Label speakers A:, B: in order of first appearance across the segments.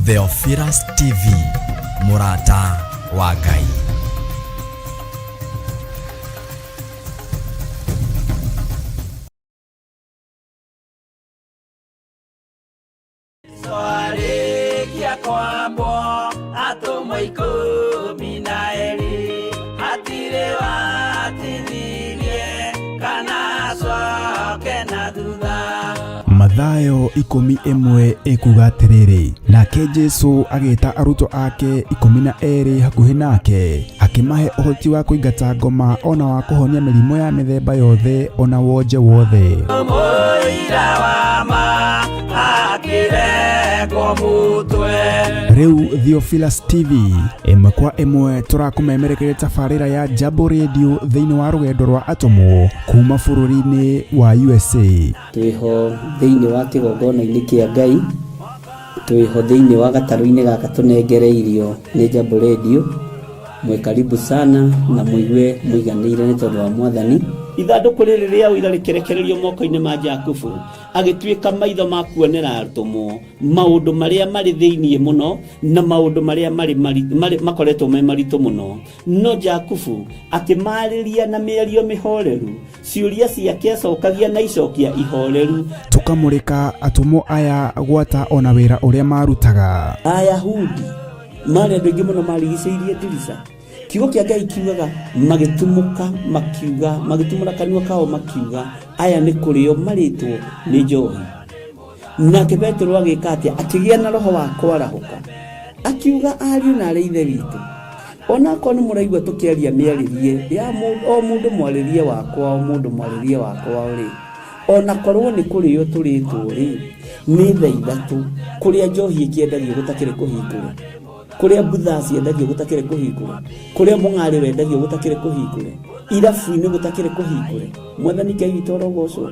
A: Theophilus TV, Murata wa Ngai.
B: Mathayo 11 ekuga atiriri, nake Jesu agita aruto ake 12 hakuhi nake, akimahe uhoti wa kuingata ngoma ona wa kuhonia mirimo ya mithemba yothe ona wonje wothe. Riu Theophilus TV imwe kwa imwe turakumemerekeria tafarira ya Jambo Radio thiini wa rugendo rwa atomo kuma bururi-ini wa USA.
C: Twiho thiini wa kigongona-ini kia Ngai, twiho thiini wa gataru-ini gaka tunengereirio ni Jambo Radio. Mwe karibu sana na muigue muiganire ni tondu wa Mwathani. Ithanduku riri ria uira rikerekererio moko-ini ma Jakubu, agituika maitho ma kuonera arutumo maundu maria mari thiini muno na maundu maria mari makoretwo me maritu muno. No Jakubu akimariria na mĩario mĩhoreru, ciuria ciake acokagia na icokia ihoreru.
B: Tukamurika atumo aya gwata ona wira uria marutaga.
C: Ayahudi mari andu aingi muno marigicĩirie ndirica. Kiugo kia Ngai kiugaga magitumuka makiuga, magitumura kanua kao makiuga aya ni kurio maritwo ni njohi. Nake Petro agika atia, akigia na roho wa kwarahuka, akiuga ariu na ithe witu, ona ko ni muraigua tukiaria miaririe ya mundu mwaririe wakwa, o mundu mwaririe wakwa uri, ona korwo ni kurio turitwo ri ni thaa ithatu, kuria njohi ikiendagio gutakire kuhingura, kuria butha ciendagio gutakire kuhingura, kuria mung'ari wendagio gutakire kuhingure, irabu-ini gutakire kuhingure. Mwathani Ngai witũ arogocwo.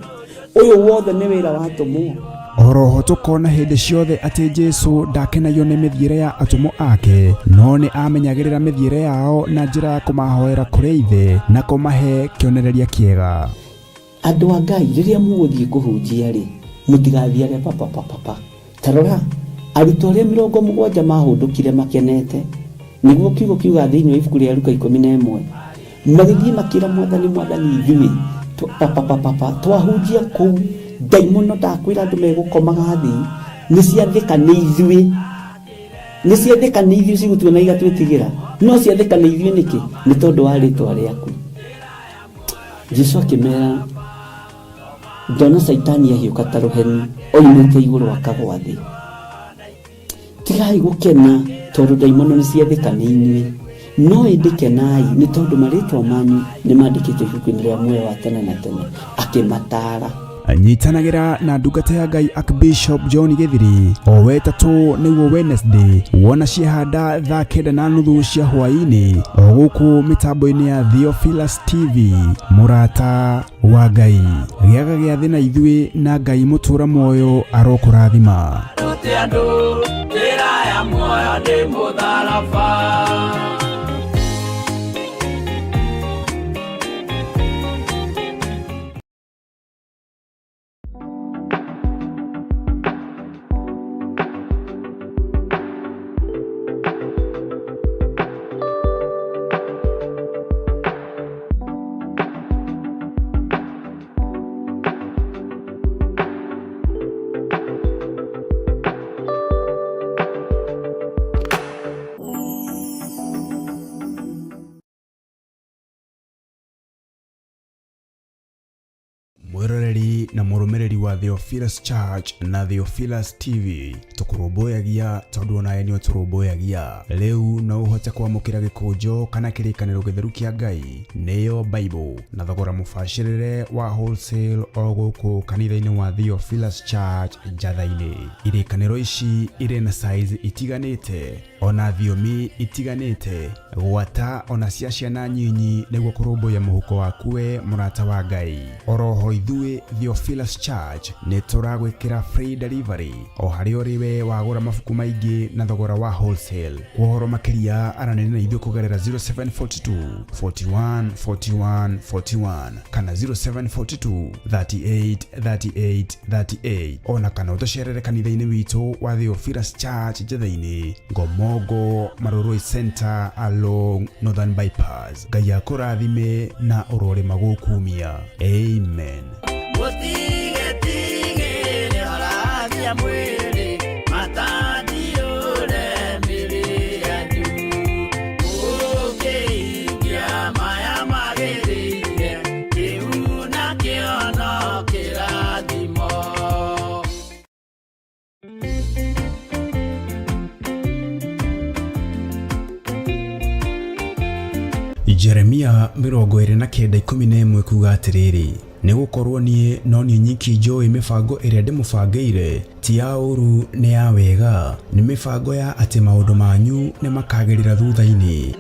C: Uyu wothe ni wira wa atomo.
B: Oroho tukona hindi ciothe ati Jesu ndakenagio ni mithiire ya atomo ake, no ni amenyagirira mithiire yao na njira ya kumahoera kuri ithe na kumahe kionereria kiega.
C: Andu a Ngai, riria muguthie kuhunjia ri, mutigathiage papa. Tarora arutwo aria 70 mahundukire makenete, niguo kiugo kiuga thiini wa ibuku ria Luka 11, magithie makira Mwathani ithui papa twahunjia kuu daimono ndakwira andu megukomaga thi ni ciathika ni ithui cigutuona igatwitigira, no ciathika ni ithui niki? Ni tondu wa ritwa riaku. Jesu akimera, ndona Saitani ahiuka ta ruheni oimite iguru akagwa thi. Tigai gukena tondu daimono ni ciathika ni inyui, no indikenai ni tondu maritwa manyu ni mandikite ibuku-ini ria muoyo wa tene na tene. Akimatara
B: anyitanagira na ndungata ya Ngai Archbishop John Githiri o wetatu niguo Wednesday wona ciehanda thaa 9:30 cia hwaini o guku mitambo-ini ya Theophilus TV, Murata wa Ngai. Giaga gia thina ithui na Ngai mutura moyo arokurathima. Mwiroreri na murumireri wa Theophilus Church na Theophilus TV tukurumbuyagia tondu onaye ni turumbuyagia. Riu no uhote kwamukira gikunjo kana kirikaniro githeru kia Ngai niyo Bible na thogora mubashirire wa wholesale o guku kanitha-ini wa Theophilus Church Njatha-ini. Irikaniro ici iri na size itiganite ona thiomi itiganite, gwata ona cia ciana nyinyi niguo kurumbuya muhuko waku we Murata wa Ngai. Oroho ithui Theophilus Church nĩ tũragwĩkĩra free delivery o harĩa ũrĩwe wagũra mabuku maingĩ na thogora wa wholesale. Ũhoro makĩria aranĩria na ithuĩ kũgerera 0742 41 41 41 kana 0742 38 38 38 ona kana ũtũcerere kanitha-inĩ witũ wa Theophilus Church Njatha-inĩ Ngomongo Maroroi Center along Northern Bypass. Ngai akũrathime na ũrore magũkumia. Amen. Jeremia 29:11 kuga atĩrĩrĩ, nĩ gũkorwo niĩ no niĩ nyiki njũĩ mĩbango ĩrĩa ndĩmũbangĩire ti ya ũru nĩ ya wega, nĩ mĩbango ya atĩ maũndũ manyu nĩ makagĩrĩra thutha-inĩ.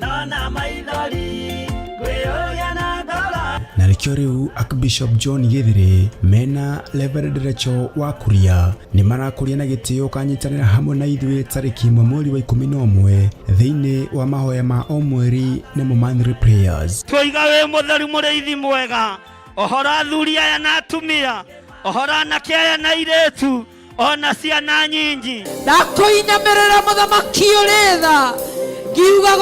B: Na nĩkĩo rĩu Archbishop John Gĩthĩrĩ mena Reverend Rachel Wakuria nĩ marakũria na gĩtĩo kanyitanĩra hamwe na ithuĩ tarĩki 1 mweri wa 11 thĩinĩ wa mahoya ma o mweri nĩmo monthly prayers.
D: Tũiga wĩ mũtheru mũrĩithi mwega, ohora athuri aya na atumia, ohora anake aya na airĩtu, ona ciana nyingi.
E: Ndakũinamĩrĩra mũthamaki ũrĩ tha, ngiuga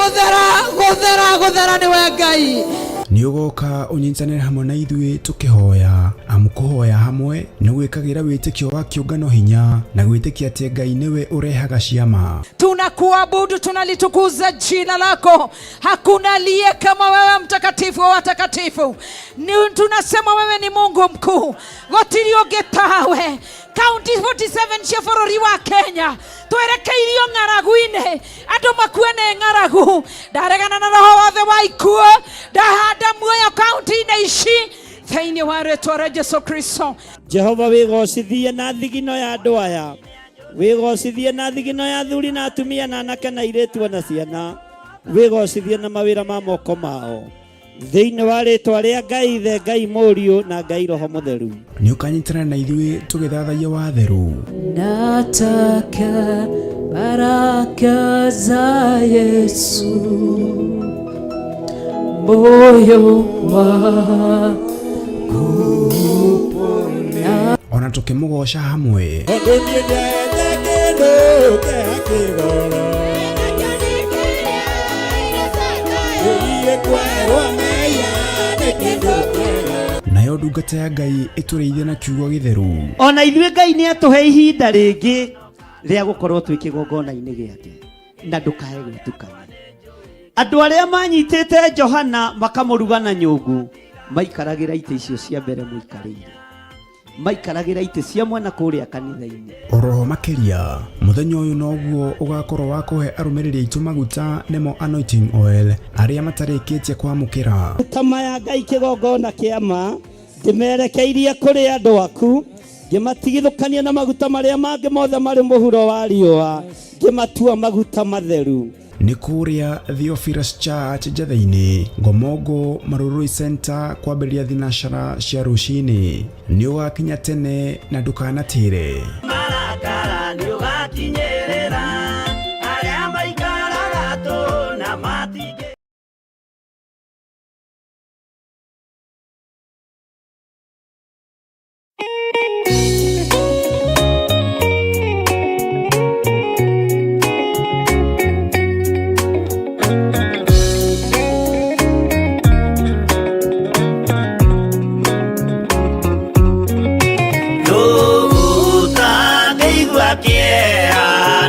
E: gũthera nĩwe Ngai.
B: Nĩ ũgoka ũnyitanĩre hamwe na ithuĩ tũkĩhoya, amũkũhoya hamwe nĩ gwĩkagĩra wĩtĩkio wa kĩũngano hinya na gwĩtĩkia atĩ Ngai nĩwe ũrehaga ciama.
E: Tunakuabudu, tunalitukuza jina lako. Hakuna aliye kama wewe, mtakatifu wa watakatifu. Tunasema wewe ni Mungu mkuu, gotiri ũngĩ tawe. County 47 cia bũrũri wa Kenya twerekeirio ng'aragu-inĩ, andũ makue nĩ ng'aragu. Ndaregana na roho wothe wa ikuũ, ndahanda muoyo kaunti-inĩ ici thĩinĩ wa rĩĩtwa rĩa Jesũ Kristo.
D: Jehova wĩgocithie na thigino ya andũ aya, wĩgocithie na thigino ya athuri na atumia na anake na airĩtu na ciana, wĩgocithie na mawĩra ma moko mao thĩinĩ wa rĩĩtwa rĩa Ngai Ithe, Ngai Mũriũ na Ngai Roho Mũtheru.
B: Nĩ ũkanyitanĩra na ithuĩ tũgĩthathaia watheru.
E: Nataka baraka za Yesu moyo wangu,
B: ona tũkĩmũgoca hamwe. Nayo ndungata ya Ngai ĩtũrĩithie na kiugo gĩtheru.
D: Ona ithuĩ Ngai nĩ atũhe ihinda rĩngĩ rĩa gũkorwo twĩ kĩgongona-inĩ gĩake na ndũkae gwĩtukania. Andũ arĩa manyitĩte Johana makamũruga na nyũngũ maikaragĩra itĩ icio cia mbere mũikarĩire, maikaragĩra itĩ cia mwena kũrĩa kanitha-inĩ.
B: Oroho makĩria mũthenya ũyũ noguo ũgakorwo wa kũhe arũmĩrĩri aitũ maguta nĩmo anointing oil arĩa matarĩkĩtie kwamũkĩra.
D: Maguta ya Ngai kĩgongona kĩa ma ndĩmerekeirie kũrĩ andũ aku, ngĩmatigithũkania na maguta marĩa mangĩ mothe marĩ mũhuro wa riũa, ngĩmatua maguta matheru.
B: Nĩ kũrĩa Theophilus Church Njatha-inĩ Ngomongo Maroroi Center kwambĩrĩria thinacara cia rũcinĩ. Nĩ ũgakinya tene na ndũkanatĩre.
D: Marakara nĩ ũgakinyĩrĩra arĩa maikaraga tũ na matigĩ. Yeah.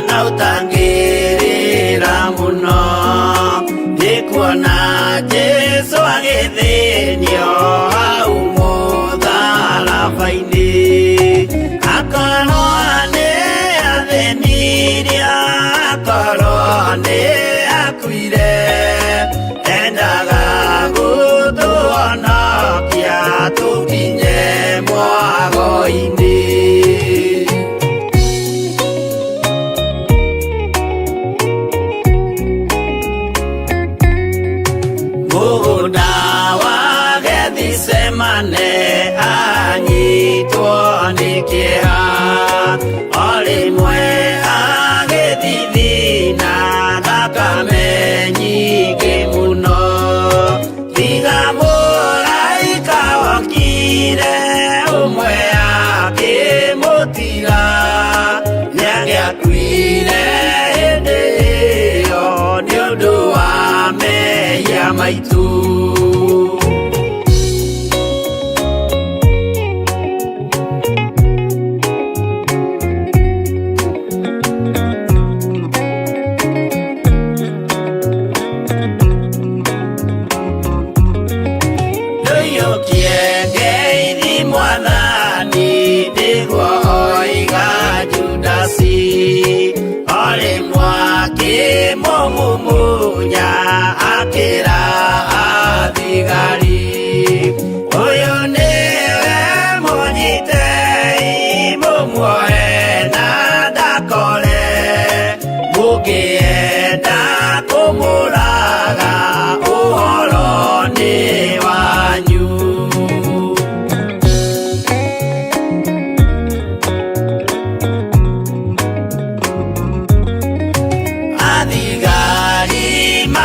C: kĩeha o rĩmwe agĩthithina thakame nyingĩ mũno tiga mũraika wokire ũmwe akĩmũtiga nĩagĩakuire hĩndĩ ĩyo nĩ ũndũ wa mehia maitũ. Mumunya akira athigari uyu niwe munyitei mumuoe na ndakore mukienda kumuraga uhoro ni wanyu.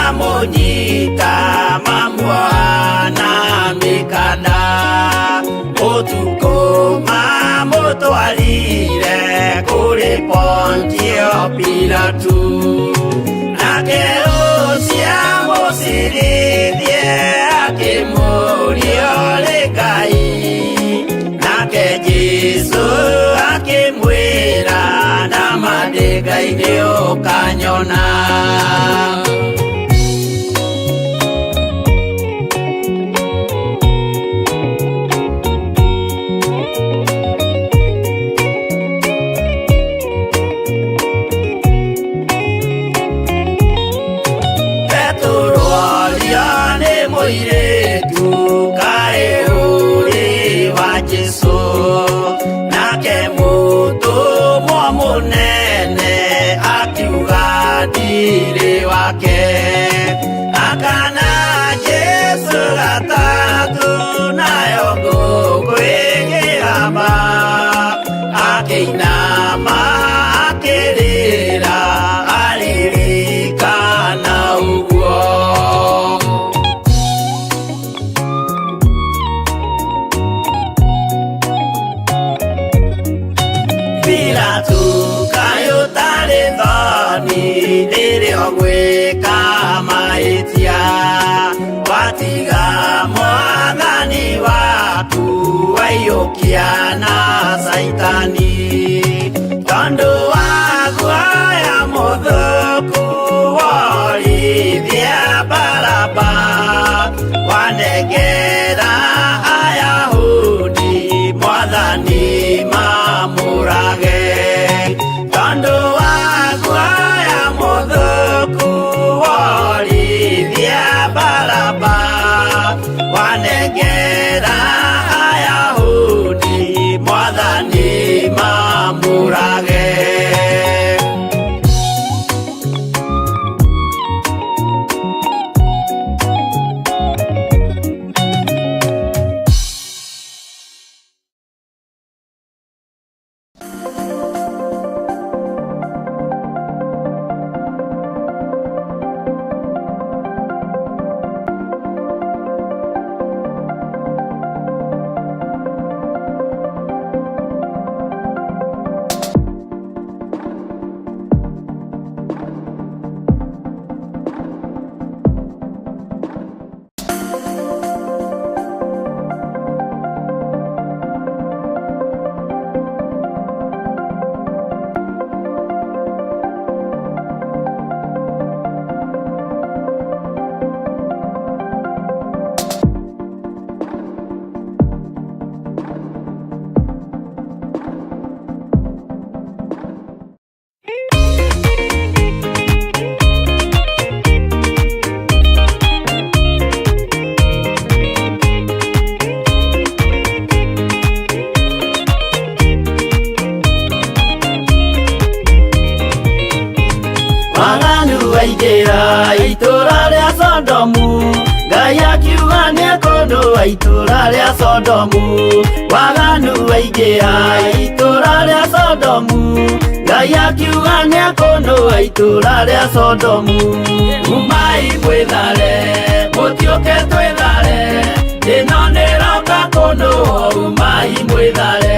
C: Mamunyita mamuana mikana utuko mamutwarire kuri Pontio Pilatu nake ucia musirithie akimuria uri Ngai nake Jesu akimwira nama ndi Ngai niukanyona. Akana Jesu gatatu nayo gũkwĩgĩrama akĩinama akĩrĩra aririkana ũguo. Pilatu kaĩ ũtarĩ thoni rĩrĩa ũgwĩka mahĩtia watiga mwathani waku waiyũkia na Saitani tondũ wa guoya mũthũku worithia Baraba wanengera Ayahudi mwathani mamũrage tondũ wa guoya mũthũku worithia Baraba wanengera Ayahudi mwathani mamũrage. waingĩra itũra rĩa Sodomu, Ngai akiuga nĩekũndũa itũra rĩa Sodomu. Waganu waingĩra itũra Sodomu Ngai akiuga nĩakũnũa itũũra rĩa Sodomu Umai mwĩthare mũtiũke twĩthare ĩno nĩroka kũnũa Umai mwĩthare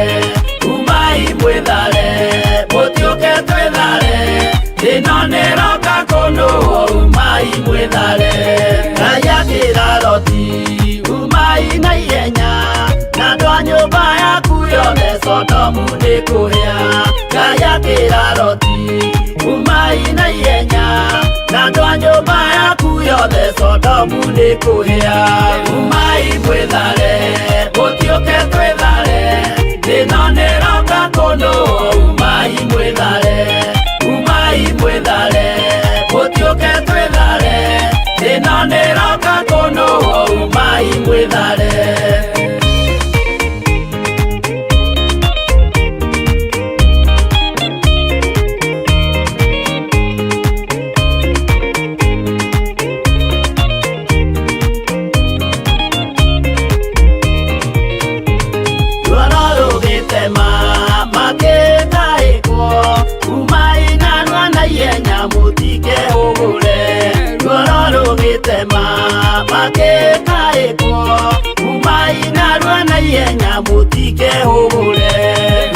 C: mũtiũke twĩthare ĩno nĩroka kũnũa Umai mwĩthare Ngai akĩra Loti umai na ihenya na andũ a nyũmba yaku yothe Sodomu nĩkũhĩa Ngai akĩra Loti umai na ihenya na andũ a nyũmba yaku yothe Sodomu nĩkũhĩa Umai mwĩthare mũtiũke twĩthare ĩno nĩroka kũnũa Umai mwĩthare mũtiũke twĩthare ĩno nĩroka kũnũa Umai mwĩthare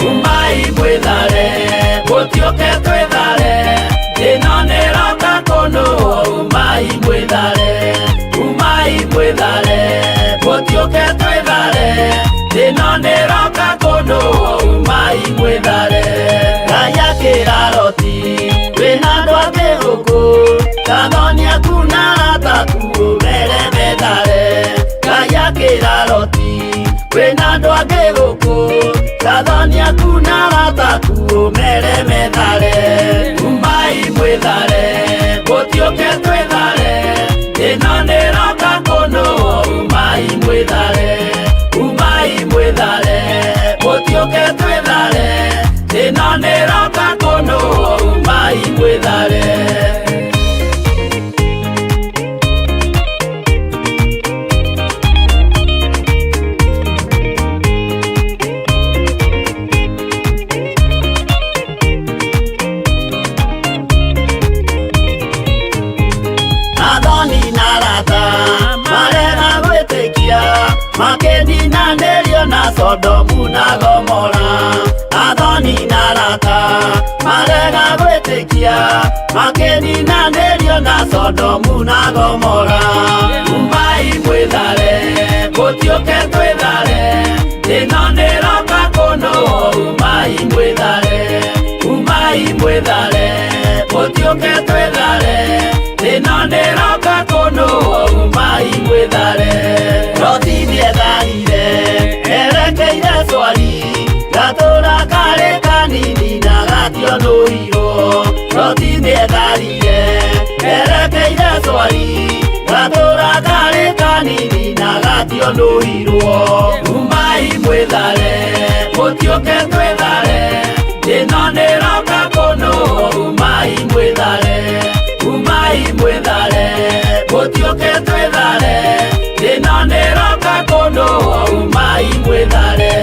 C: Umai mwĩthare mũtiũke twĩthare ĩno nĩroka kũnũa Umai mwĩthare mũtiũke twĩthare ĩno nĩroka kũnũa Umai mwĩthare Ngai akĩra Loti wĩna andũ angĩ gũkũ Tathonia kuna arataku ũmere methare Ngai akĩra Loti wĩna andũ angĩ gũkũ Tathonia kuna arataku ũmere methare Umai mwĩthare mũtiũke twĩthare ĩno nĩroka kũnũa Umai mwĩthare mũtiũke twĩthare ĩno nĩroka kũnũa Umai mwĩthare Makeninanĩrio na Sodomu na Gomora Athoni na arata marega gwĩtĩkia Makeninanĩrio na Sodomu na Gomora Umai mwĩthare mũtiũke twĩthare ĩno nĩroka kũnũa Umai mwĩthare mũtiũke twĩthare ĩno nĩroka kũnũa Umai mwĩthare Loti nĩetharire erekeire Zoari gatũũra karĩ kanini na gationũirwo Loti nĩetharire erekeire Zoari gatũũra karĩ kanini na gationũirwo Umai mwĩthare mũtiũke twĩthare ĩno nĩroka kũnũa Umai mwĩthare mũtiũke twĩthare ĩno nĩroka kũnũa Umai mwĩthare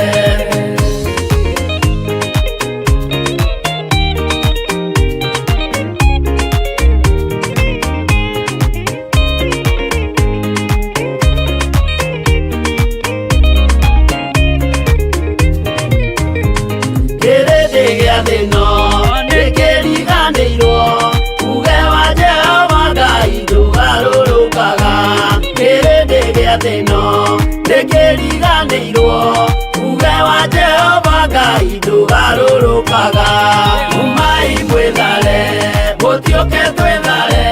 C: Kĩrĩndĩ gĩa thĩ ĩno nĩkĩriganĩirwo uge wa Jehova Ngai ndũgarũrũkaga Kĩrĩndĩ gĩa thĩ ĩno nĩkĩriganĩirwo uge wa Jehova Ngai ndũgarũrũkaga Umai mwĩthare mũtiũke twĩthare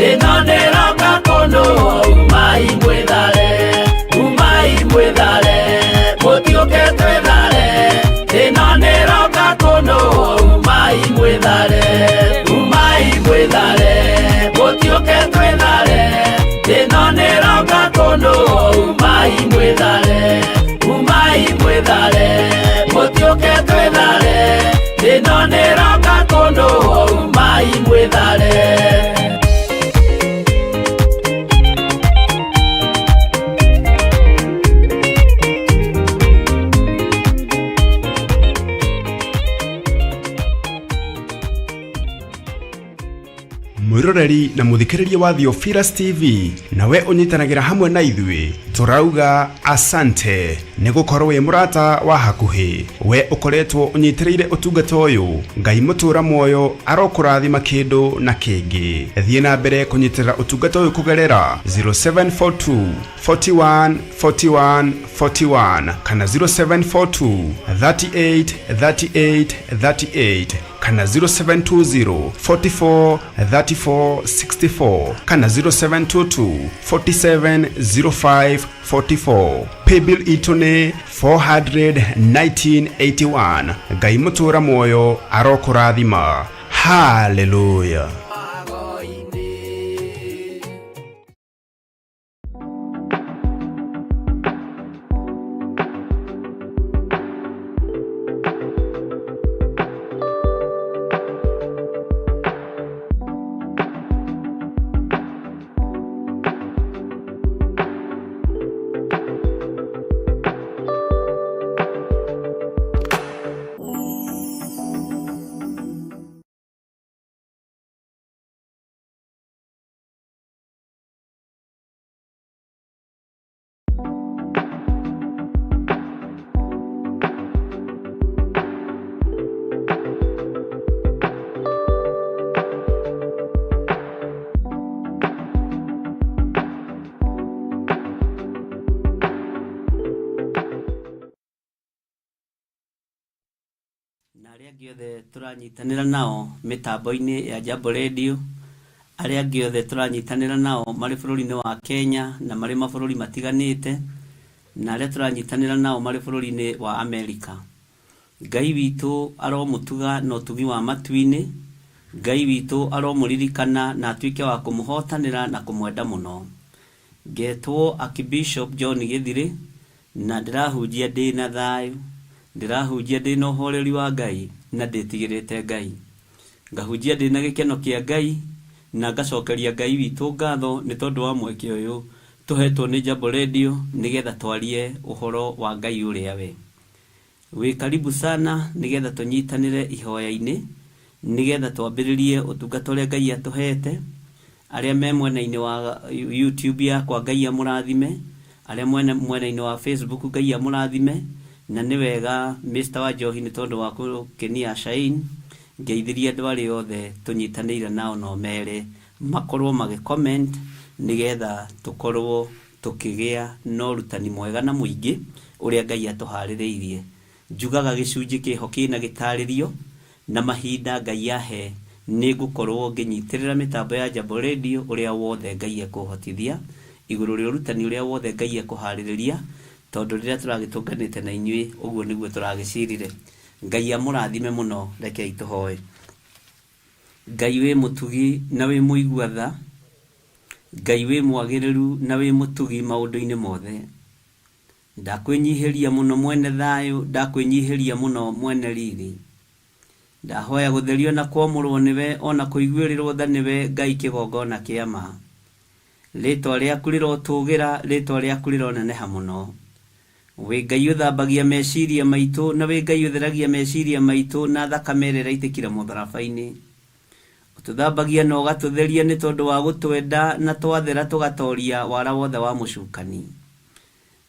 C: ĩno nĩroka kũnũa Umai mwĩthare mũtiũke twĩthare ĩno nĩroka kũnũa Umai mwĩthare mũtiũke twĩthare ĩno nĩroka kũnũa Umai mwĩthare mũtiũke twĩthare ĩno
B: mwiroreri na muthikiriria wa Theophilus TV nawe unyitanagira hamwe na ithui turauga asante ni gukorwo wi murata wa hakuhi we ukoretwo unyitireire utungata uyu ngai mutura moyo arokurathima kindu na kingi thie na mbere kunyitirira utungata uyu kugerera 0742 41 41 41 kana 0742 38 38 38 kana 0720 44 34 64 kana 0722 47 05 44 paybill itone 41981 ngai mutura moyo arokurathima. Hallelujah.
C: na aria giothe turanyitanira nao mitambo-ini ya Jambo Radio, aria giothe turanyitanira nao mari bururi-ini wa Kenya na mari mabururi matiganite, na aria turanyitanira nao mari bururi-ini wa Amerika. Ngai witu aromutuga na utugi wa matu-ini, Ngai witu aromuririkana na atuike wa kumuhotanira na kumwenda muno. Ngetwo Archbishop John Githiri na ndirahunjia ndi na thayu, ndirahunjia ndi na uhoreri wa Ngai na nditigirite Ngai, ngahunjia ndi na gikeno kia Ngai na ngacokeria Ngai witu ngatho ni tondu wa mweke uyu tuhetwo ni Jambo Radio nigetha twarie uhoro wa Ngai uria we. We karibu sana nigetha tunyitanire ihoya-ini nigetha twambiririe utungata uria Ngai atuhete. Aria me mwena-ini wa YouTube yakwa Ngai amurathime, aria mwena-ini wa Facebook Ngai amurathime, na ni wega Mr. wa Njohi ni tondu wa kukenia Shine ngeithiria andu aria othe tunyitanire nao no mere makorwo magi comment nigetha tukorwo tukigia no rutani mwega na muingi uria Ngai atuhaririirie. Njugaga gicunji kiho kina gitaririo na mahinda Ngai yahe ni gukorwo nginyitirira mitambo ya Jambo Radio uria wothe Ngai ekuhotithia iguru ria rutani uria wothe Ngai ekuhaririria, tondu riria turagitunganite na inyui uguo niguo turagicirire. Ngai amurathime muno, reke ituhoe. Ngai wi mutugi na wi muigua tha, Ngai wi mwagiriru na wi mutugi maundu-ini mothe. Ndakwinyihiria muno mwene thayu, ndakwinyihiria muno mwene riri. Ndahoya gutherio na kwamurwo niwe ona kuiguirirwo tha niwe Ngai kigongona kia ma. Ritwa riaku rirotugira, ritwa riaku rironeneha muno. We Ngai uthambagia meciria maitu, na we Ngai utheragia meciria maitu na thakame ĩrĩa ĩraitĩkira mũtharabai-inĩ. Ututhambagia na ũgatutheria nĩ tondu wa gũtwenda na twathera tũgatoria wara wothe wa mũcukani.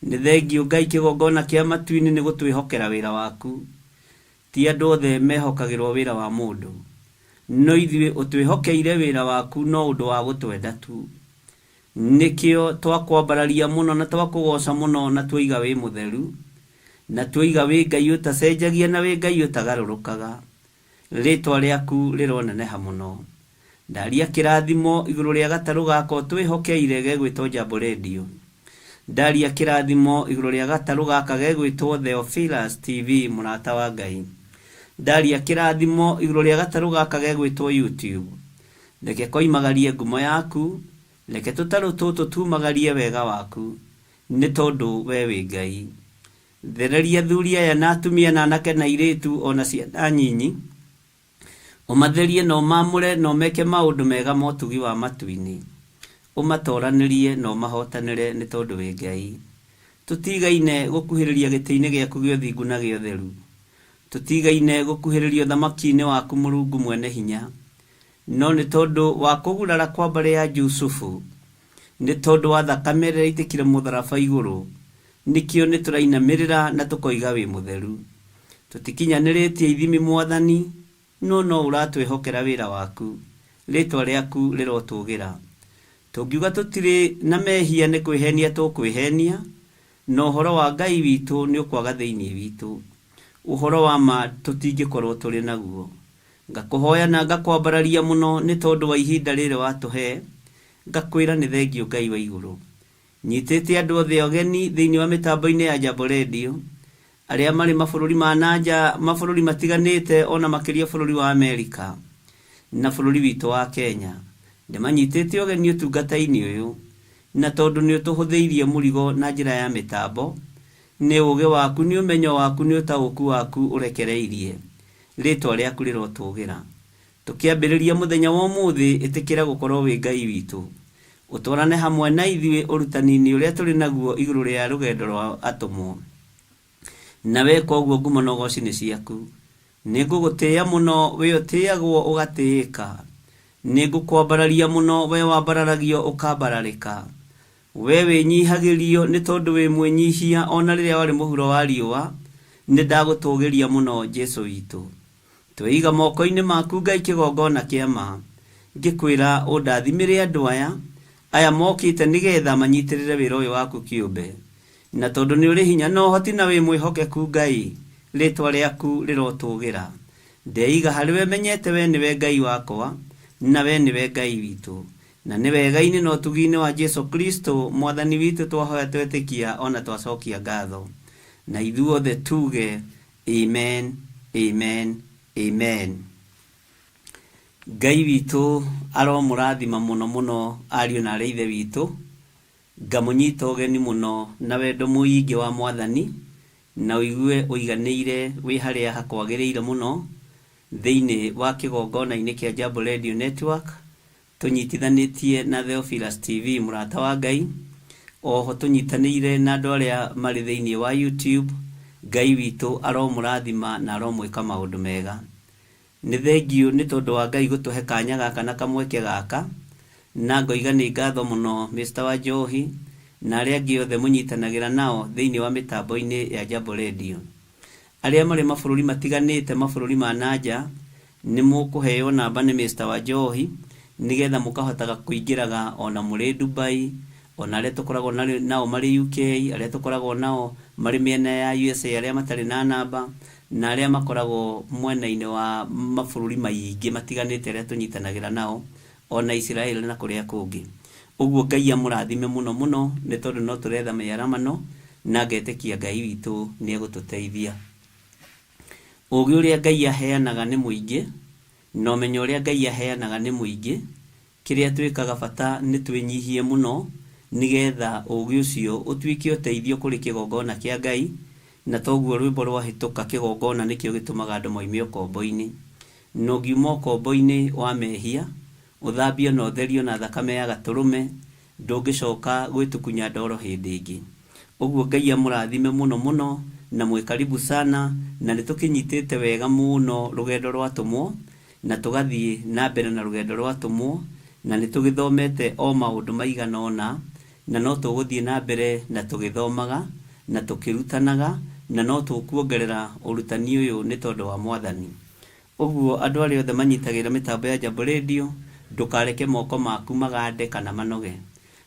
C: Nĩ thengiũ Ngai kĩgongona kĩa matu-inĩ nĩ gũtwĩhokera wĩra waku. Ti andũ othe mehokagĩrwo wĩra wa mũndũ, no ithuĩ ũtwĩhokeire wĩra waku no ũndũ wa gũtwenda tu. Nikio twakwambararia muno na twakũgoca muno na twiga wi mutheru, na twiga wi Ngai utacenjagia na wi Ngai utagarũrũkaga. Ritwa riaku rironeneha muno. Ndaria kirathimo iguru ria gataru gako twihokeire gegwitwo Jambo Radio. Ndaria kirathimo iguru ria gataru gaka gegwitwo Theophilus TV murata wa Ngai. Ndaria kirathimo iguru ria gataru gaka gegwitwo YouTube. Reke koimagarie ngumo yaku, reke tutaru tutu tumagarie wega waku, ni tondu we wi Ngai. Thereria thuri aya na atumia na anake na iritu ona ciana nyinyi, umatherie no mamure no meke maundu mega motugi wa matu-ini, umatoranirie no mahotanire ni tondu wi Ngai. Tutigaine gukuhiriria giti-ini giaku gio thingu na gio theru, tutigaine gukuhiriria thamaki-ini waku Murungu mwene hinya, no nĩ tondũ wa kũgurara kwa mbare ya Jusufu, nĩ tondũ wa thakame ĩrĩa yaitĩkire mũtharaba igũrũ, nĩkĩo nĩ tũrainamĩrĩra na tũkoiga wĩ mũtheru. Tũtikinyanĩrĩtie ithimi Mwathani, no ũratwĩhokera wĩra waku, rĩtwa rĩaku rĩrotũgĩra. Tũngiuga tũtirĩ na mehia nĩ kwĩhenia tũkwĩhenia, na ũhoro wa Ngai witũ nĩ ũkwaga thĩinĩ witũ. Ũhoro wa ma tũtingĩkorwo tũrĩ naguo. Ngakũhoya na ngakwambararia mũno nĩ tondũ wa ihinda rĩrĩ watũhe, ngakwĩra nĩ thengio Ngai wa igũrũ. Nyitĩte andũ othe ageni thĩinĩ wa mĩtambo-inĩ ya Jambo Radio, arĩa marĩ mabũrũri ma nanja, mabũrũri matiganĩte, ona makĩria bũrũri wa Amerika na bũrũri witũ wa Kenya. Ndĩmanyitĩte ũgeni ũtungata-inĩ ũyũ, na tondũ nĩ ũtũhũthĩirie mũrigo na njĩra ya mĩtambo, nĩ ũũgĩ waku, nĩ ũmenyo waku, nĩ ũtaũku waku ũrekereirie, rĩtwa rĩaku rĩrotũgĩra. Tũkĩambĩrĩria mũthenya wa ũmũthĩ, ĩtĩkĩra gũkorwo wĩ Ngai witũ, ũtwarane hamwe na ithuĩ ũrutani-inĩ ũrĩa tũrĩ naguo igũrũ rĩa rũgendo rwa atũmwo. Na weka ũguo ngumo na ũgooci-inĩ ciaku, nĩ ngũgũtĩĩa mũno, we ũtĩagwo ũgatĩĩka. Nĩ ngũkwambararia mũno, we wambararagio ũkambararĩka. We wĩnyihagĩrio nĩ tondũ wĩ mwĩnyihia, ona rĩrĩa warĩ mũhuro wa riũa, nĩ ndagũtũgĩria mũno Jesũ witũ. Twĩiga moko-inĩ maku Ngai kĩgongona kĩa ma, ngĩkwĩra ũndathimĩre andũ aya mokĩte nĩgetha manyitĩrĩre wĩra ũyũ waku kĩũmbe. Na tondũ nĩ ũrĩ hinya na ũhoti na wĩ mwĩhokeku Ngai, rĩtwa rĩaku rĩrotũgĩra. Ndeiga harĩ we, menyete we nĩwe Ngai wakwa, na we nĩwe Ngai witũ. Na nĩ wega-inĩ na ũtugi-inĩ wa Jesũ Kristo Mwathani witũ twahoya twetĩkia, ona twacokia ngatho. Na ithuothe tuge amen, amen, amen. Ngai witũ aromũrathima mũno mũno ariũ na arĩ ithe witũ. Ngamũnyita ũgeni mũno na wendo mũingĩ wa Mwathani, na ũigue ũiganĩire wĩ harĩa hakwagĩrĩire mũno thĩinĩ wa kĩgongona-inĩ kĩa Jambo Radio Network. Tũnyitithanĩtie na Theophilus TV, mũrata wa Ngai. Oho tũnyitanĩire na andũ arĩa marĩ thĩinĩ wa YouTube. Ngai witũ aromũrathima na aromwĩka maũndũ mega. Nĩ thengio nĩ tondũ wa Ngai gũtũhe kanya gaka na kamweke gaka, na ngoiga nĩ ngatho mũno Mr. Wanjohi na arĩa angĩ othe mũnyitanagĩra nao thĩinĩ wa mĩtambo-inĩ ya Jambo Radio. Arĩa marĩ mabũrũri matiganĩte, mabũrũri ma nanja, nĩ mũkũheo namba nĩ Mr. Wanjohi, nĩgetha mũkahotaga kũingĩraga ona mũrĩ Dubai, ona arĩa tũkoragwo nao marĩ UK, arĩa tũkoragwo nao marĩ mĩena ya USA, arĩa matarĩ na namba, na arĩa makoragwo mwena-inĩ wa mabũrũri maingĩ matiganĩte arĩa tũnyitanagĩra nao, ona Israel na kũrĩa kũngĩ. Ũguo Ngai amũrathime mũno mũno, nĩ tondũ no tũretha mĩaramano, na ngetĩkia Ngai witũ nĩ egũtũteithia. Ũũgĩ ũrĩa Ngai aheanaga nĩ mũingĩ, na ũmenyo ũrĩa Ngai aheanaga nĩ mũingĩ. Kĩrĩa twĩkaga bata nĩ twĩnyihie mũno, nĩgetha ũũgĩ ũcio ũtuĩke ũteithio kũrĩ kĩgongona kĩa Ngai. Na toguo rwĩmbo rwahĩtũka kĩgongona nĩkĩo gĩtũmaga andũ moime ũkombo-inĩ. Na ũngiuma ũkombo-inĩ wa mehia, ũthambio na ũtherio na thakame ya gatũrũme, ndũngĩcoka gwĩtukunya ndoro hĩndĩ ĩngĩ. Ũguo Ngai amũrathime mũno mũno, na mwĩkaribu sana, na nĩ tũkĩnyitĩte wega mũno rũgendo rwatũmwo, na tũgathiĩ na mbere na rũgendo rwatũmwo, na nĩ tũgĩthomete o maũndũ maigana ũna, na no tũgũthiĩ na mbere na tũgĩthomaga na tũkĩrutanaga, na no tũkuongerera ũrutani ũyũ nĩ tondũ wa Mwathani. Ũguo andũ arĩa othe manyitagĩra mĩtambo ya Jambo Radio, ndũkareke moko maku magande kana manoge,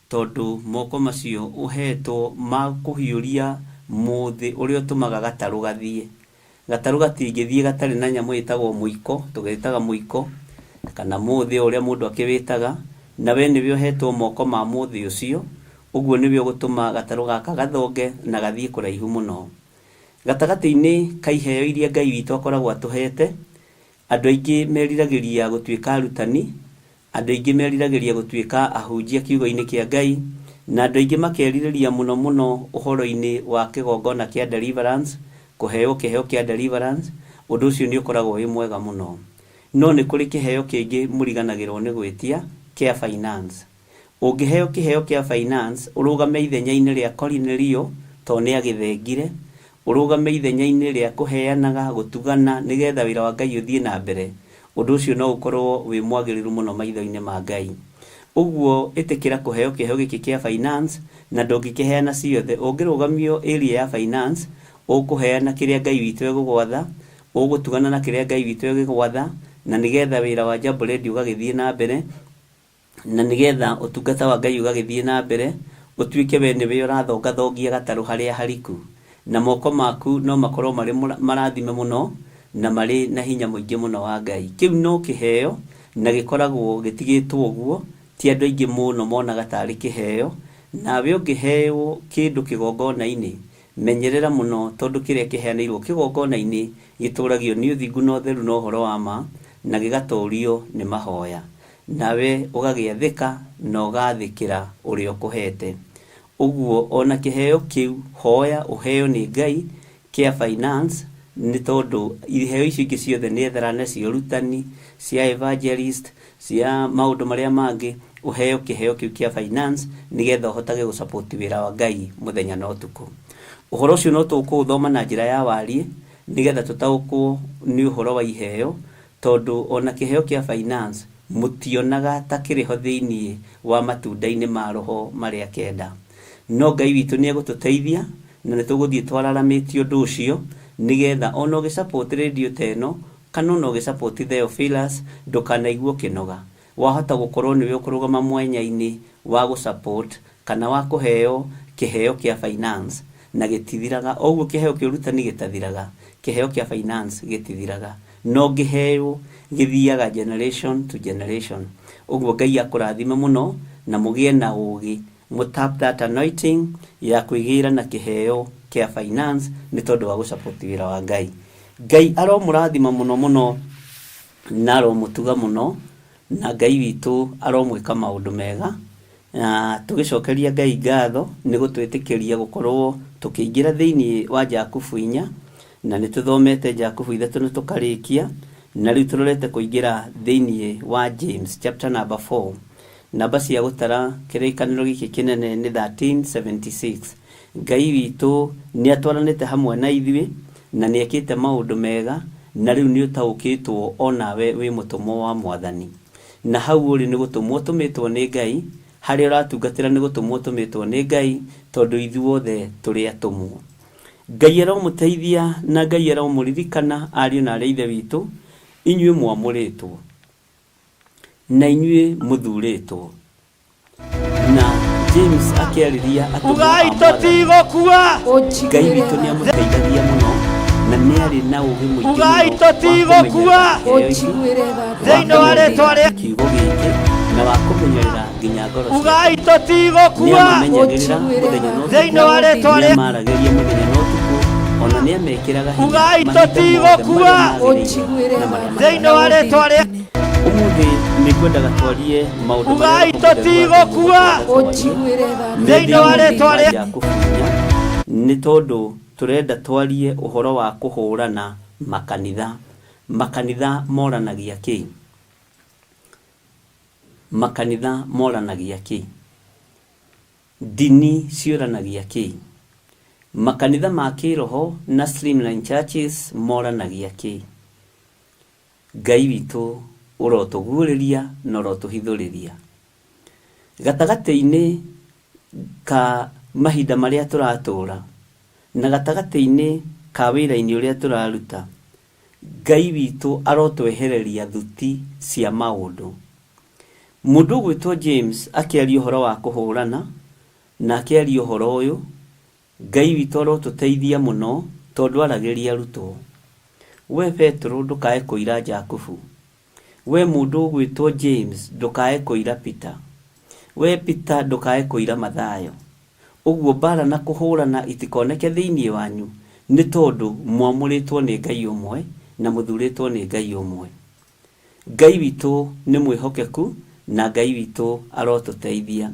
C: tondũ moko macio ũhetwo ma kũhiũria mũthĩ ũrĩa ũtũmaga gatarũ gathiĩ. Gatarũ gatingĩthiĩ gatarĩ na nyamũ ĩtagwo mũiko, tũgetaga mũiko, kana mũthĩ ũrĩa mũndũ akĩwĩtaga, na we nĩwe ũhetwo moko ma mũthĩ ũcio. Ũguo nĩwe ũgũtũma gatarũ gaka gathonge na gathiĩ kũraihu mũno. Gatagatĩ-inĩ ka iheo iria Ngai witũ akoragwo atũhete, andũ aingĩ meriragĩria gũtuĩka arutani, andũ aingĩ meriragĩria gũtuĩka ahunjia kiugo-inĩ kĩa Ngai, na andũ aingĩ makerirĩria mũno mũno ũhoro-inĩ wa kĩgongona kĩa deliverance, kũheo kĩheo kĩa deliverance. Ũndũ ũcio nĩ ũkoragwo wĩ mwega mũno. No nĩ kũrĩ kĩheo kĩngĩ mũriganagĩrwo nĩ gwĩtia kĩa finance. Ũngĩheo kĩheo kĩa finance, ũrũgame ithenya-inĩ rĩa Cornelio, to nĩ agĩthengire, ũrũgame ithenya-inĩ rĩa kũheanaga, gũtugana, nĩgetha wĩra wa Ngai ũthiĩ na mbere. undu ucio no ukorwo wi mwagiriru muno maitho-ini ma Ngai. Uguo itikira kuheo kiheo giki kia finance na ndungikiheana ciothe. Ungirugamio area ya finance ukuheana kiria Ngai witu egugwatha, ugutugana na kiria Ngai witu egugwatha, na nigetha wira wa Jambo Radio ugagithie na mbere, na nigetha utungata wa Ngai ugagithie na mbere, utuike we niwe urathongathongia gataru haria hariku, na moko maku no makorwo mari marathime muno na mari na hinya muingi muno wa Ngai. Kiu no kiheo na gikoragwo gitigitwo uguo, ti andu aingi muno monaga tari kiheo. Nawe ungiheo kindu kigongona-ini, menyerera muno tondu kiria kiheanirwo kigongona-ini gituragio ni uthingu na utheru na uhoro wa ma, na gigatorio ni mahoya, nawe ugagiathika na ugathikira uria ukuhete. Uguo ona kiheo kiu hoya uheo ni Ngai kia finance, ni tondu iheo icio ingi ciothe ni etherane cia urutani, cia evangelist, cia maundu maria mangi. Uheo kiheo kiu kia finance nigetha uhotage gusupport wira wa Ngai muthenya na utuku. Uhoro ucio no tukuthoma na njira ya warie nigetha tutaukwo ni uhoro wa iheo, tondu ona kiheo kia finance mutionaga ta kiriho thiini wa matunda-ini ma roho maria kenda. No Ngai witu ni egututeithia na nituguthie twararamite undu ucio nigetha ona ugisupport radio teno kana no ugisupport Theophilus ndukanaigwo kinoga. Wahota gukorwo niwe ukurugama mwenya-ini wa gusupport kana wa kuheo kiheo kia finance na gitithiraga. Oguo kiheo kia urutani gitathiraga, kiheo kia finance gitithiraga, no giheo githiaga generation to generation. Uguo Ngai akurathime muno na mugie na ugi, mutap that anointing ya kwigira na kiheo kia finance ni tondu wa gusupport wira wa Ngai. Ngai aro murathima muno muno na aro mutuga muno, na Ngai witu aromwika maundu mega. Tugicokeria Ngai ngatho ni gutwitikiria gukorwo tukiingira thiini wa Jakubu 4, na nituthomete Jakubu 3 na tukarikia, na riu turorete kuingira thiini wa James chapter number 4. Namba cia gutara kirikaniro giki kinene ni 1376. Ngai witu ni atwaranite hamwe na ithui na ni ekite maundu mega, na riu ni utaukitwo onawe wi mutumwo wa Mwathani. Na hau uri ni gutumwo tumitwo ni Ngai, hari uratungatira ni gutumwo tumitwo ni Ngai, tondu ithuothe turi atumwo. Ngai aromuteithia na Ngai aromuririkana ariu na areithe witu, inyue mwamuritwo na inyue muthuritwo. Na James akiariria atumwo
D: Ugai totigokua,
C: Ngai witu ni amuteithagia muno na ni ari na ugi muingi muno.
D: Ugai totigokua thiini wa ritwa ria
C: kiugo giki na wa kumenyerera nginya ngoro.
D: Ugai totigokua thiini wa ritwa ria
C: marageria muthenya na utuku, ona ni amekiraga hinya.
D: Ugai totigokua thiini wa ritwa ria
C: umuthi ni kwendaga twarie maundu.
D: Ugai totigokua thiini wa ritwa ria
C: ni tondu turenda twarie uhoro wa kuhurana makanitha. Makanitha moranagia ki? Makanitha moranagia ki? Dini ciuranagia ki? Makanitha ma kiroho na streamline churches moranagia ki? Ngai witu urotuguriria na urotuhithuriria gatagati-ini ka mahinda maria turatura na gatagati-ini ka wira-ini uria turaruta. Ngai witu arotwehereria thuti cia maundu. Mundu gwitwo James akiaria uhoro wa kuhurana na akiaria uhoro uyu, Ngai witu arotuteithia muno tondu arageria rutwo. We Petro ndukae kuira Jakubu, we mundu gwitwo James ndukae kuira Peter, we Peter ndukae kuira Mathayo. Uguo bara na kuhurana itikoneke thiini wanyu ni tondu mwamuritwo ni Ngai umwe na muthuritwo ni Ngai umwe. Ngai witu ni mwihokeku na Ngai witu arotuteithia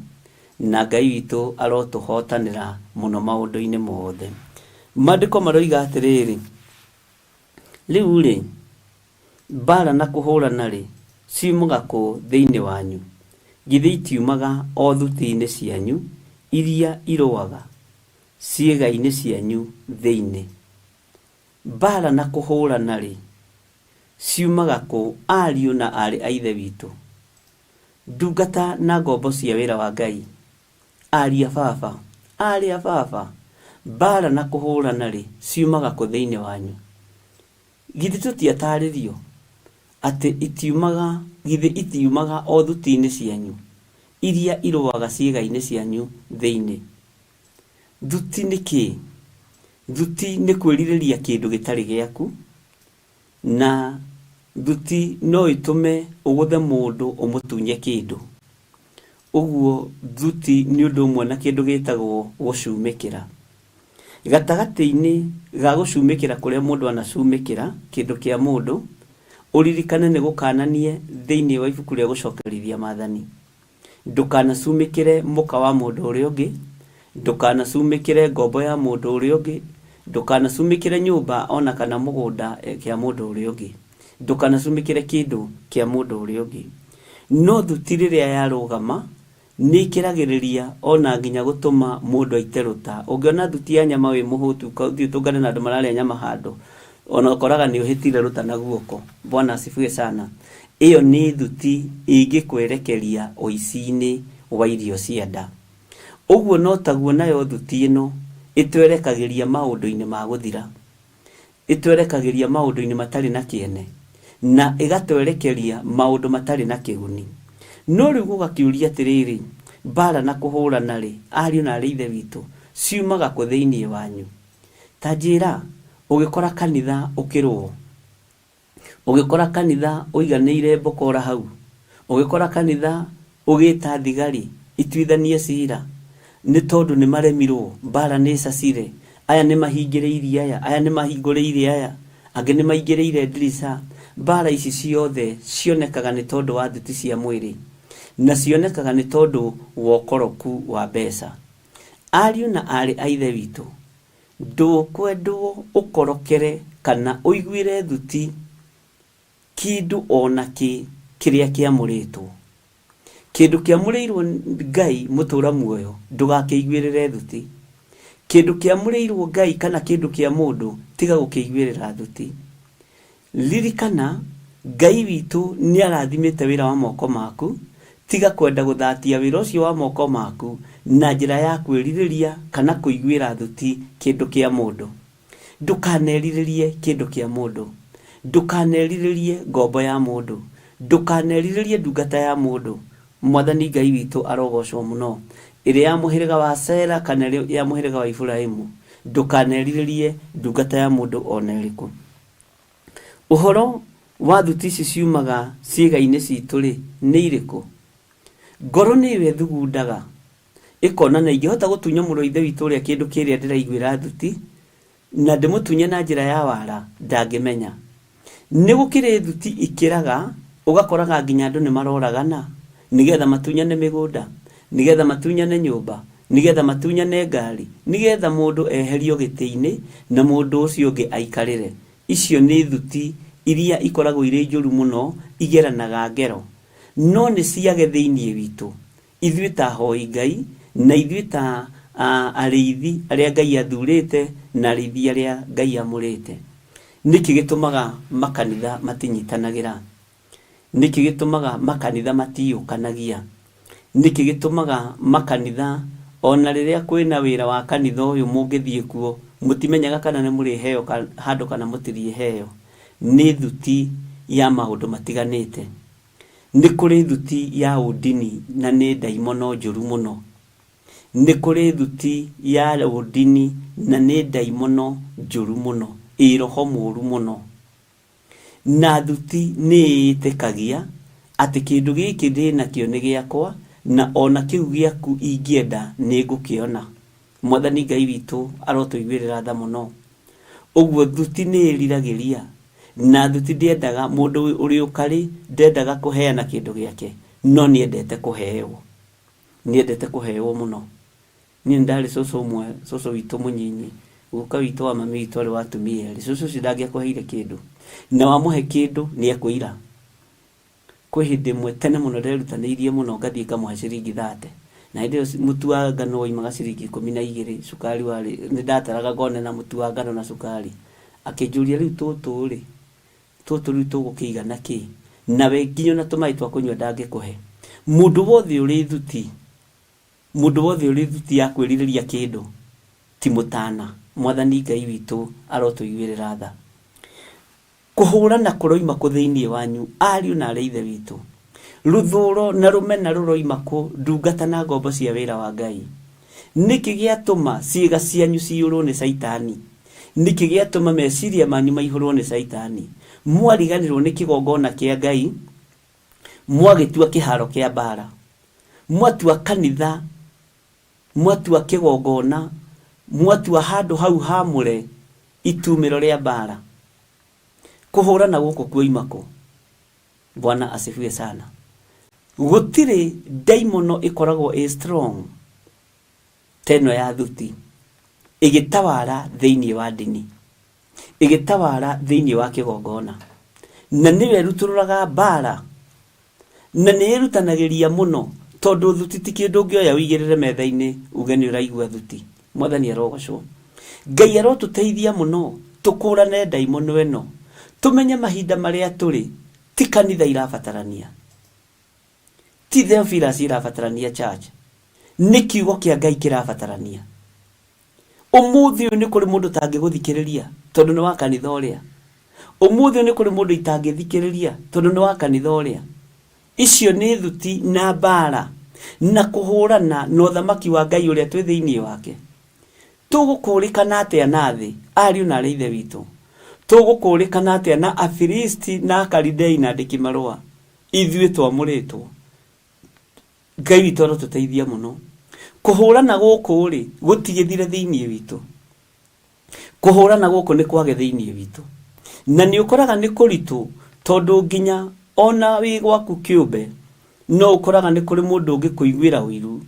C: na Ngai witu arotuhotanira muno maundu-ini mothe. Maandiko maroiga atiriri, riu ri bara na kuhurana ri ciumaga ku thiini wanyu? Githi itiumaga o thuti-ini cianyu iria iroaga ciega-ini cianyu thiini. Bara na kuhurana ri ciumaga kũ ariũ na arĩ a ithe witũ? Ndungata na ngombo cia wĩra wa Ngai, ariũ a baba, arĩ a baba, mbara na kũhũrana rĩ ciumaga kũ thĩinĩ wanyu? Githĩ tũtiatarĩrio atĩ itiumaga o thuti-inĩ cianyu iria irũaga ciĩga-inĩ cianyu thĩinĩ? Thuti nĩ kĩ? Thuti nĩ kwĩrirĩria kĩndũ gĩtarĩ gĩaku, na thuti no ĩtũme ũgũthe mũndũ ũmũtunye kĩndũ. Ũguo thuti nĩ ũndũ ũmwe na kĩndũ gĩtagwo gũcumĩkĩra. Gatagatĩ-inĩ ga gũcumĩkĩra kũrĩa mũndũ anacumĩkĩra kĩndũ kĩa mũndũ, ũririkane nĩ gũkananie thĩinĩ wa ibuku rĩa gũcokerithia maathani. Ndũkanacumĩkĩre mũka wa mũndũ ũrĩa ũngĩ, ndũkanacumĩkĩre ngombo ya mũndũ ũrĩa ũngĩ, ndũkanacumĩkĩre nyũmba ona kana mũgũnda kĩa mũndũ ũrĩa ũngĩ, ndũkanacumĩkĩre kĩndũ kĩa mũndũ ũrĩa ũngĩ. No thuti rĩrĩa yarũgama nĩ ĩkĩragĩrĩria ona nginya gũtũma mũndũ aite rũta. Ũngĩona thuti ya nyama wĩ mũhũtu ũthiĩ ũtũngane na andũ mararĩa nyama handũ, ona ũkoraga nĩ ũhĩtire rũta na guoko. Bwana asifiwe sana. Ĩyo nĩ thuti ĩngĩkwerekeria ũici-inĩ wa irio cia nda. Ũguo no taguo nayo thuti ĩno ĩtwerekagĩria maũndũ-inĩ ma gũthira, ĩtwerekagĩria maũndũ-inĩ matarĩ na kĩene, na ĩgatwerekeria maũndũ matarĩ na kĩguni. No rĩu gũgakĩũria atĩrĩrĩ, mbara na kũhũrana rĩ ariũ na arĩ ithe witũ ciumaga kũ thĩinĩ wanyu? Ta njĩra, ũgĩkora kanitha ũkĩrũo, ũgĩkora kanitha ũiganĩire mbokora hau, ũgĩkora kanitha ũgĩta thigari ituithanie cira, nĩ tondũ nĩ maremirwo, mbara nĩ cacire, aya nĩ mahingĩrĩirie aya, aya nĩ mahingũrĩire aya, angĩ nĩ maingĩrĩire ndirica. Mbara ici ciothe cionekaga nĩ tondũ wa thuti cia mwĩrĩ, na cionekaga nĩ tondũ wa ũkoroku wa mbeca. Ariũ na arĩ a ithe witũ, ndũkwendwo ũkorokere kana ũiguĩre thuti kĩndũ ona kĩrĩa kĩamũrĩtwo. Kĩndũ kĩamũrĩirwo Ngai mũtũra muoyo ndũgakĩiguĩrĩre thuti. Kĩndũ kĩamũrĩirwo Ngai kana kĩndũ kĩa mũndũ tiga gũkĩiguĩrĩra thuti. Ririkana Ngai witũ nĩ arathimĩte wĩra wa moko maku, tiga kwenda gũthatia wĩra ũcio wa moko maku na njĩra ya kwĩrirĩria kana kũiguĩra thuti kĩndũ kĩa mũndũ. Ndũkanerirĩrie kĩndũ kĩa mũndũ, ndũkanerirĩrie ngombo ya mũndũ, ndũkanerirĩrie ndungata ya mũndũ. Mwathani Ngai witũ arogocwo mũno. Ĩrĩa ya mũhĩrĩga wa Sera kana ya mũhĩrĩga wa Iburahĩmu, ndũkanerirĩrie ndungata ya mũndũ ona ĩrĩkũ. Ũhoro wa thuti ici ciumaga ciĩga-inĩ citũ rĩ nĩ irĩkũ? Ngoro nĩyo ĩthugundaga ĩkona na ingĩhota gũtunya mũrũ ithe witũ ũrĩa kĩndũ kĩrĩa ndĩraiguĩra thuti na ndĩmũtunye na njĩra ya wara, ndangĩmenya. Nĩ gũkĩrĩ thuti ikĩraga ũgakoraga nginya andũ nĩ maroragana nĩgetha matunyane mĩgũnda, nĩgetha matunyane nyũmba, nĩgetha matunyane ngari, nĩgetha mũndũ eherio gĩtĩ-inĩ na mũndũ ũcio ũngĩ aikarĩre. Icio nĩ thuti iria ikoragwo irĩ njũru mũno, igeranaga ngero, no nĩ ciage thĩinĩ witũ. Ithuĩ ta hoi Ngai na ithuĩ ta arĩithi arĩa Ngai athurĩte na arĩithi arĩa Ngai amũrĩte. Nĩkĩ gĩtũmaga makanitha matinyitanagĩra? Nĩkĩ gĩtũmaga makanitha matiyũkanagia? Nĩkĩ gĩtũmaga makanitha ona rĩrĩa kwĩna wĩra wa kanitha ũyũ mũngĩthiĩ kuo mũtimenyaga kana nĩ mũrĩheo handũ kana mũtirĩheo? Nĩ thuti ya maũndũ matiganĩte. Nĩ kũrĩ thuti ya ũndini na nĩ ndaimono njũru mũno. Nĩ kũrĩ thuti ya ũndini na nĩ ndaimono njũru mũno, ĩroho mũũru mũno. Na thuti nĩ ĩtĩkagia atĩ kĩndũ gĩkĩ ndĩnakĩo nĩ gĩakwa na ona kĩu gĩaku ingĩenda nĩ ngũkĩona. Mwathani Ngai witũ arotũiguĩrĩra tha mũno. Ũguo thuti nĩ ĩriragĩria, na thuti ndĩendaga mũndũ ũrĩ ũkarĩ, ndendaga kũheana kĩndũ gĩake, no nĩendete kũheo. Nĩendete kũheo mũno. Niĩ ndarĩ cũcũ ũmwe, cũcũ witũ mũnyinyi, guka witũ wa mami witũ arĩ wa atumia erĩ. Cũcũ ũcio ndangĩakũheire kĩndũ, na wamũhe kĩndũ nĩekũira. Kwĩ hĩndĩ ĩmwe tene mũno nderutanĩirie mũno ngathiĩ ngamũhe ciringi 30, na hĩndĩ ĩyo mũtu wa ngano waimaga ciringi 12, cukari warĩ nĩndataraga ngone na mũtu wa ngano na cukari. Akĩnjũria rĩu tũtũ rĩ tutu ritu gukiigana ki nawe nginyo na tumai twa kunywa ndangikuhe mundu wothe uri thuti ya kwiririria kindu ti mutana mwathani Ngai witu arotuiguirira tha kuhurana kuroima kuthiini wanyu ariu na areithe witu ruthuro na rumena ruroima ku ndungata na ngombo cia wira wa Ngai niki giatuma ciiga cianyu ciurwo ni saitani niki giatuma meciria manyu maihurwo ni saitani mwariganirwo ni kigongona kia Ngai mwagitua kiharo kia bara mwatua kanitha mwatua kigongona mwatua handu hau hamure itumiro ria bara kuhurana guku kuimako. Bwana asifiwe sana. Gutire daimono ikoragwo strong teno ya thuti igitawara thiini wa dini igitawara thiini wa kigongona na niwe rutururaga bara na niirutanagiria muno tondu thuti ti kindu ngioya wigirire methaini ugeni uraigua thuti mwathani arogocwo Ngai arotuteithia muno tukurane daimono eno tumenye mahinda maria turi ti kanitha irabatarania ti Theophilus irabatarania church ni kiugo kia Ngai kirabatarania umuthi ni kuri mundu tangiguthikiriria tondu ni wa kanitha uria umuthi ni kuri mundu itangithikiriria tondu ni wa kanitha uria icio ni thuti na bara na kuhurana no thamaki wa Ngai uria twi thiini wake tugukurikana atia nathi ariu na areithe witu tugukurikana atia na Afilisti na Kalidei na ndikimarua ithuĩ twamuritwo Ngai witu arotuteithia muno kuhurana guku ri gutigithire thiini witu kuhurana guku ni kwage thiini witu na ni ukoraga ni kuritu tondu nginya ona wi gwaku kiumbe no ukoraga ni kuri mundu ungikuiguira wiru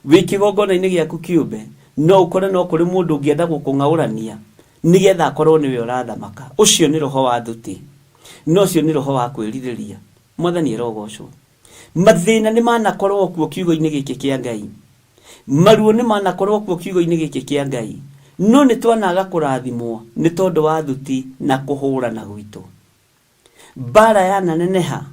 C: wi kigongona-ini giaku kiumbe no ukore no kuri mundu ungienda gukung'aurania nigetha akorwo niwe urathamaka ucio ni roho wa thuti no cio ni roho wa kwiririria mwathani arogocwo mathina ni manakorwo kuo kiugo-ini giki kia Ngai maruo ni manakorwo kuo kiugo-ini giki kia Ngai no ni twanaga kurathimwo ni tondu wa thuti na kuhurana gwitu bara ya naneneha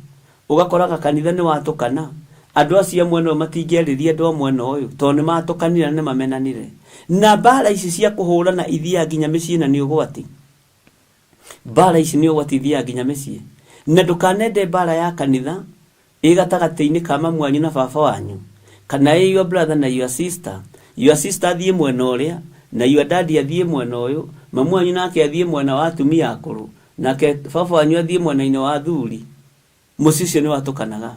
C: ugakoraga kanitha ni watukana andu acia mweno matingeriria andu mweno uyu tondu ni matukanira ni mamenanire na bara ici cia kuhurana ithia nginya micii na ni ugwati bara ici ni ugwati ithia nginya micii na ndukanende bara ya kanitha igatagati-ini ka mamwanyu na baba wanyu kana your brother na your sister athie mweno uria na your daddy athie mweno uyu mamwanyu nake athie mwena wa atumia akuru nake baba wanyu athie mwena-ini wa athuri mucicio ni watukanaga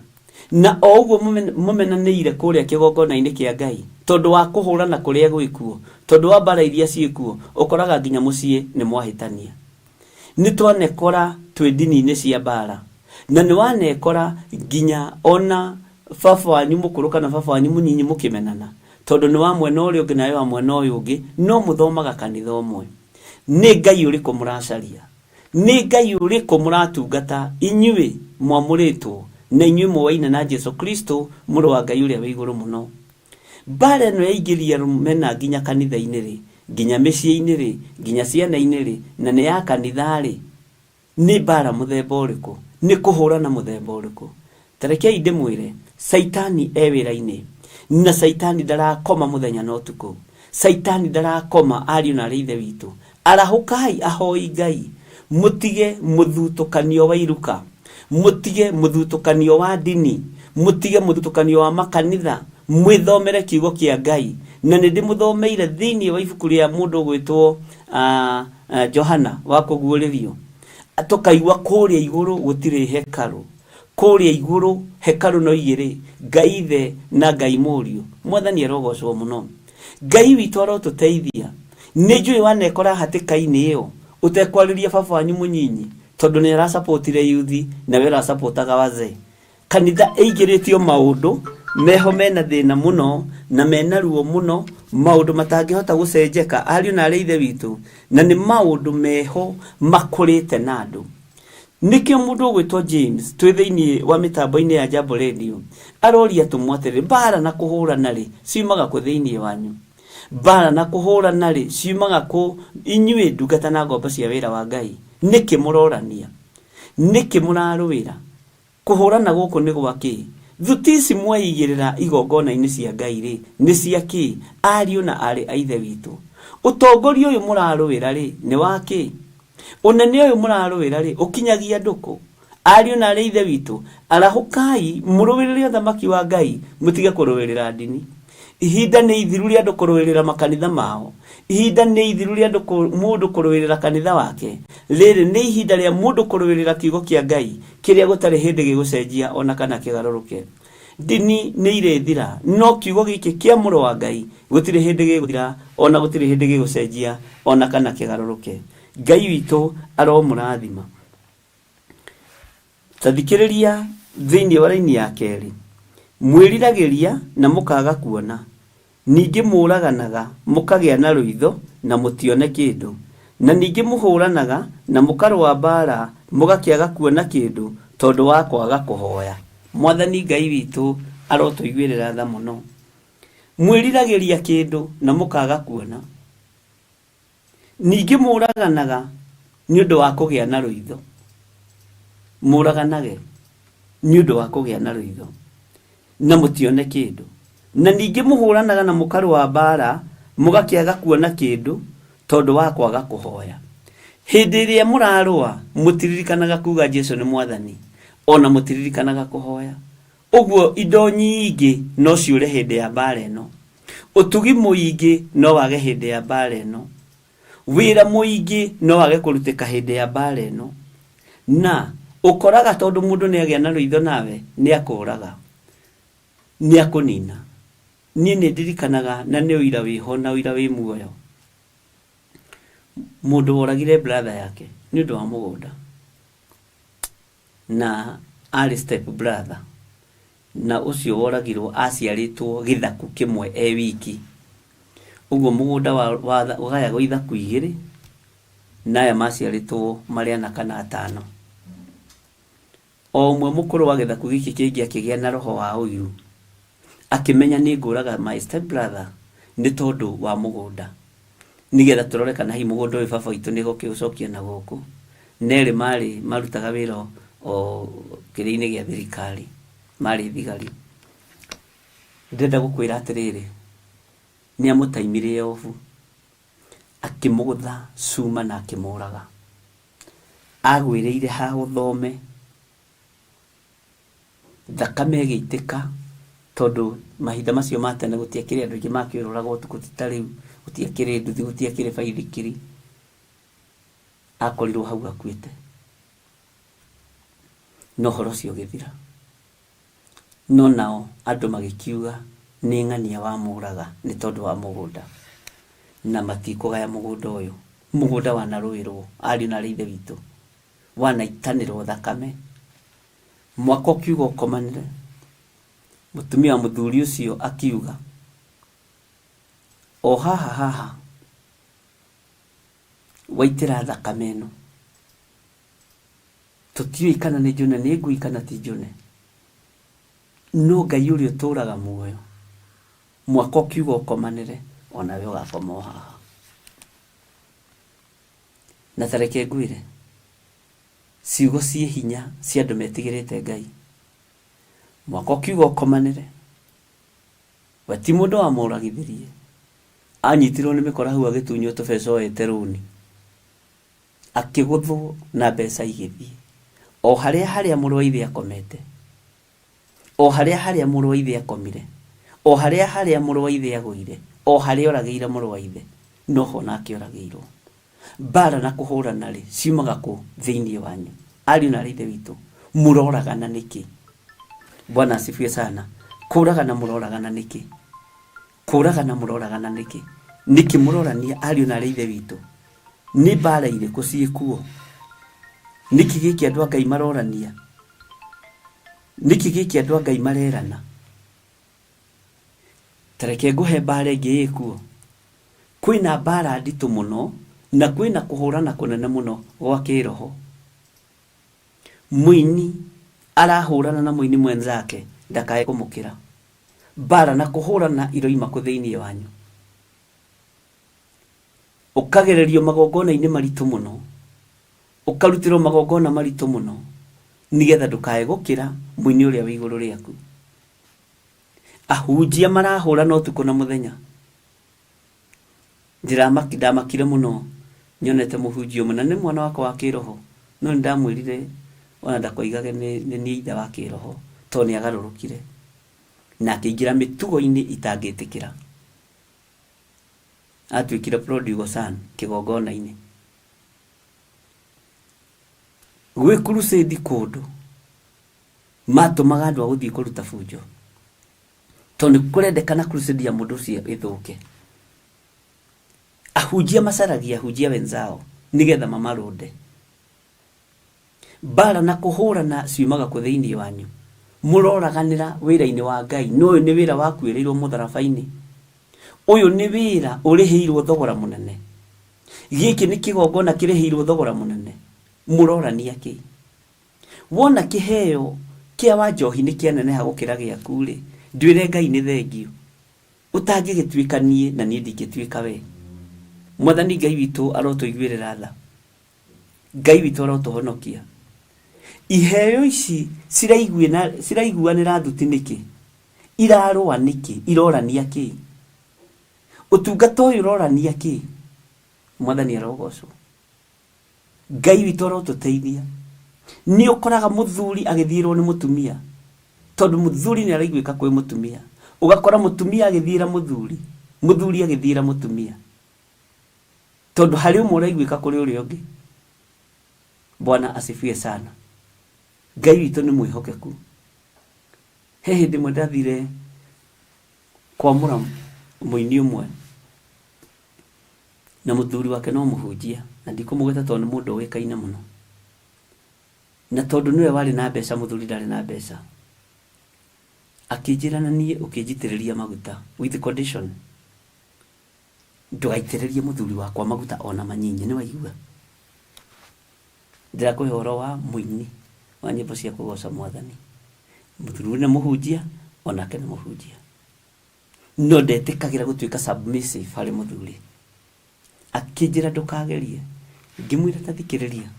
C: na o uguo mumenanire kuria kigongona-ini kia Ngai tondu wa kuhurana kuria gwikuo tondu wa bara iria ciikuo ukoraga nginya mucii ni mwahitania ni twanekora twi dini-ini cia bara na ni wanekora nginya ona baba wanyu mukuru kana baba wanyu munyinyi mukimenana tondu ni wa mwena uria ungi nayo wa mwena uyu ungi no muthomaga kanitha umwe ni Ngai uriku muracaria ni Ngai uriku muratungata inyuĩ mwamuritwo na inyuĩ mwaina na Jesu Kristo muru wa Ngai uria wi iguru muno bara no yaingiria rumena nginya kanitha-ini ri nginya micii-ini ri nginya ciana-ini ri na ni ya kanitha ri ni bara muthemba uriku ni kuhurana muthemba uriku tarekei ndimwire saitani ewira-ini na saitani ndarakoma muthenya na utuku saitani ndarakoma ariu na areithe witu arahukai ahoi Ngai mutige muthutukanio wa iruka mutige muthutukanio wa dini mutige muthutukanio wa makanitha mwithomere kiugo kia Ngai na ndi muthomeire thiini wa ibuku ria mundu gwitwo Johana wa kuguuririo atokaigwa kuria iguru gutire hekalu kuria iguru hekalu no igiri Ngai the na Ngai murio mwathani arogocwo muno Ngai witu arotuteithia ni njui wanekora hatika-ini iyo utekwariria baba wanyu munyinyi tondu ni ara supportire yuthi na wera supportaga wazee kanitha eigiritio maundu meho mena thina muno na mena ruo muno maundu matangihota gucenjeka ariu na areithe witu na ni maundu meho makurite na andu nikio mundu gwitwo James twi thiini wa mitambo-ini ya Jambo Radio aroria tumwatire bara na kuhurana ri ciumaga ku thiini wanyu bara na kuhurana ri ciumaga ku inyuĩ ndungata na ngombo cia wira wa Ngai niki murorania niki murarũĩra kuhurana guku ni gwaki thutisi mwaigirira igongona-ini cia Ngai ri ni cia ki ariũ na arĩ a ithe witũ utongoria uyu murarũĩra ri ni waki unene uyu murarũĩra ri ukinyagia nduku ariũ na arĩ ithe witũ arahukai mũrũĩrĩre thamaki wa Ngai mutige kũrũĩrĩra ndini ihinda nĩ ithiru rĩa andũ kũrũĩrĩra makanitha mao ihinda nĩ ithiru rĩa andũ mũndũ kũrũĩrĩra kanitha wake rĩrĩ nĩ ihinda rĩa mũndũ kũrũĩrĩra kiugo kĩa Ngai kĩrĩa gũtarĩ hĩndĩ gĩgũcenjia ona kana kĩgarũrũke ndini nĩ irethira no kiugo gĩkĩ kĩa mũrũ wa Ngai gũtirĩ hĩndĩ gĩgũthira ona gũtirĩ hĩndĩ gĩgũcenjia ona kana kĩgarũrũke Ngai witũ aromũrathima tathikĩrĩria thĩinĩ wa raini ya kerĩ mwĩriragĩria na mũkaga kuona ningĩ mũraganaga mũkagĩa na rũitho na mũtione kĩndũ na ningĩ mũhũranaga na mũkarũa mbara mũgakĩaga kuona kĩndũ tondũ wa kwaga kũhoya Mwathani Ngai witũ arotũiguĩrĩra tha mũno mwĩriragĩria kĩndũ na mũkaga kuona ningĩ mũraganaga nĩ ũndũ wa kũgĩa na rũitho mũraganage nĩ ũndũ wa kũgĩa na rũitho na mũtione kĩndũ na ningĩ mũhũranaga na mũkarũa mbara mũgakĩaga kuona kĩndũ tondũ wa kwaga kũhoya hĩndĩ ĩrĩa mũrarũa mũtiririkanaga kuga Jesũ nĩ Mwathani ona mũtiririkanaga kũhoya ũguo indo nyingĩ no ciũre hĩndĩ ya mbara ĩno ũtugi mũingĩ no wage hĩndĩ ya mbara ĩno wĩra mũingĩ no wage kũrutĩka hĩndĩ ya mbara ĩno na ũkoraga tondũ mũndũ nĩagĩa na rũitho nawe nĩakũraga nĩakũnina niĩ nĩndirikanaga na nĩ ũira wĩho na ũira wĩ muoyo mũndũ woragire brother yake nĩ ũndũ wa mũgũnda na arĩ step brother na ũcio woragirwo aciarĩtwo gĩthaku kĩmwe wiki ũguo mũgũnda wagayagwo ithaku igĩrĩ na aya maciarĩtwo marĩ ana kana atano o ũmwe mũkũrũ wa gĩthaku gĩkĩ kĩngĩ akĩgĩa na roho wa ũiru akimenya nĩ ngũraga my step brother nĩ tondũ wa mũgũnda nigetha tũrore kana hi mũgũnda ũyũ baba witũ nĩ gũkĩũcokia na gũkũ nerĩ marĩ marutaga wĩra o kĩrĩa-inĩ gĩa thirikari marĩ thigari ndĩrenda gũkwĩra atĩrĩrĩ nĩ amũtaimire obu akĩmũgũtha cuma na akĩmũraga agwĩrĩire ha ũthome thakame ĩgĩitĩka tondũ mahinda macio ma tene gũtiakĩrĩ andũ aingĩ makĩũrũraga ũtukũ ta rĩu gũtiakĩrĩ nduthi gũtiakĩrĩ baithikiri akorirwo hau akuĩte no ũhoro ũcio ũgĩthira no nao andũ magĩkiuga nĩ ng'ania wa mũraga nĩ tondũ wa mũgũnda na matikũgaya mũgũnda ũyũ mũgũnda wanarũĩrwo ariũ na arĩ ithe witũ wanaitanĩrwo thakame mwaka ũkiuga ũkomanĩre mũtumia wa mũthuri ũcio akiuga o haha waitĩra thakame ĩno tũtiũĩ kana nĩ njũne nĩ ngui kana ti njũne no Ngai ũrĩa ũtũũraga muoyo mwaka ũkiuga ũkomanĩre onawe ũgakoma o haha na tareke ngwĩre ciugo ciĩ hinya cia andũ metigĩrĩte Ngai mwaka ũkiuga ũkomanĩre we ti mũndũ wamũragithirie anyitirwo nĩ mĩkora hau agĩtunywo tũbeca oete rũni akĩgũthwo na mbeca igĩthiĩ o harĩa mũrũ wa ithe akomete o harĩa mũrũ wa ithe akomire o harĩa mũrũ wa ithe agũire o harĩa oragĩire mũrũ wa ithe noho nake oragĩirwo mbara na kũhũrana rĩ ciumaga kũ thĩinĩ wanyu ariũ na arĩ ithe witũ mũroragana nĩkĩ Bwana asifiwe sana kũragana mũroragana nĩkĩ kũragana mũroragana nĩkĩ nĩkĩ mũrorania ariũ na arĩ ithe witũ nĩ mbara irĩkũ ciĩkuo nĩkĩ gĩkĩ andũ a Ngai marorania nĩkĩ gĩkĩ andũ a Ngai marerana tareke ngũhe mbara ĩngĩ ĩkuo kwĩna mbara nditũ mũno na kwĩna kũhũrana kũnene mũno gwa kĩroho mũini arahũrana na mũini mwenzake ndakae kũmũkĩra mbara na kũhũrana iroima kũ thĩinĩ wanyu ũkagererio magongona-inĩ maritũ mũno ukarutira magongona marito muno nigetha ndukae gukira muini uria wi iguru riaku. Ahunjia marahura no tuko na muthenya. Ndamakire muno nyonete muhunjio munene mwana wako wa kiroho no ndamwirire ona ndakoigage ni ithe wa kiroho to ni agarurukire na akigira mitugo-ini itangitikira. Atwikire prodigal son kigongona-ini. Gwe crusade kundu matumaga andu aguthii kuruta bunjo tondu kurendekana crusade ya mundu ucio ithuke. Ahunjia macaragia ahunjia wenzao nigetha mamarunde. Bara na kuhurana ciumaga ku thiini wanyu. Muroraganira wira-ini wa Ngai. No ni wira wa kwiriirwo mutharabaini. Uyu ni wira urihiirwo thogora munene. Giki ni kigongona kirihiirwo thogora munene. Murorania ki? Wona kiheo kia wa njohi ni kianeneha gukira giaku ri, ndwire Ngai ni thengio. Utangigitwikanie na ni ndingitwika we. Mwathani Ngai witu arotuiguirira tha. Ngai witu arotuhonokia. Iheo ici ciraiguanira thuti niki? Irarwa niki? Irorania ki? Utungata uyu urorania ki? Mwathani arogocwo. Ngai witu arotuteithia. Ni ukoraga muthuri agithirwo ni mutumia tondu muthuri ni araiguika kwi mutumia. Ugakora mutumia agithira muthuri, muthuri agithira mutumia tondu hari umwe uraiguika kuri uri ungi. Bwana asifie sana. Ngai witu ni mwihokeku. He hindi mwe ndathire kwamura muini umwe na muthuri wake no muhunjia na ndikumugweta tondu mundu wikaine muno. Na tondu niwe wari na mbeca muthuri ndari na mbeca. Akijirana nie ukijitiriria maguta with condition. Ndugaitiririe muthuri wakwa maguta ona manyinyi ni waigua. Ndirakuhe horo wa muini wa nyimbo cia kugoca Mwathani. Muthuri ni muhunjia onake ni muhunjia. No ndetikagira gutwika submissive hari muthuri. Akijira ndukagerie. Ngimwira tathikiriria.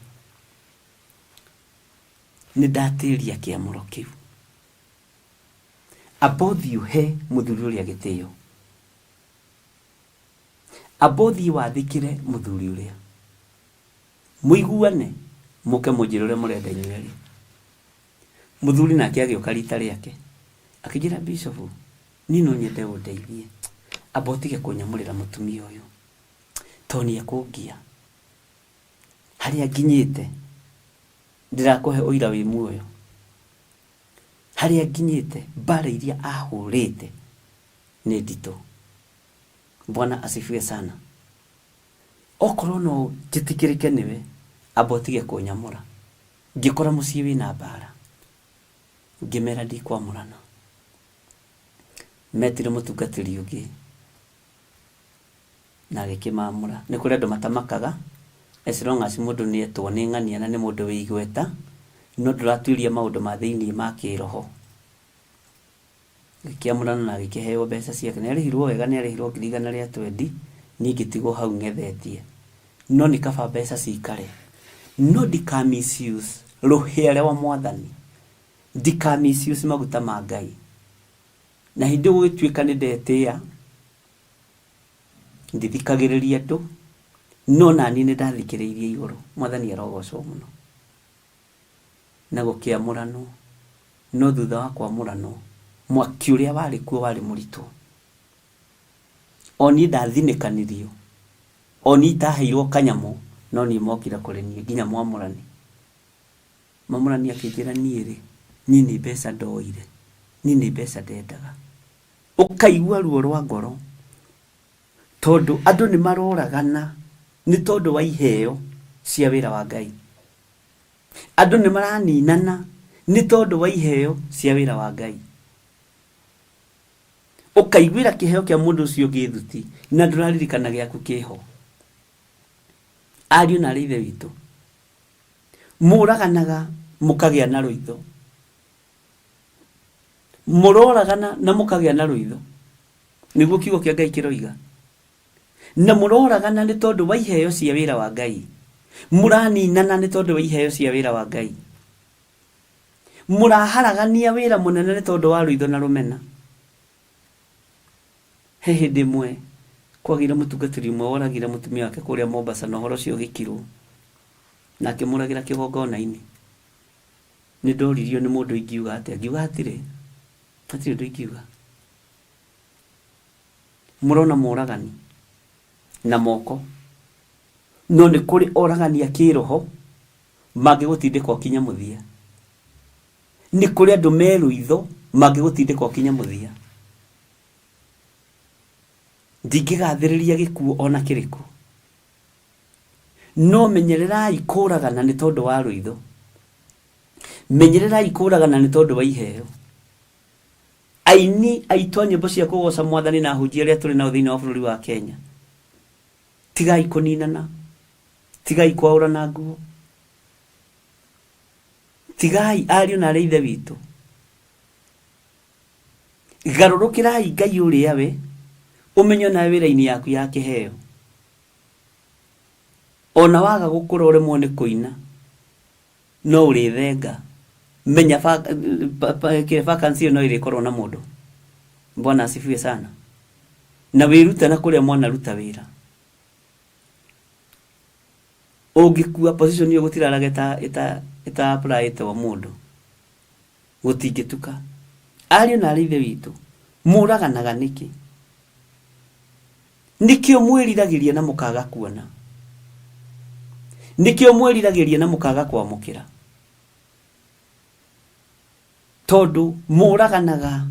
C: Ni ndatiria kiamuro kiu. Abothi he muthuri uria gitio. Abothi wathikire muthuri uria. Muiguane muke mujirore murenda inyueri. Muthuri nake agioka rita riake. Akijira bishop ni no nyende undeithie. Abotige kunyamurira mutumia uyu. Toni akugia. Hari aginyite. Ndirakuhe uira wi muoyo. Hari aginyite bara iria ahurite ni ndito. Bwana asifiwe sana. Okorwo no jitikirike niwe abotige kunyamura. Ngikora mucii wina bara. Ngimera ndikwamurana. Metire mutungatiri ungi na gikimamura. Ni kuri andu matamakaga as long as mundu ni etwo ni ng'ania na ni mundu wi igweta no nduratuiria maundu ma thiini ma kiroho. Gikiamurana na gikiheo mbeca ciake ni arihirwo wega ni arihirwo ngirigana ria 20 ni ngitigo hau ngethetie no ni kaba mbeca cikare no ndika misuse ruhiare wa Mwathani ndika misuse maguta ma Ngai na hindi gwitwika ni ndetia ndithikagiriria andu no nani ni ndathikiriirie iguru. Mwathani arogocwo muno. Na gukiamurano no thutha wa kwamurano mwaki uria wari kuo wari muritu. Oni ndathinikanirio. Oni taheirwo kanyamo no ni mokira kuri nie nginya mwamurani. Mamurani akijira niiri ni mbeca ndoire. Ni mbeca ndendaga. Ukaigua ruo rwa ngoro. Tondu andu ni maroragana ni tondu wa iheo cia wira wa Ngai. Andu ni maraninana ni tondu wa iheo cia wira wa Ngai. Ukaiguira kiheo kia mundu ucio githuti na nduraririkana giaku kiho. Ariu na rithe witu muraganaga mukagia na ruitho. Muroragana na mukagia na ruitho. Niguo kiugo kia Ngai kiroiga. Na muroragana ni tondu wa iheo cia wira wa Ngai. Mũraninana nĩ tondũ wa iheo cia wĩra wa Ngai. Mũraharagania wĩra mũnene nĩ tondũ wa rũitho na rũmena. He hĩndĩ ĩmwe kwagĩire mũtungatĩri ũmwe woragire mũtumia wake kũrĩa Mombasa na ũhoro ũcio ũgĩkirwo, na akĩmũragĩra kĩgongona-inĩ. Nĩ ndoririo nĩ mũndũ ingiuga atĩa, ngiuga hatirĩ ũndũ ingiuga. Mũrona mũragani na moko, no nĩ kũrĩ oragani a kĩroho mangĩgũtindĩka ũkinya mũthia. Nĩ kũrĩ andũ merũitho mangĩgũtindĩka ũkinya mũthia. Ndingĩgathĩrĩria gĩkuũ ona kĩrĩkũ, no menyererai kũragana nĩ tondũ wa rũitho. Menyererai kũragana nĩ tondũ wa iheo. Aini aitwa nyĩmbo cia kũgoca Mwathani na ahunjia arĩa tũrĩ nao thĩinĩ wa bũrũri wa Kenya, tigai kũninana, tigai kwaũrana nguo, tigai ariũ na arĩa ithe witũ. Garũrũkĩrai Ngai ũrĩa we ũmenyo na wĩra-inĩ yaku ya kĩheo. Ona waga gũkũra ũremwo nĩ kũina, no ũrĩthenga. Menya vacancy ĩyo no ĩrĩkorwo na mũndũ. Bwana asifiwe sana. Na wĩrute na kũrĩa mwana ruta wĩra. Ũngĩkua position ĩyo gũtiraraga ĩta apply wa mũndũ, gũtingĩtuka. Ariũ na arĩa ithe witũ, mũraganaga nĩkĩ? Nikĩo mwĩriragĩria na mũkaga kuona. Nikĩo mwĩriragĩria na mũkaga kwamũkĩra. Tondũ mũraganaga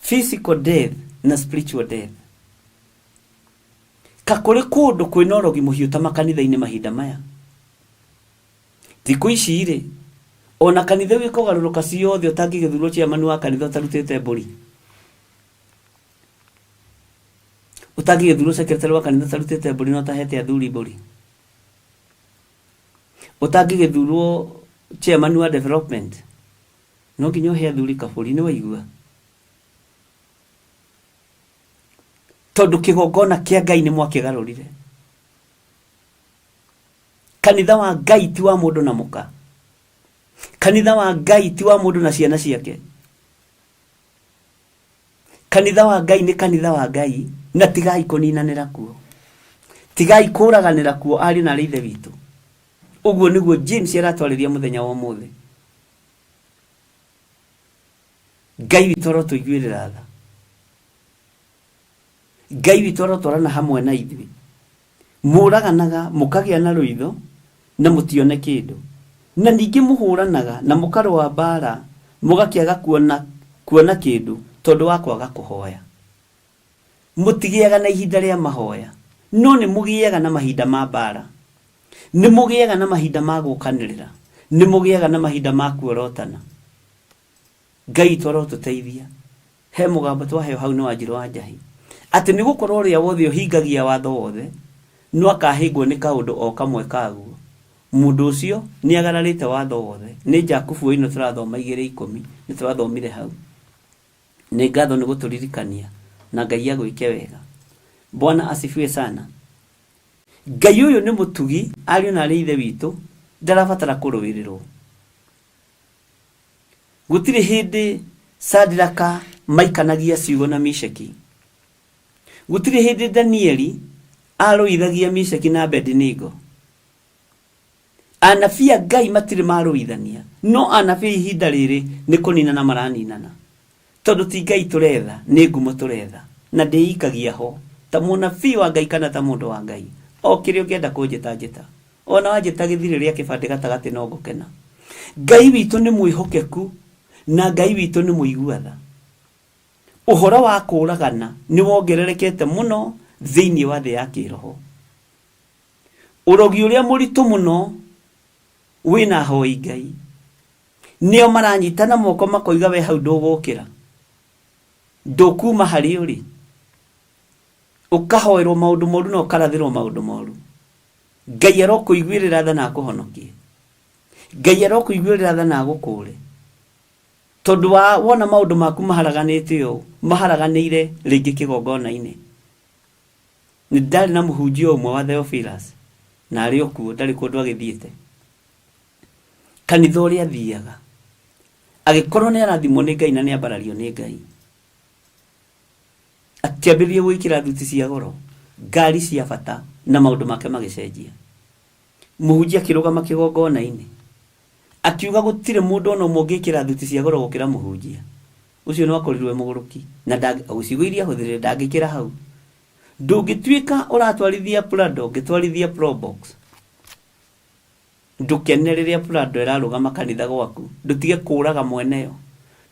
C: physical death na spiritual death. Kakũrĩ kũndũ kwĩna ũrogi mũhiũ ta makanitha-inĩ mahinda maya. Thikũ ici rĩ, ona kanitha wĩkũgarũrũka ciothe ũtangĩgĩthurwo chairman wa kanitha ũtarutĩte mbũri. Ũtangĩgĩthurwo secretary wa kanitha ũtarutĩte mbũri na ũtahete athuri mbũri. Ũtangĩgĩthurwo chairman wa development, no nginya ũhe athuri kabũri. Nĩ waigua? Tondũ kĩgongona kĩa Ngai nĩ mwakĩgarũrire. Kanitha wa Ngai ti wa mũndũ na mũka. Kanitha wa Ngai ti wa mũndũ na ciana ciake. Kanitha wa Ngai nĩ kanitha wa Ngai, na tigai kũninanĩra kuo. Tigai kũraganĩra kuo ariũ na arĩa ithe witũ. Ũguo nĩguo James aratwarĩria mũthenya wa ũmũthĩ. Ngai witũ arotũiguĩrĩra tha. Ngai witũ arotwarana hamwe na ithuĩ. Mũraganaga mũkagĩa na rũitho na mũtione kĩndũ. Na ningĩ mũhũranaga na mũkarũa mbara mũgakĩaga kuona kĩndũ tondũ wa kwaga kũhoya. Mũtigĩaga na ihinda rĩa mahoya, no nĩ mũgĩaga na mahinda ma mbara. Nĩ mũgĩaga na mahinda ma gũkanĩrĩra. Nĩ mũgĩaga na mahinda ma kuorotana. Ngai tũrotũteithia. He mũgambo twaheo hau nĩ Wanjirũ wa Njahi, atĩ nĩ gũkorwo ũrĩa wothe ũhingagia watho wothe no akahĩngwo nĩ kaũndũ o kamwe kaguo. Mũndũ ũcio nĩ agararĩte watho wothe. Nĩ Jakubu ĩno tũrathoma 2:10 nĩ tũrathomire hau. Nĩ ngatho nĩ gũtũririkania na Ngai agwĩke wega. Bwana asifiwe sana. Ngai ũyũ nĩ mũtugi, ariũ na arĩa ithe witũ, ndarabatara kũrũĩrĩrwo. Gũtirĩ hĩndĩ Sadiraka maikanagia ciugo na Misheki. Gũtirĩ hĩndĩ Danieli arũithagia Misheki na Abednego. Anabii a Ngai matirĩ marũithania, no anabii ihinda rĩrĩ nĩ kũninana maraninana. Tondũ ti Ngai tũretha, nĩ ngumo tũretha, na ndĩikagia ho ta mũnabii wa Ngai kana ta mũndũ wa Ngai. O kĩrĩa ũngĩenda kũnjĩta njĩta, ona wanjĩta gĩthirĩ rĩa kĩbandĩ gatagatĩ no ngũkena. Ngai witũ nĩ mwĩhokeku na Ngai witũ nĩ mũiguatha. Ũhoro wa kũragana nĩ wongererekete mũno thĩinĩ wa thĩ ya kĩroho. Ũrogi ũrĩa mũritũ mũno wĩna hoi Ngai, nĩo maranyitana moko makoiga we hau ndũgũkĩra, ndũkuma harĩ ũrĩ, ũkahoerwo maũndũ moru na ũkarathĩrwo maũndũ moru. Ngai arokũiguĩrĩra tha na akũhonokie. Ngai arokũiguĩrĩra tha na agũkũũre. Tondũ wona maũndũ maku maharaganĩte ũũ, maharaganĩire rĩngĩ kĩgongona-inĩ. Nĩ ndarĩ na mũhunjia ũmwe wa Theophilus na arĩ okuo ndarĩ kũndũ agĩthiĩte. Kanitha ũrĩa athiaga agĩkorwo nĩ arathimwo nĩ Ngai na nĩ ambarario nĩ Ngai, akĩambĩrĩria gwĩkĩra thuti cia goro, ngari cia bata na maũndũ make magĩcenjia. Mũhunjia akĩrũgama kĩgongona-inĩ akiuga gũtirĩ mũndũ ona ũmwe ũngĩkĩra thuti cia goro gũkĩra mũhunjia. Ũcio no akorirwo mũgũrũki na gũcigo iria hũthĩrĩre ndangĩkĩra hau. Ndũngĩtuĩka ũratwarithia Prado ũngĩtwarithia Probox. Ndũkene rĩrĩa Prado ĩrarũgama kanitha gwaku. Ndũtige kũũraga mweneyo,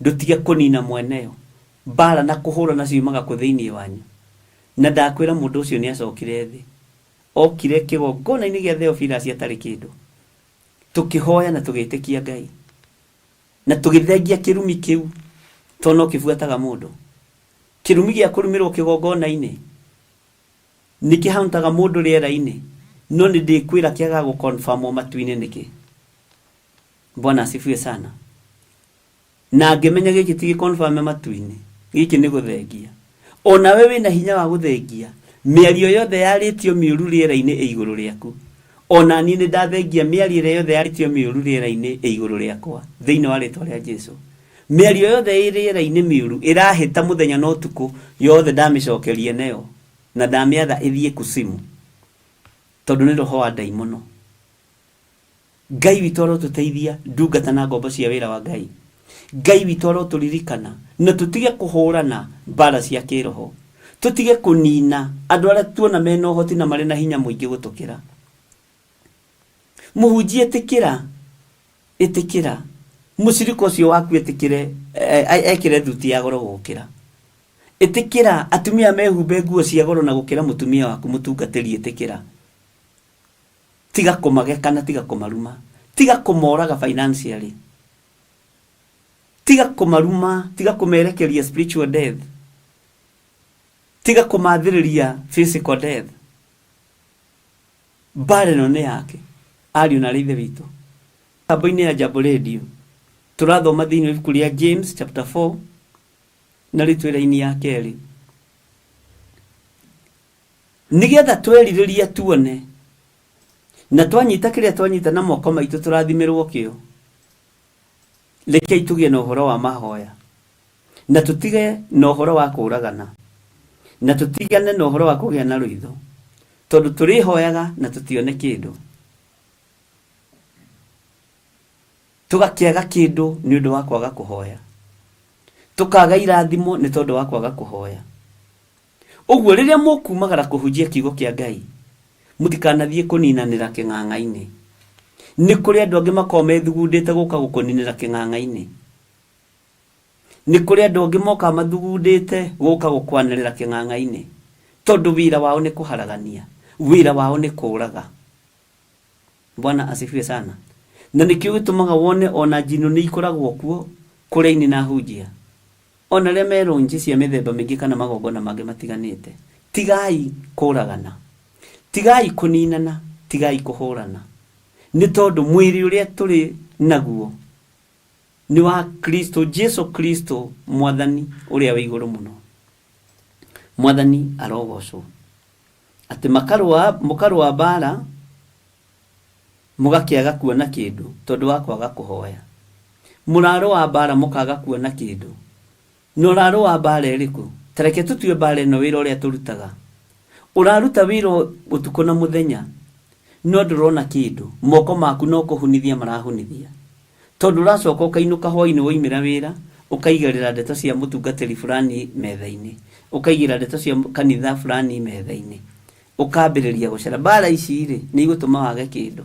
C: ndũtige kũnina mweneyo. Mbara na kũhũra na ciumaga kũ thĩinĩ wanyu. Na ndakwĩra mũndũ ũcio nĩ acokire thĩ, okire kĩgongona-inĩ gĩa Theophilus atarĩ kĩndũ, tũkĩhoya na tũgĩtĩkia Ngai na tũgĩthengia kĩrumi kĩu, tondũ no kĩbuataga mũndũ. Kĩrumi gĩa kũrumĩrwo kĩgongona-inĩ nĩ kĩhauntaga mũndũ rĩera-inĩ, no nĩ ndĩkwĩra kĩaga gũconfirmwo matu-inĩ nĩkĩ. Bwana asifiwe sana. Na ngĩmenya gĩkĩ ti gĩconfirme matu-inĩ, gĩkĩ nĩ gũthengia. Ona we wĩna hinya wa gũthengia, mĩario yothe yarĩtio mĩũru rĩera-inĩ ĩ igũrũ rĩaku. Ona niĩ nĩ ndathengia mĩario ĩrĩa yothe yarĩtio mĩũru rĩera-inĩ ĩ igũrũ rĩakwa thĩinĩ wa rĩĩtwa rĩa Jesũ. Mĩario yothe ĩ rĩera-inĩ mĩũru ĩrahĩta mũthenya na ũtukũ, yothe ndamĩcokerie nayo na ndamĩatha ĩthiĩ kusimu, tondũ nĩ roho wa ndaimono. Ngai witũ arotũteithia ndungata na ngombo cia wĩra wa Ngai. Ngai witũ arotũririkana na tũtige kũhũrana mbara cia kĩroho, tũtige kũnina andũ arĩa tuona mena ũhoti na marĩ na hinya mũingĩ gũtũkĩra. Mũhunjia ĩtĩkĩra mũcirika ũcio waku ĩtĩkĩre ekĩre thuti ya goro gũkĩra. Ĩtĩkĩra atumia mehumbe nguo cia goro na gũkĩra mũtumia waku mũtungatĩri. Ĩtĩkĩra, tiga kũmagekana, tiga kũmaruma, tiga kũmoraga financially, tiga kũmaruma, tiga kũmerekeria spiritual death, tiga kũmathĩrĩria physical death. Mbara ĩno nĩ yake, ariũ na ithe witũ. Tambo-inĩ ya Jambo Radio tũrathoma thĩinĩ wa ibuku rĩa James chapter 4 na rĩtwĩra-inĩ ya kerĩ, nĩgetha twerirĩria tuone na twanyita kĩrĩa twanyita na moko maitũ tũrathimirwo kĩo. Rekei tũgĩe na ũhoro wa mahoya na tũtige na ũhoro wa kũũragana na tũtigane na ũhoro wa kũgĩa na rũitho, tondũ tũrĩhoyaga na tũtione kĩndũ, tũgakĩaga kĩndũ nĩ ũndũ wa kwaga kũhoya, tũkaga irathimo nĩ tondũ wa kwaga kũhoya. Ũguo rĩrĩa mũkumagara kũhunjia kiugo kĩa Ngai, mũtikanathiĩ kũninanĩra kĩng'ang'a-inĩ. Nĩ kũrĩ andũ angĩ makoragwo methugundĩte gũka gũkũninĩra kĩng'ang'a-inĩ. Nĩ kũrĩ andũ angĩ moka mathugundĩte gũka gũkwanĩrĩra kĩng'ang'a-inĩ, tondũ wĩra wao nĩ kũharagania, wĩra wao nĩ kũũraga. Bwana asifiwe sana. Na nĩkĩo gĩtũmaga wone ona njino nĩ ikoragwo kuo kũrĩa-inĩ na hunjia, ona rĩa merwo nji cia mĩthemba mĩingĩ kana magongona mangĩ matiganĩte. Tigai kũũragana, tigai kũninana, tigai kũhũrana, nĩ tondũ mwĩrĩ ũrĩa tũrĩ naguo nĩ wa Kristo Jesu Kristo Mwathani ũrĩa wĩ igũrũ mũno. Mwathani arogocwo. Atĩ mũkarũa mbara mũgakĩaga kuona kĩndũ tondũ wa kwaga kũhoya. Mũrarũa mbara mũkaga kuona kĩndũ. No ũrarũa mbara ĩrĩkũ? Tareke tũtue mbara ĩno wĩra ũrĩa tũrutaga. Ũraruta wĩra ũtukũ na mũthenya, no ndũrona kĩndũ, moko maku no kũhunithia marahunithia. Tondũ ũracoka ũkainũka hwainĩ woimĩra wĩra, ũkaigĩrĩra ndeto cia mũtungatĩri fulani metha-inĩ, ũkaigĩra ndeto cia kanitha fulani metha-inĩ, ũkambĩrĩria gũcera. Mbara ici rĩ nĩ igũtũma wage kĩndũ.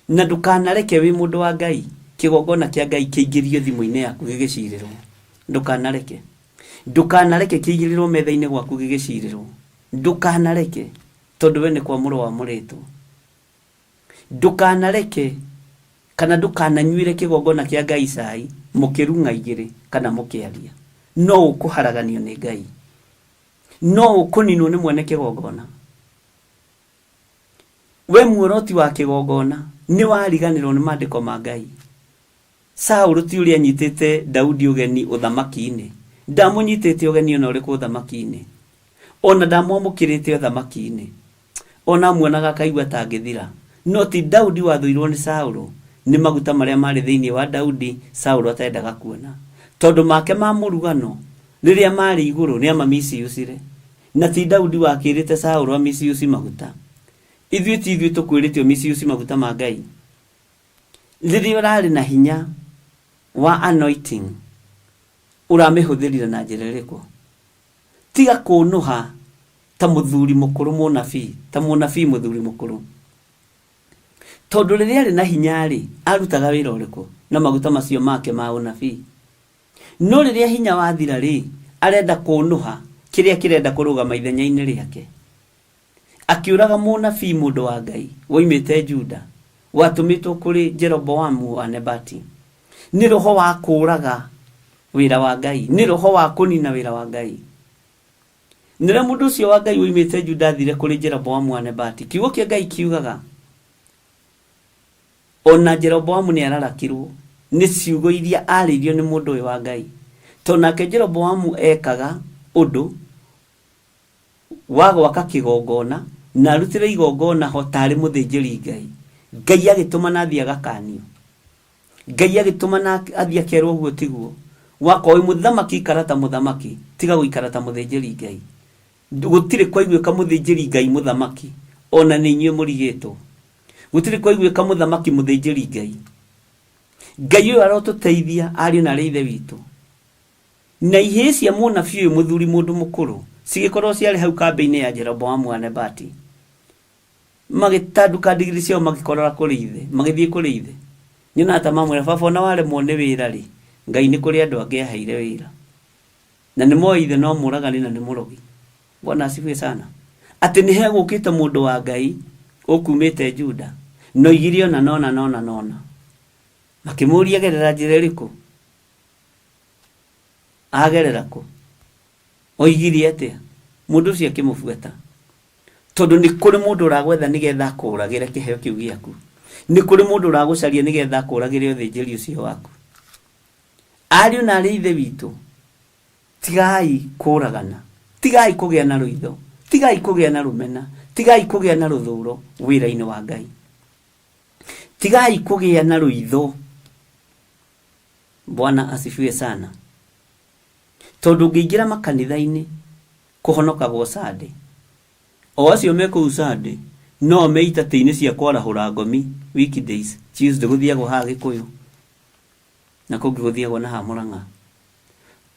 C: Na ndũkanareke wĩ mũndũ wa Ngai kĩgongona kĩa Ngai kĩingĩrio thimũ-inĩ yaku gĩgĩcirĩrwo. Ndũkanareke. Ndũkanareke kĩigĩrĩrwo metha-inĩ gwaku gĩgĩcirĩrwo. Ndũkanareke, tondũ we nĩ kwa mũrũ wa mũrĩtwo. Ndũkanareke kana ndũkananyuĩre kĩgongona kĩa Ngai cai mũkĩrung'a igĩrĩ kana mũkĩaria. No ũkũharaganio nĩ Ngai, no ũkũninwo nĩ mwene kĩgongona. We muoroti wa kĩgongona nĩ wariganĩrwo nĩ maandĩko ma Ngai. Saũlũ ti ũrĩa anyitĩte Daudi ũgeni ũthamaki-inĩ, ndamũnyitĩte ũgeni ona ũrĩkũ ũthamaki-inĩ, ona ndamwamũkĩrĩte ũthamaki-inĩ. ona muonaga kaigua tangĩthira. No ti Daudi wathũirwo nĩ Saũlũ, nĩ maguta marĩa marĩ thĩinĩ wa Daudi Saũlũ atendaga kuona, tondũ make ma mũrugano rĩrĩa marĩ igũrũ nĩ amamiciucire, na ti Daudi wakĩrĩte Saũlũ amiciuci maguta. Ithuĩ tũkwĩrĩtio miciuci maguta ma Ngai. Rĩrĩa ũrarĩ na hinya wa anointing ũramĩhũthĩrire na njĩra ĩrĩkũ? Tiga kũnũha ta mũthuri mũkũrũ mũnabii, ta mũnabii mũthuri mũkũrũ. Tondũ rĩrĩa arĩ na hinya rĩ, arutaga wĩra ũrĩkũ na maguta macio make ma ũnabii? No rĩrĩa hinya wathira rĩ, arenda kũnũha kĩrĩa kĩrenda kũrũgama ithenya-inĩ rĩake. Akĩũraga mũnabii mũndũ wa Ngai woimĩte Juda, watũmĩtwo kũrĩ Jeroboamu wa Nebati. Nĩ roho wa kũũraga wĩra wa Ngai, nĩ roho wa kũnina wĩra wa Ngai. Nĩrĩa mũndũ ũcio wa Ngai woimĩte Juda athire kũrĩ Jeroboamu wa Nebati, kiugo kĩa Ngai kiugaga ona Jeroboamu nĩ ararakirwo nĩ ciugo iria arĩirio nĩ mũndũ ũyũ wa Ngai. Tondũ nake Jeroboamu ekaga ũndũ wa gwaka kĩgongona na arutĩre igongona ho tarĩ mũthĩnjĩri Ngai. Ngai agĩtũma na athiĩ agakanio, Ngai agĩtũma na athiĩ akerwo ũguo tiguo. Wakoĩ mũthamaki ikara ta mũthamaki, tiga gũikara ta mũthĩnjĩri Ngai. Gũtirĩ kwaiguĩka mũthĩnjĩri Ngai mũthamaki, ona nĩ inyuĩ mũrigĩtwo. Gũtirĩ kwaiguĩka mũthamaki mũthĩnjĩri Ngai. Ngai ũyũ arotũteithia ariũ na arĩ ithe witũ. Na ihĩĩ cia mũnabii ũyũ mũthuri mũndũ mũkũrũ cigĩkorwo ciarĩ hau kambĩ-inĩ ya Jeroboamu wa Nebati, magĩtanduka ndigiri ciao magĩkorora kũrĩ ithe, magĩthiĩ kũrĩ ithe. Nyona ta mamwĩra, baba ona waremwo nĩ wĩra rĩ, Ngai nĩ kũrĩ andũ angĩ aheire wĩra. Na nĩ moĩ ithe no mũragani na nĩ mũrogi. Bwana asifiwe sana. Atĩ nĩ hegũkĩte mũndũ wa Ngai ũkumĩte Juda, no igiri ona nona. Makĩmũria gerera njĩra ĩrĩkũ? Agerera kũ? Oigiri atĩa? Mũndũ ũcio akĩmũbuata. Tondũ nĩ kũrĩ mũndũ ũragwetha nĩgetha akũragĩre kĩheo kĩu gĩaku. Nĩ kũrĩ mũndũ ũragũcaria nĩgetha akũragĩre ũthĩnjĩri ũcio waku. Ariũ na arĩ ithe witũ, tigai kũragana, tigai kũgĩa na rũitho, tigai kũgĩa na rũmena, tigai kũgĩa na rũthũũro wĩra-inĩ wa Ngai. Tigai kũgĩa na rũitho. Bwana asifiwe sana. Tondũ ũngĩingĩra makanitha-inĩ kũhonokagwo Sunday, o acio me kũu Sunday no me itatĩ-inĩ cia kwarahũra ngomi weekdays, Tuesday gũthiagwo haha Gĩkũyũ na kũngĩ gũthiagwo na haha Mũrang'a.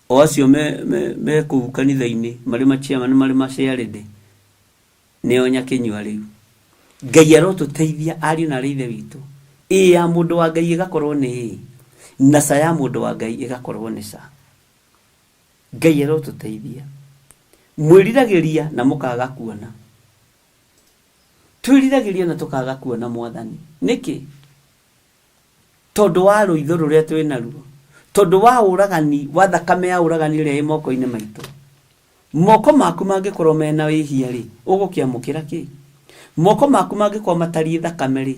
C: O acio me kũu kanitha-inĩ marĩ machairman marĩ maciarĩndĩ nĩo nyakĩnyua rĩu. Ngai arotũteithia ariũ na arĩ ithe witũ. Ĩĩ ya mũndũ wa Ngai ĩgakorwo nĩ ĩĩ, na ca ya mũndũ wa Ngai ĩgakorwo nĩ ca. Ngai arotũteithia. Mwĩriragĩria na mũkaga kuona. Twĩriragĩria na tũkaga kuona Mwathani. Nĩkĩ? Tondũ wa rũitho rũrĩa twĩ naruo, tondũ wa ũragani, wa thakame ya ũragani ĩrĩa ĩ moko-inĩ maitũ. Moko maku mangĩkorwo mena wĩhia rĩ, ũgũkĩamũkĩra kĩ? Moko maku mangĩkorwo matariĩ thakame rĩ,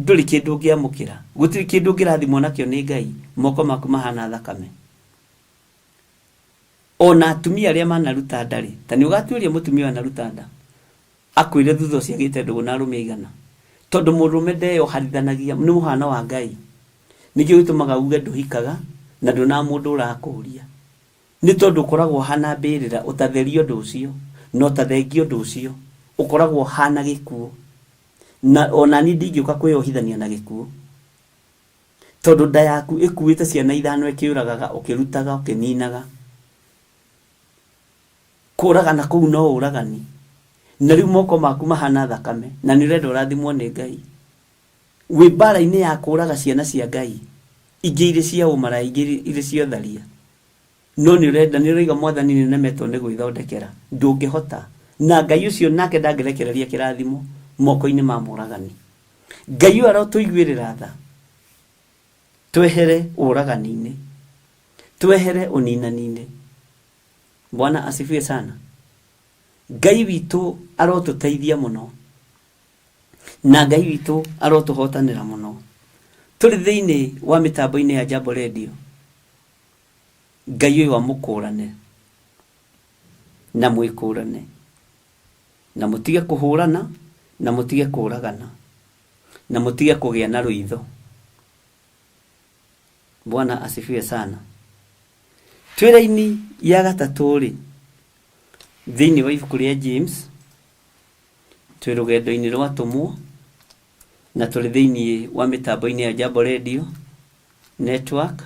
C: ndũrĩ kĩndũ ũngĩamũkĩra. Gũtirĩ kĩndũ ũngĩrathimwo nakĩo nĩ Ngai, moko maku mahana thakame. Ona atumia arĩa manaruta nda rĩ, ta nĩ ũgatuĩria mũtumia wanaruta nda akwĩre thutha ũcio agĩte ndũgũ na arũme aigana. Tondũ mũrũme ndeyoharithanagia nĩ mũhano wa Ngai. Nĩkĩo gĩtũmaga uge ndũhikaga na ndũna mũndũ ũrakũria. Nĩ tondũ ũkoragwo hana mbĩrĩra, ũtatherio ũndũ ũcio na ũtathengio ũndũ ũcio, ũkoragwo hana gĩkuũ. Na ona niĩ ndingĩũka kwĩyohithania na gĩkuũ, tondũ nda yaku ĩkuĩte ciana ithano ĩkĩũragaga, ũkĩrutaga, ũkĩninaga. Kũragana kũu no ũragani. Na rĩu moko maku mahana thakame na nĩ ũrenda ũrathimwo nĩ Ngai. Wĩ mbara-inĩ ya kũraga ciana cia Ngai, ingĩ irĩ cia ũmaraya, ingĩ irĩ cia ũtharia. No nĩ ũrenda, nĩ ũraiga Mwathani nĩ nemetwo nĩ gwĩthondekera. Ndũngĩhota. Na Ngai ũcio nake ndangĩrekereria kĩrathimo moko-inĩ ma mũragani. Ngai ũyũ arotũiguĩrĩra tha. Twehere ũragani-inĩ, twehere ũninani-inĩ. Bwana asifiwe sana. Ngai witũ arotũteithia mũno, na Ngai witũ arotũhotanĩra mũno. Tũrĩ thĩinĩ wa mĩtambo-inĩ ya Jambo Radio. Ngai ũyũ amũkũrane na mwĩkũrane, na mutige kuhurana, na mutige kuragana, na mutige kugea na ruitho. Bwana asifiwe sana. Twira-ini ya gatatu ri thiini wa ibuku ria James twi rugendo-ini rwa tumwo na tuli thiini wa mitambo-ini ya Jambo Radio Network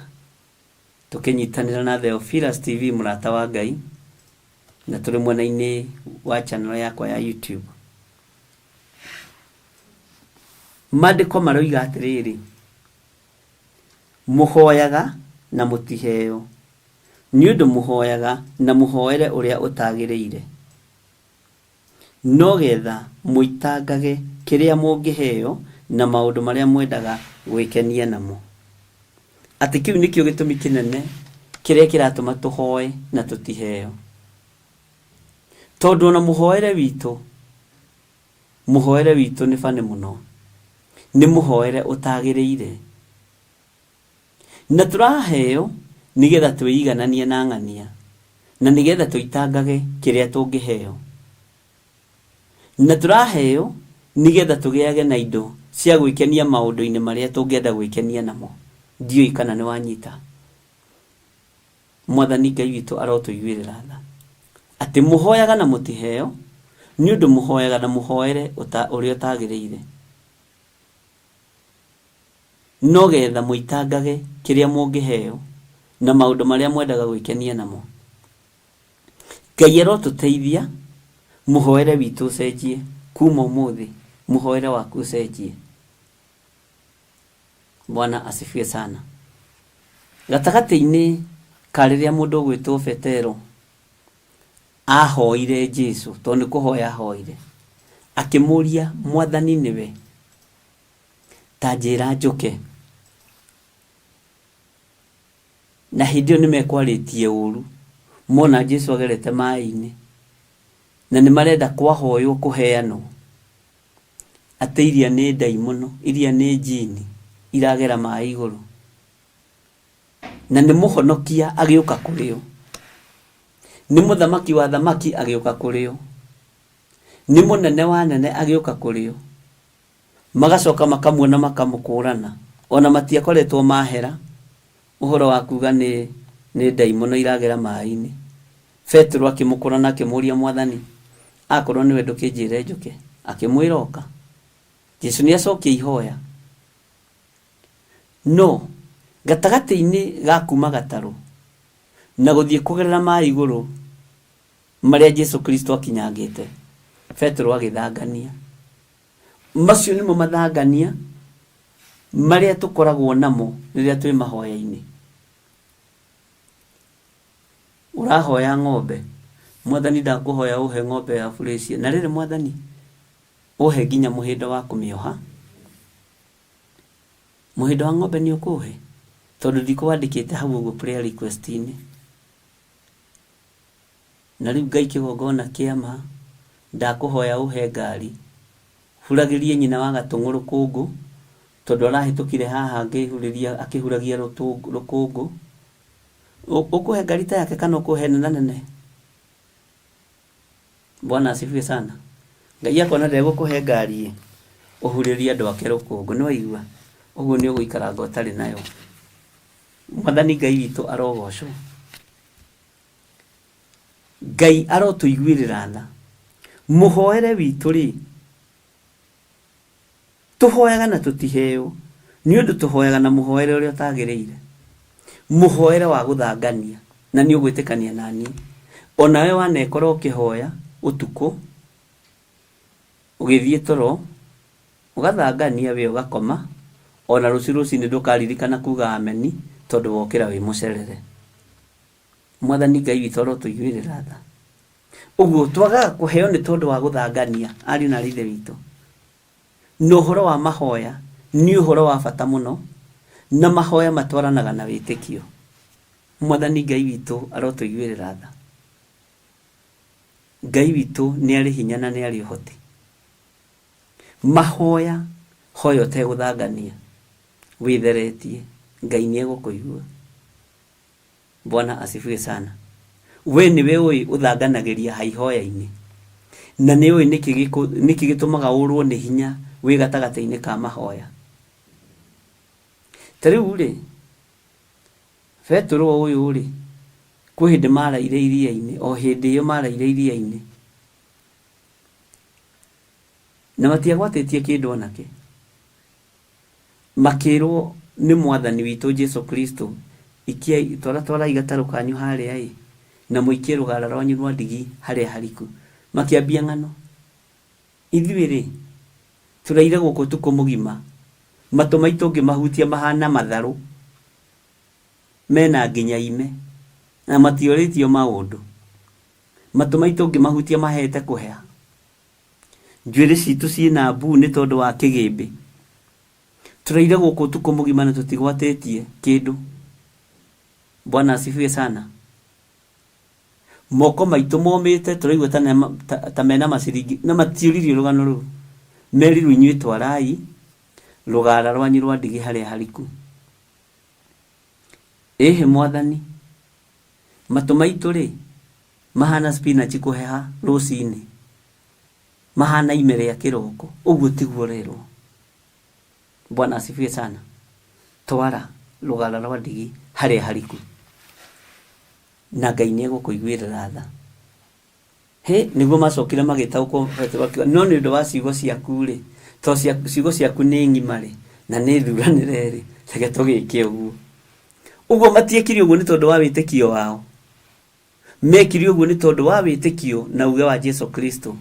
C: tukinyitanira na Theophilus TV murata wa Ngai na tuli mwena-ini wa channel yakwa ya YouTube. Maandiko maroiga atiriri, muhoyaga na mutiheo ni undu muhoyaga na muhoere uria utagiriire, no getha muitangage kiria mungiheo na maundu maria mwendaga gwikenia namo. Ati kiu nikio gitumi kinene kiria kiratuma tuhoe na tutiheo, tondu na muhoere witu ni fane muno, ni muhoere utagiriire, na turaheo nigetha twiigananie na ng'ania, na nigetha tuitangage kiria tungiheo, na turaheo nigetha tugiage na indo cia gwikenia maundu-ini maria tungienda gwikenia namo. Ndioi kana ni wanyita. Mwathani Ngai witu arotuiguirira tha ati muhoyaga na mutiheo ni undu muhoyaga na muhoere uria utagiriire, no getha muitangage kiria mungiheo na maundu maria mwendaga gwikenia namo. Ngai arotuteithia muhoere witu ucenjie kuma umuthi, muhoere waku ucenjie. Bwana asifiwe sana. Gatagati-ini ka riria mundu gwitwo Petero ahoire Jesu, to ni kuhoya ahoire, akimuria Mwathani niwe, ta njira njuke. Na hindi ni mekwaritie uru mona Jesu agerete mai-ini na ni marenda kwahoywo kuheanwo ati iria ni daimono, iria ni jini iragera mai iguru, na ni muhonokia agiuka kurio, ni muthamaki wa thamaki agiuka kurio, ni munene wa nene agiuka kurio. Magacoka makamuona makamukurana, ona matiakoretwo mahera. Uhoro wa kuga ni daimono iragera mai-ini. Petro akimukurana akimuria Mwathani, akorwo niwe ndukinjire njuke, akimwira oka. Jesu ni acokia ihoya. No gatagati-ini ga kuma gataru na guthie kugerera mai iguru maria Jesu Kristo akinyangite, Petro agithangania. Macio nimo mathangania maria tukoragwo namo riria twi mahoya-ini. Urahoya ng'ombe, Mwathani ndakuhoya uhe ng'ombe ya Frisia, na riri Mwathani uhe nginya muhindo wa kumioha. Muhindo wa ng'ombe ni ukuhe tondu ndikuwandikite hau uguo prayer request-ini. Na riu Ngai kigongona kiama ndakuhoya uhe ngari, huragirie nyina wa gatung'u rukungu, tondu arahitukire haha akihuragia rukungu. Ukuhe ngari ta yake kana ukuhe nene? Bwana asifiwe sana. Ngai akona ndegũkũhe ngari uhuririe andu ake rukungu, ni waigua uguo ni uguikaranga utari nayo. Mwathani Ngai witu arogocwo. Ngai arotuiguirira tha. Muhoere witu ri tuhoyaga na tutiheo ni undu tuhoyaga na muhoere uria utagiriire, muhoere wa guthangania, na ni ugwitikania nani. Ona we wanekorwo ukihoya utuku ugithie toro ugathangania we ugakoma, ona ruciruci-ini ndukaririkana kuga ameni tondu wokira wi mucerere. Mwathani Ngai witu arotuiguirira tha. Uguo twagaga kuheo ni tondu wa guthangania ari na rithe witu. No horo wa mahoya ni uhoro wa bata muno, na mahoya matwaranaga na witikio. Mwathani Ngai witu arotuiguirira tha. Ngai witu ni ari hinya na ni ari uhoti. Mahoya hoyo te guthangania, witheretie, Ngai ni egukuigua. Bwana asifiwe sana. We niwe ui uthanganagiria haihoya-ini, na nĩ ũĩ nĩkĩ gĩtũmaga ũrwo nĩ hinya wĩ gatagatĩ-inĩ ka mahoya. Ta rĩu rĩ, Petero ũyũ rĩ, kwĩ hĩndĩ maraire iria-inĩ, o hĩndĩ ĩyo maraire iria-inĩ, na matiagwatĩtie kĩndũ onake, makĩrwo nĩ Mwathani witũ Jesu Kristo, ikiai twarai gatarũ kanyu harĩa na mũikie rũgara rwanyu rwa ndigi harĩa hariku. Makĩambia ng'ano, ithuĩ rĩ tũraire gũkũ tukũ mũgima, matũ maitũ ngĩmahutia mahana matharũ mena nginya ime na matiorĩtio maũndũ. Matũ maitũ ngĩmahutia mahete kũhea, njuĩrĩ citũ ciĩna mbuu nĩ tondũ wa kĩgĩmbĩ. Tũraire gũkũ tukũ mũgima na tũtigwatĩtie kĩndũ. Bwana asifiwe sana. Moko maitũ momĩte, tũraigua ta mena maciringi, na matiũririo rũgano rũu. Merirwo inyuĩ twarai rũgara rwanyu rwa ndigi harĩa hariku. Ĩhĩ Mwathani, matũ maitũ rĩ mahana spinach kũheha rũcinĩ, mahana ime rĩa kĩroko. Ũguo tiguo rerwo. Bwana asifiwe sana. Twara rũgara rwa ndigi harĩa hariku, na Ngai nĩegũkũiguĩra tha. Nĩguo macokire magĩtaũkwo Petero akiuga, no nĩ ũndũ wa ciugo ciaku rĩ, tondũ ciugo ciaku nĩ ng'ima rĩ na nĩ thuranĩre rĩ, reke tũgĩke ũguo. Ũguo matiekire ũguo nĩ tondũ wa wĩtĩkio wao, mekire ũguo nĩ tondũ wa wĩtĩkio na uge wa Jesu Kristo.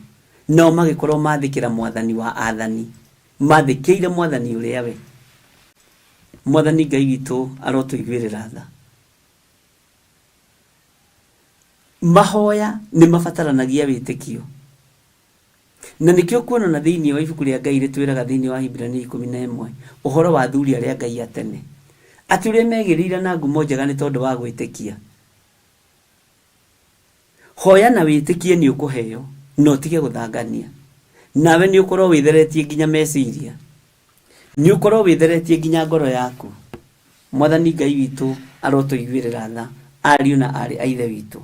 C: Nao magĩkorwo mathĩkĩra Mwathani wa athani, mathĩkĩire Mwathani ũrĩa we. Mwathani Ngai witũ arotũiguĩrĩra tha. Mahoya nĩ mabataranagia wĩtĩkio, na nĩkĩo kuonana thĩinĩ wa ibuku rĩa Ngai rĩtwĩraga thĩinĩ wa Hibrania 11 ũhoro wa athuri arĩa Ngai atene, atĩ ũrĩa megĩrĩire na ngumo njega nĩ tondũ wa gwĩtĩkia. Hoya na wĩtĩkie nĩ ũkũheo, no tige gũthangania. Nawe nĩ ũkorwo wĩtheretie nginya meciria, nĩ ũkorwo wĩtheretie nginya ngoro yaku. Mwathani Ngai witũ arotũiguĩrĩra tha, ariũ na arĩ a ithe witũ.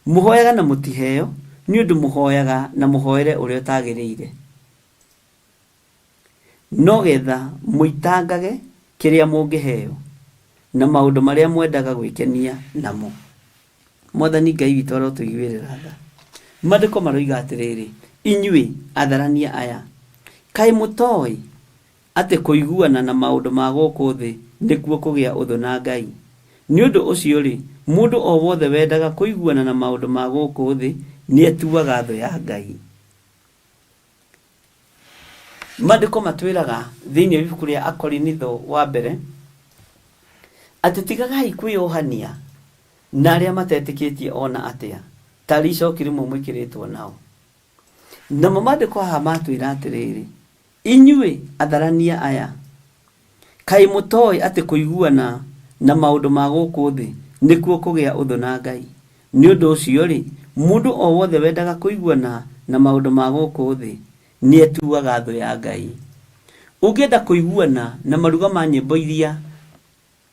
C: Mũhoyaga na mũtiheo nĩ ũndũ mũhoyaga na mũhoere ũrĩa ũtagĩrĩire, no getha mũitangage kĩrĩa mũngĩheo na maũndũ marĩa mwendaga gwĩkenia namo. Mwathani Ngai witũ arotũiguĩrĩra tha. Maandĩko maroiga atĩrĩrĩ, inyuĩ atharania aya, kaĩ mũtoĩ atĩ kũiguana na maũndũ ma gũkũ thĩ nĩkuo kũgĩa ũthũ na Ngai? Nĩ ũndũ ũcio rĩ, mũndũ o wothe wendaga kũiguana na maũndũ ma gũkũ thĩ nĩ etuaga thũ ya Ngai. Maandĩko matwĩraga thĩinĩ wa ibuku rĩa Akorinitho wa mbere atĩ tigagai kwĩyohania na arĩa matetĩkĩtie ona atĩa, tarĩ icoki rĩmwe mwĩkĩrĩtwo nao. Namo maandĩko haha matwĩra atĩrĩrĩ, inyuĩ atharania aya, kaĩ mũtoĩ atĩ kũiguana na maũndũ ma gũkũ thĩ nĩkuo kũgĩa ũthũ na Ngai? Nĩ ũndũ ũcio rĩ, mũndũ o wothe wendaga kũiguana na maũndũ ma gũkũ thĩ nĩ etuaga thũ ya Ngai. Ũngĩenda kũiguana na maruga ma nyĩmbo iria,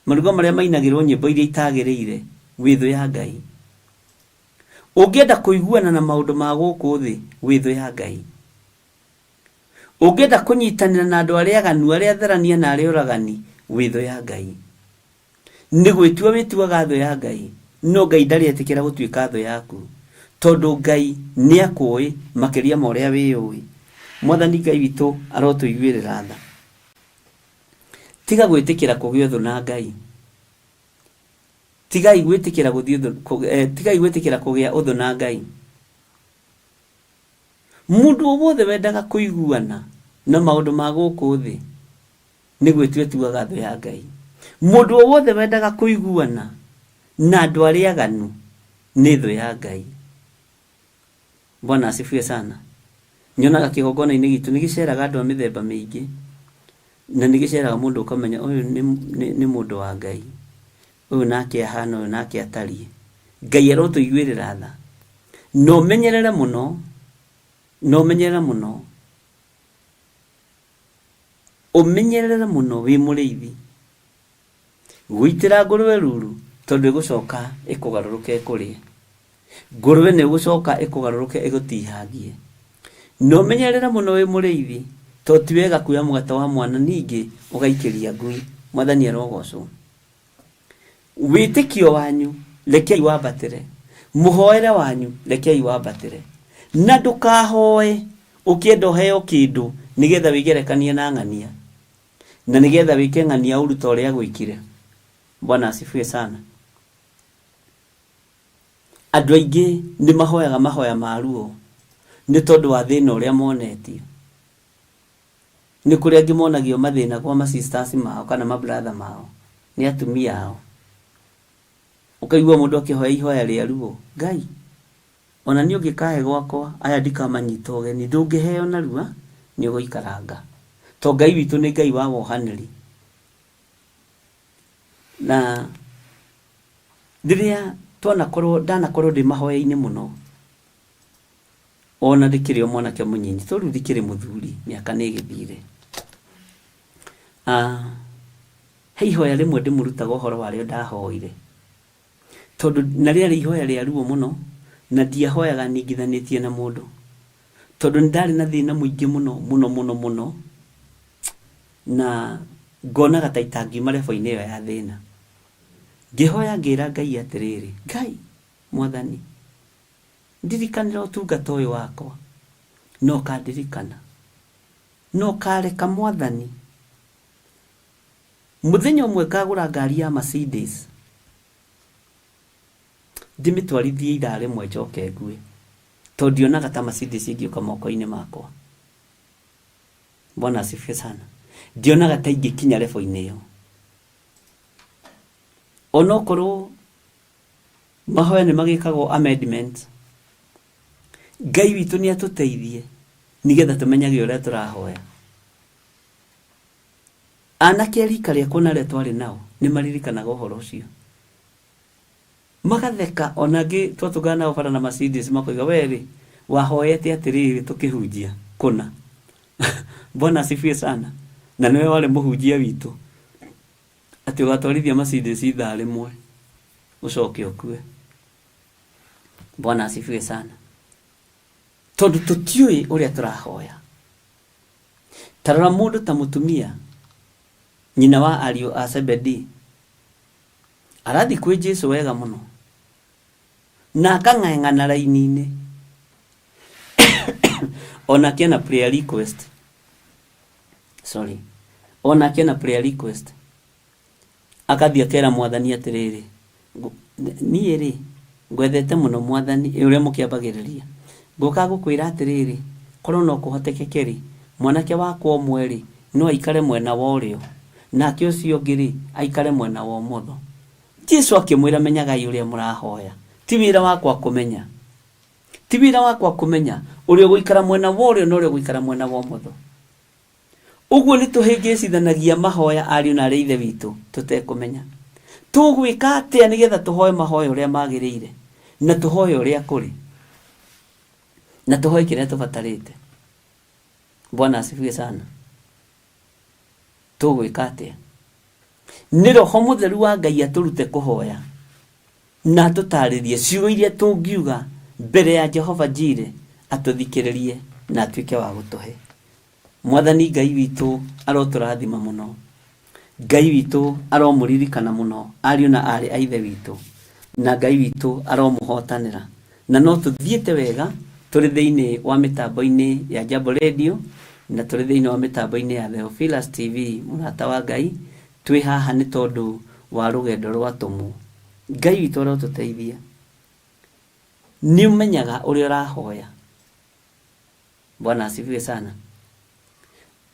C: maruga marĩa mainagĩrwo nyĩmbo iria itagĩrĩire, wĩ thũ ya Ngai. Ũngĩenda kũiguana na maũndũ ma gũkũ thĩ, wĩ thũ ya Ngai. Ũngĩenda kũnyitanĩra na andũ arĩa aganu, arĩa atharania na arĩa oragani, wĩ thũ ya Ngai. Nĩ gwĩtua wĩtuaga thũ ya Ngai, no Ngai ndarĩ etĩkĩra gũtuĩka thũ yaku, tondũ Ngai nĩ akũĩ makĩria ma ũrĩa wĩyũĩ. Mwathani Ngai witũ arotũiguĩrĩra tha. Tiga gwĩtĩkĩra kũgĩa thũ na Ngai. Tigai gwĩtĩkĩra kũgĩa ũthũ na Ngai. Mũndũ o wothe wendaga kũiguana na maũndũ ma gũkũ thĩ nĩ gwĩtua etuaga thũ ya Ngai. Mũndũ o wothe wendaga kũiguana na andũ arĩa aganu nĩ thũ ya Ngai. Bwana asifiwe sana. Nyonaga kĩgongona-inĩ gitũ nĩ gĩceraga andũ a mĩthemba mĩingĩ, na nĩ gĩceraga mũndũ ũkamenya ũyũ nĩ mũndũ wa Ngai, ũyũ nake ahana, ũyũ nake atariĩ. Ngai arotũiguĩrĩra tha. No menyerere mũno, ũmenyerere mũno wĩ mũrĩithi gũitĩra ngũrũwe ruru, tondũ ĩgũcoka ĩkũgarũrũke kũrĩa. ngũrũwe nĩ gũcoka ĩkũgarũrũke ĩgũtihangie. No menyerera mũno wĩ mũrĩithi, to ti wega kuoya mũgate wa mwana ningĩ ũgaikĩria ngui. Mwathani arogocwo. Wĩtĩkio wanyu rekei wambatĩre, mũhoere wanyu rekei wambatĩre, na ndũkahoe ũkĩenda ũheo kĩndũ nĩgetha wĩgerekanie na ng'ania, na nĩgetha wĩke ng'ania ũru ta ũrĩa gwĩkire. Bwana asifiwe sana. Andũ aingĩ nĩ mahoyaga mahoya ma ruo nĩ tondũ wa thĩna ũrĩa monetio. Nĩ kũrĩ angĩ monagio mathĩna kwa ma sisters mao kana ma brother mao nĩ atumia ao. Ũkaigua mũndũ akĩhoya ihoya rĩa ruo, Ngai ona niĩ ũngĩkahe gwakwa aya ndikamanyita ũgeni ndũngĩheo narua, nĩ ũgũikaranga, to Ngai witũ nĩ Ngai wa wohanĩri. Na rĩrĩa ndanakorwo ndĩ mahoya-inĩ mũno, ona ndĩkĩrĩ o mwanake mũnyinyi, to rĩu ndĩkĩrĩ mũthuri, mĩaka nĩ ĩgĩthire. He ihoya rĩmwe ndĩmũrutaga ũhoro warĩo ndahoire, tondũ na rĩarĩ ihoya rĩa ruo mũno, na ndiahoyaga ningithanĩtie na mũndũ, tondũ nĩ ndarĩ na thĩna mũingĩ mũno, na ngonaga ta itangiuma rebo-inĩ ĩyo ya thĩna. Ngĩhoya ngĩra Ngai atĩrĩrĩ, Ngai Mwathani, ndirikanĩra ũtungata ũyũ wakwa, no kandirikana, no kareka Mwathani, mũthenya ũmwe ngagũra ngari ya Mercedes, ndĩmĩtwarithie ira rĩmwe njoke ngue, tondũ ndionaga ta Mercedes ĩngĩũka moko-inĩ makwa. Bwana asifiwe sana. Ndionaga ta ingĩkinya rebo-inĩ ĩyo. Onokorwo mahoya nĩ magĩkagwo amendment, Ngai witũ nĩ atũteithie nĩgetha tũmenyage ũrĩa tũrahoya. Anake a rika rĩakwa na arĩa twarĩ nao nĩ maririkanaga ũhoro ũcio, magatheka. Ona angĩ twatũngana nao bara na Mercedes makoiga, werĩ wahoete atĩrĩrĩ tũkĩhunjia kũna. Bwana asifiwe sana. Na nĩwe warĩ mũhunjia witũ atĩ ũgatwarithia Mercedes ithaa rĩmwe ũcoke ũkue. Bwana asifiwe sana. Tondũ tũtiũĩ ũrĩa tũrahoya. Tarora mũndũ ta mũtumia, nyina wa ariũ a Zebedi, arathi kwĩ Jesũ wega mũno, na akang'ang'ana raini-inĩ ona kĩna prayer request. Ona kĩna prayer request. Akathi akera Mwathani atĩrĩrĩ, niĩ rĩ ngwethete mũno Mwathani, ũrĩa mũkĩambagĩrĩria, ngũka gũkwĩra atĩrĩrĩ, korwo no kũhotekeke rĩ, mwanake wakwa ũmwe rĩ no aikare mwena wa ũrĩo, nake ũcio ũngĩ rĩ aikare mwena wa ũmotho. Jesũ akĩmwĩra, menyagai ũrĩa mũrahoya, ti wĩra wakwa kũmenya, ti wĩra wakwa kũmenya ũrĩa ũgũikara mwena wa ũrĩo na ũrĩa ũgũikara mwena wa ũmotho. Ũguo nĩ tũhĩngĩcithanagia mahoya ariũ na arĩa ithe witũ tũtekũmenya. Tũgwĩka atĩa nĩgetha tũhoe mahoya ũrĩa magĩrĩire, na tũhoe ũrĩa kũrĩ, na tũhoe kĩrĩa tũbatarĩte. Bwana asifiwe sana. Tũgwĩka atĩa? Nĩ Roho Mũtheru wa Ngai atũrute kũhoya na tũtarĩrie ciugo iria tũngiuga mbere ya Jehova Jireh, atũthikĩrĩrie na atuĩke wa gũtũhe. Mwathani Ngai witũ arotũrathima mũno, Ngai witũ aromũririkana mũno ariũ na arĩ a ithe witũ, na Ngai witũ aromũhotanĩra, na no tũthiĩte wega tũrĩ thĩinĩ wa mĩtambo-inĩ ya Jambo Radio, na tũrĩ thĩinĩ wa mĩtambo-inĩ ya Theophilus TV. Mũrata wa Ngai, twĩ haha nĩ tondũ wa rũgendo rwatũmwo. Ngai witũ arotũteithia, nĩ ũmenyaga ũrĩa ũrahoya. Bwana asifiwe sana.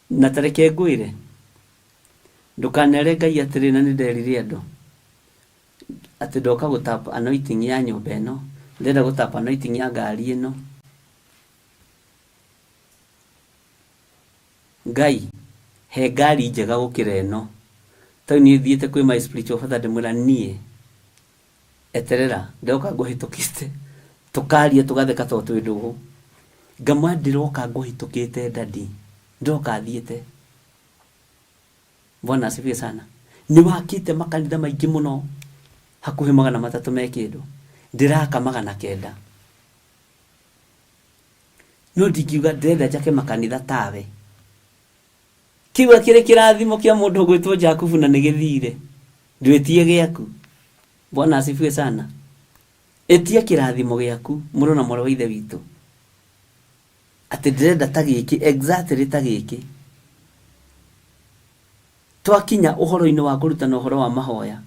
C: Na tareke ngwĩre, ndũkanere Ngai atĩrĩ na nĩ nderire andũ atĩ ndoka gũtapa anointing ya nyũmba ĩno, ndĩrenda gũtapa anointing ya ngari ĩno. Ngai, he ngari njega gũkĩra ĩno. Tau niĩ thiĩte kwĩ my spiritual father ndĩmwĩra, niĩ eterera ndoka ngũhĩtũkĩte, tũkaria tũgatheka tondũ twĩ ndũgũ. Ngamwa ndĩroka ngũhĩtũkĩte dadi, ndoka thiĩte. Bwana asifiwe sana. Nĩ wakĩte makanitha maingĩ mũno, hakuhĩ 300 me kĩndũ. ndiraka 900 no ndikiuga ndenda njake makanitha tawe kiuga kire kirathimo kia mundu gwitwo Jakubu na nigithire ndwetie giaku. Bwana asifiwe sana. Etia kirathimo giaku muru na moro wa ithe witu ati ndenda ta giki exactly ta giki. Twakinya uhoro-ini wa kurutana uhoro wa mahoya,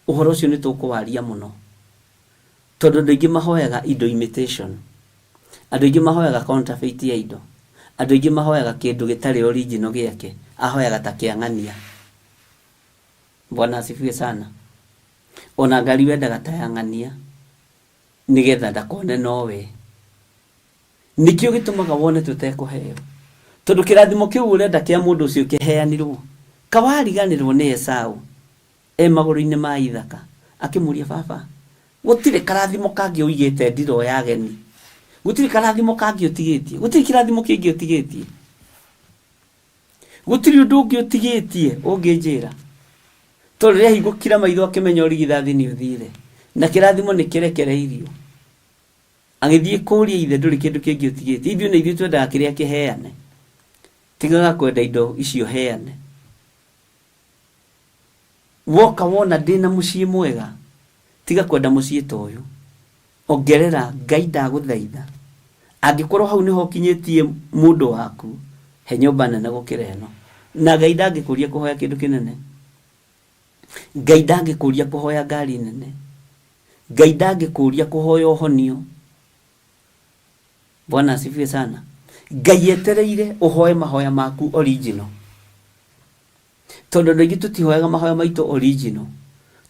C: uhoro ucio ni tukuwaria muno tondu andu aingi mahoyaga indo imitation, andu aingi mahoyaga counterfeit ya indo, andu aingi mahoyaga kindu gitari original giake, ahoyaga ta kiang'ania. Bwana asifiwe sana. Ona ngari wendaga ta yang'ania nigetha ndakone nowe. Nikio gitumaga wone tutekuheo tondu kirathimo kiu urenda kia mundu ucio kiheanirwo kawariganirwo ni Esau maguru-ini ma ithaka akimuria baba gutire karathimo kangi uigite ndiro ya geni, gutire karathimo kangi utigitie, gutire kirathimo kingi utigitie, gutire undu ungi utigitie unginjira tondu ria hingukira maitho akimenya urigithathi ni uthire na kirathimo ni kirekereirio agithie kuria ithe nduri kindu kingi utigitie. Ithuĩ na ithuĩ twendaga kiria kiheane, tigaga kwenda indo icio heane. Woka wona ndina mucii mwega tiga kwenda mucii ta uyu, ongerera Ngai ndaguthaitha angikorwo hau niho kinyitie mundu waku he nyumba nene gukira eno. Na Ngai ndangikuria kuhoya kindu kinene, Ngai ndangikuria kuhoya ngari nene, Ngai ndangikuria kuhoya uhonio. Bwana asifiwe sana. Ngai etereire uhoye mahoya maku original tondu ndugi tutihoyaga mahoya maitu original,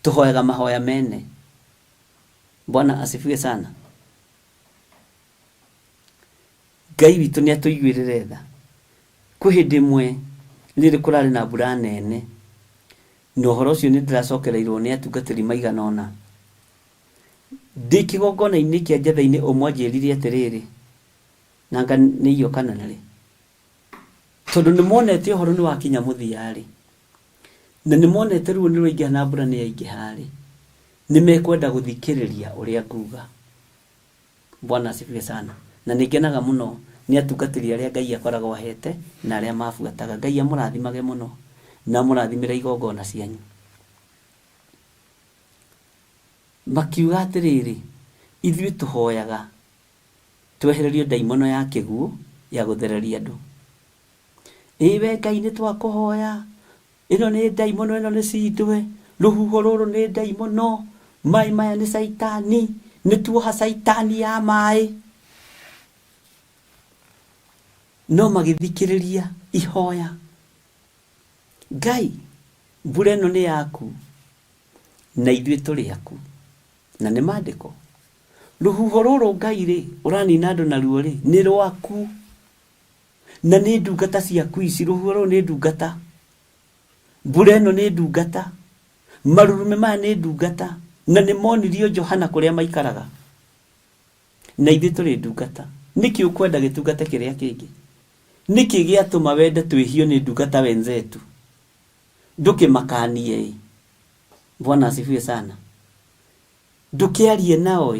C: tuhoyaga mahoya mene. Bwana asifiwe sana. Ngai witu ni atuigwirire tha kwi hindi imwe riri kurari na mbura nene no horo ucio ni ndiracokereirwo ni atungatiri maigana ona ndi kigongona-ini kia njatha-ini umwe anjirire atiriri nanga ni iyo kana nari tondu ni monete horo ni wakinya muthiari na ni monete riu ni rwingi na mbura ni yaingi hari ni mekwenda guthikiriria uria nguga. Bwana asifiwe sana. Na ningenaga muno ni atungatiri aria Ngai akoragwo ahete na aria mabuataga. Ngai amurathimage muno na murathimire igongona cianyu. Makiuga atiriri ithuĩ tuhoyaga twehererio ndaimono ya kiguo ya guthereria andu. Iwe Ngai ni twakuhoya, ino ni ndaimono, ino ni cindwe, ruhuho ruru ni ndaimono, mai maya ni saitani, ni tuoha saitani ya mai. No magithikiriria ihoya. Ngai mbura ino ni yaku na ithuĩ turi aku na ni maandiko. Ruhuho ruru Ngai ri uranina andu na ruo ri ni rwaku na ni ndungata ciaku ici. Ruhuho ruru ni ndungata, mbura ino ni ndungata, marurume maya ni ndungata na ni monirio Johana kuria maikaraga na ithuĩ turi ndungata. Niki ukwenda gitungate kiria kingi? Niki giatuma wende twihio ni ndungata wenzetu ndukimakanie? Bwana asifiwe sana. Ndukiarie nao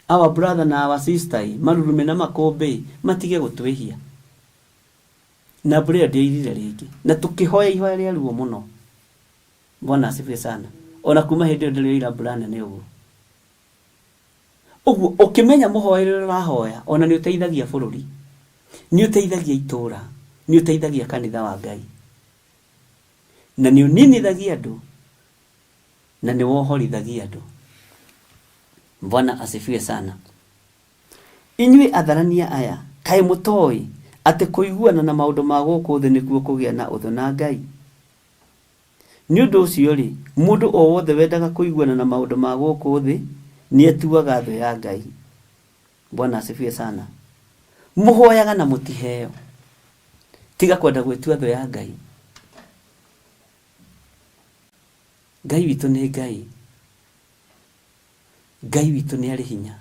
C: our brother na our sister marurume na makombe matige gutwihia na mbura ndirire ringi na tukihoya ihoya ria ruo muno. Bwana asifiwe sana. Ona kuma hindi ndiri ira mbura nene uguo ukimenya muhoere urahoya ona ni uteithagia bururi, ni uteithagia itura, ni uteithagia kanitha wa Ngai na ni uninithagia andu na ni wohorithagia andu. Bwana asifiwe sana. Inyuĩ atharania aya kaĩ mũtoi atĩ kũiguana na maũndũ ma gũkũ thĩ nĩkuo kũgĩa na ũthũ na Ngai? Nĩ ũndũ ũcio rĩ, mũndũ o wothe wendaga kũiguana na maũndũ ma gũkũ thĩ nĩ atuaga thũ ya Ngai. Bwana asifiwe sana. Mũhoyaga na mũtiheo, tiga kwenda gwĩtua thũ ya Ngai. Ngai witũ nĩ Ngai. Ngai witũ nĩ arĩ hinya.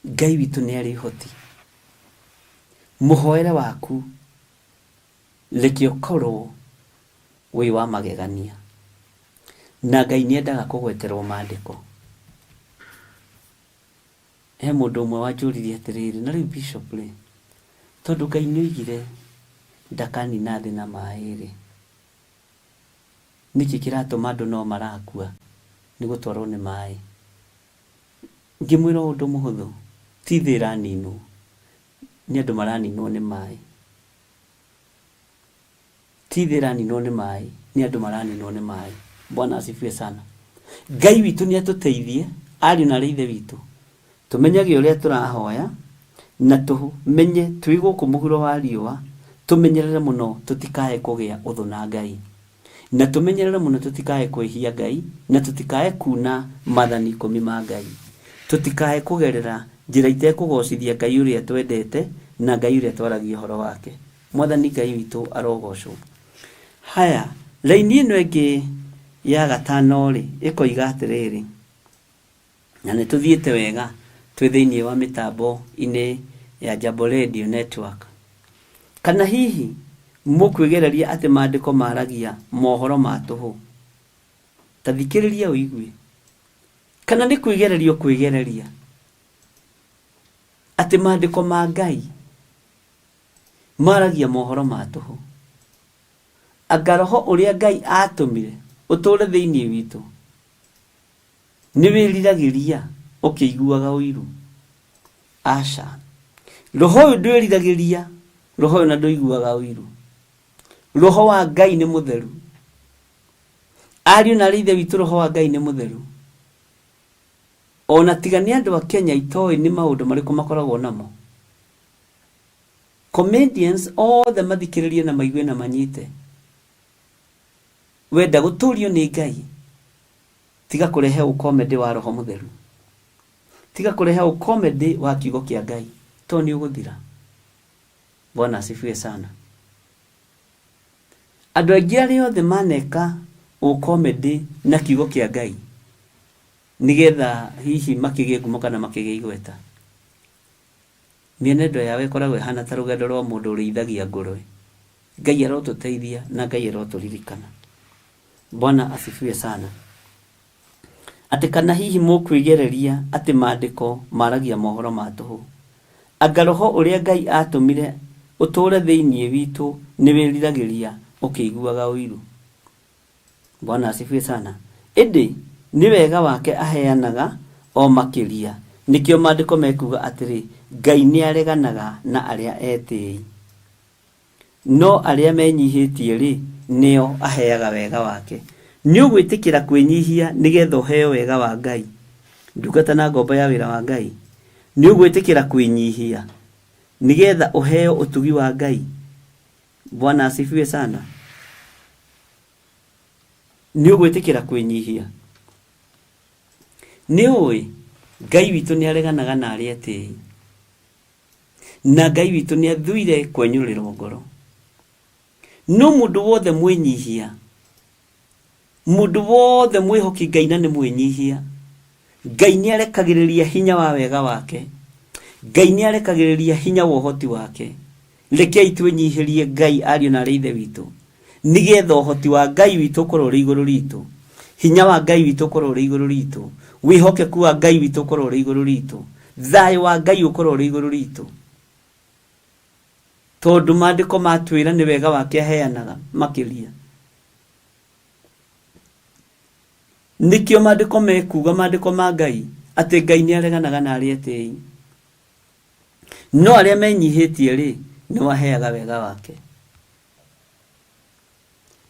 C: Ngai witũ nĩ arĩ hoti. Mũhoere waku reke ũkorwo wĩ wa magegania. na Ngai nĩendaga kũgweterwo maandĩko. He mũndũ ũmwe wanjũririe atĩrĩrĩ, na rĩu Bishop rĩ, tondũ Ngai nĩoigire ndakanina thĩ na maaĩ rĩ, nĩkĩ kĩratũma andũ no marakua nĩ gũtwarwo nĩ maaĩ? Ngĩmwĩra ũndũ mũhũthũ, ti thĩ ĩraninwo, nĩ andũ maraninwo nĩ maaĩ. Ti thĩ ĩraninwo nĩ maaĩ, nĩ andũ maraninwo nĩ maaĩ. Bwana asifiwe sana. Ngai witũ nĩ atũteithie, ariũ na ithe witũ, tũmenyage ũrĩa tũrahoya na tũmenye twĩ gũkũ mũhuro wa riũa, tũmenyerere mũno tũtikae kũgĩa ũthũ na Ngai, na tũmenyerere mũno tũtikae kwĩhia Ngai, na tũtikae kuna maathani 10 ma Ngai, tũtikae kũgerera njĩra itekũgocithia Ngai ũrĩa twendete na Ngai ũrĩa twaragia ũhoro wake. Mwathani Ngai witũ arogocwo. Haya, raini ĩno ĩngĩ ya gatano rĩ, ĩkoiga atĩrĩrĩ, na nĩ tũthiĩte wega twĩ thĩinĩ wa mĩtambo-inĩ ya Jambo Radio Network. Kana hihi mũkwĩgereria atĩ maandĩko maragia mohoro ma tũhũ? Ta thikĩrĩria ũigue. Kana nĩ kwĩgereria atĩ maandĩko ma Ngai maragia mohoro ma tũhũ? Anga roho ũrĩa Ngai atũmire ũtũũre thĩinĩ witũ nĩ wĩriragĩria ũkĩiguaga ũiru? Aca, roho ũyũ ndwĩriragĩria, roho ũyũ na ndũiguaga ũiru. Roho wa Ngai nĩ mũtheru. Ariũ na ithe witũ, roho wa Ngai nĩ mũtheru. Ona tiga nĩ andũ a Kenya itoĩ nĩ maũndũ marĩkũ makoragwo namo. Comedians othe mathikĩrĩrie na maigue na manyite. Wenda gũtũũrio nĩ Ngai, tiga kũrehe ũkomedi wa roho mũtheru, tiga kũrehe ũkomedi wa kiugo kĩa Ngai, to nĩ ũgũthira. Bwana asifiwe sana. Andũ aingĩ arĩa othe maneka ũkomedi na kiugo kĩa Ngai nigetha hihi makĩgĩe ngumo kana makĩgĩe igweta, mĩenendo yao ĩkoragwo ĩhana ta rũgendo rwa mũndũ ũrĩithagia ngũrwe. Ngai arotũteithia na Ngai arotũririkana. Bwana asifiwe sana. Atĩ kana hihi mũkwĩgereria atĩ maandĩko maragia mohoro ma tũhũ? Anga roho ũrĩa Ngai atũmire ũtũũre thĩinĩ witũ nĩ wĩriragĩria ũkĩiguaga ũiru? Bwana asifiwe sana. Ĩndĩ nĩ wega wake aheanaga o makĩria. Nĩkĩo maandĩko mekuga atĩrĩ, Ngai nĩ areganaga na arĩa etĩĩi, no arĩa menyihĩtie rĩ, nĩo aheaga wega wake. Nĩ ũgwĩtĩkĩra kwĩnyihia nĩgetha ũheo wega wa Ngai, ndungata na ngombo ya wĩra wa Ngai? Nĩ ũgwĩtĩkĩra kwĩnyihia nĩgetha ũheo ũtugi wa Ngai? Bwana asifiwe sana. Nĩ ũgwĩtĩkĩra kwĩnyihia? Nĩ ũĩ Ngai witũ nĩ areganaga na arĩa etĩĩi, na Ngai witũ nĩ athuire kwenyũrĩrwo ngoro. No mũndũ wothe mwĩnyihia, mũndũ wothe mwĩhoki Ngai na nĩ mwĩnyihia, Ngai nĩ arekagĩrĩria hinya wa wega wake, Ngai nĩ arekagĩrĩria hinya wa ũhoti wake. Rekei twĩnyihĩrie Ngai, ariũ na ithe witũ, nĩgetha ũhoti wa Ngai witũ ũkorwo ũrĩ igũrũ ritũ, hinya wa Ngai witũ ũkorwo ũrĩ igũrũ ritũ, wĩhokeku wa Ngai witũ ũkorwo ũrĩ igũrũ ritũ, thayũ wa Ngai ũkorwo ũrĩ igũrũ ritũ. Tondũ maandĩko matwĩra nĩ wega wake aheanaga makĩria. Nĩkĩo maandĩko mekuga, maandĩko ma Ngai, atĩ Ngai nĩ areganaga na arĩa etĩĩi, no arĩa menyihĩtie rĩ, nĩ aheaga wega wake.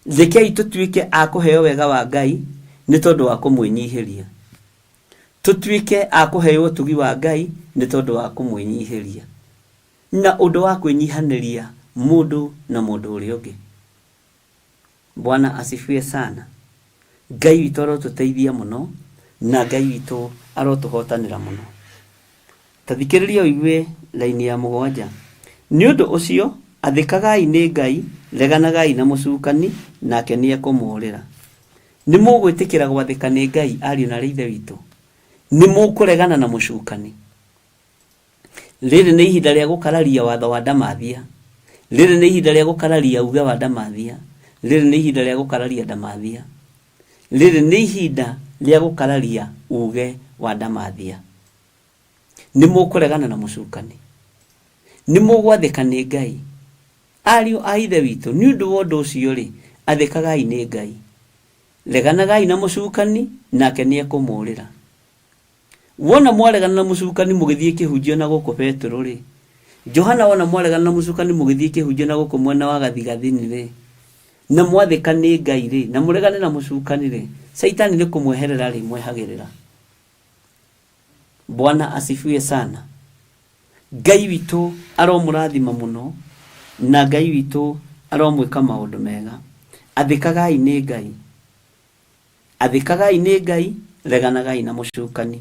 C: Rekei tũtuĩke a kũheo wega wa Ngai nĩ tondũ wa kũmwĩnyihĩria. Tũtuĩke a kũheo ũtugi wa Ngai nĩ tondũ wa kũmwĩnyihĩria, na ũndũ wa kwĩnyihanĩria mũndũ na mũndũ ũrĩa ũngĩ. Bwana asifiwe sana. Ngai witũ arotũteithia mũno, na Ngai witũ arotũhotanĩra mũno. Ta thikĩrĩria ũigue raini ya 7. Nĩ ũndũ ũcio athĩkagai nĩ Ngai, reganagai na mũcukani, nake nĩ ekũmũũrĩra. Nĩ mũgwĩtĩkĩra gwathĩka nĩ Ngai, ariũ na ithe witũ? Nĩ mũkũregana na mũcukani? Rĩrĩ nĩ ihinda rĩa gũkararia watho wa ndamathia. Rĩrĩ nĩ ihinda rĩa gũkararia uge wa ndamathia. Rĩrĩ nĩ ihinda rĩa gũkararia ndamathia. rĩrĩ nĩ ihinda rĩa gũkararia uge wa Ndamathia. Nĩ mũkũregana na mũcukani, nĩ mũgwathĩka nĩ Ngai. Ariũ a ithe witũ, nĩ ũndũ wa ũndũ ũcio rĩ, athĩkagai nĩ Ngai. Reganagai na mũcukani, nake nĩ ekũmũũrĩra. Wona mwaregana na mũcukani mũgĩthiĩ kĩhunjio na gũkũ Petro rĩ, Johana wona mwaregana na mũcukani mũgĩthiĩ kĩhunjio na gũkũ mwena wa gathigathini rĩ, na mwathĩka nĩ Ngai rĩ, na mũregane na mũcukani rĩ, Saitani nĩ kũmweherera rĩ, mwehagĩrĩra. Bwana asifiwe sana. Ngai witũ aromũrathima mũno, na Ngai witũ aromwĩka maũndũ mega. Athĩkagai nĩ Ngai. Athĩkagai nĩ Ngai, reganagai na mũcukani,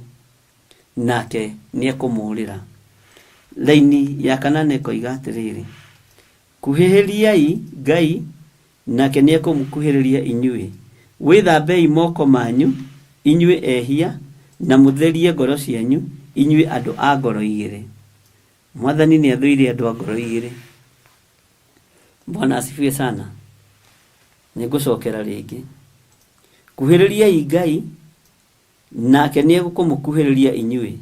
C: nake nĩ ekũmũũrĩra. Laini ya 8 ĩkoiga atĩrĩrĩ, kuhĩhĩriai Ngai, nake nĩ ekũmũkuhĩrĩria inyuĩ. Wĩthambei moko manyu, inyuĩ ehia, na mũtherie ngoro cianyu, inyuĩ andũ a ngoro igĩrĩ. Mwathani nĩ athũire andũ a ngoro igĩrĩ. Bwana asifiwe sana. Nĩngũcokera rĩngĩ. Kuhĩrĩriai Ngai, nake nĩ egũkũmũkuhĩrĩria inyuĩ.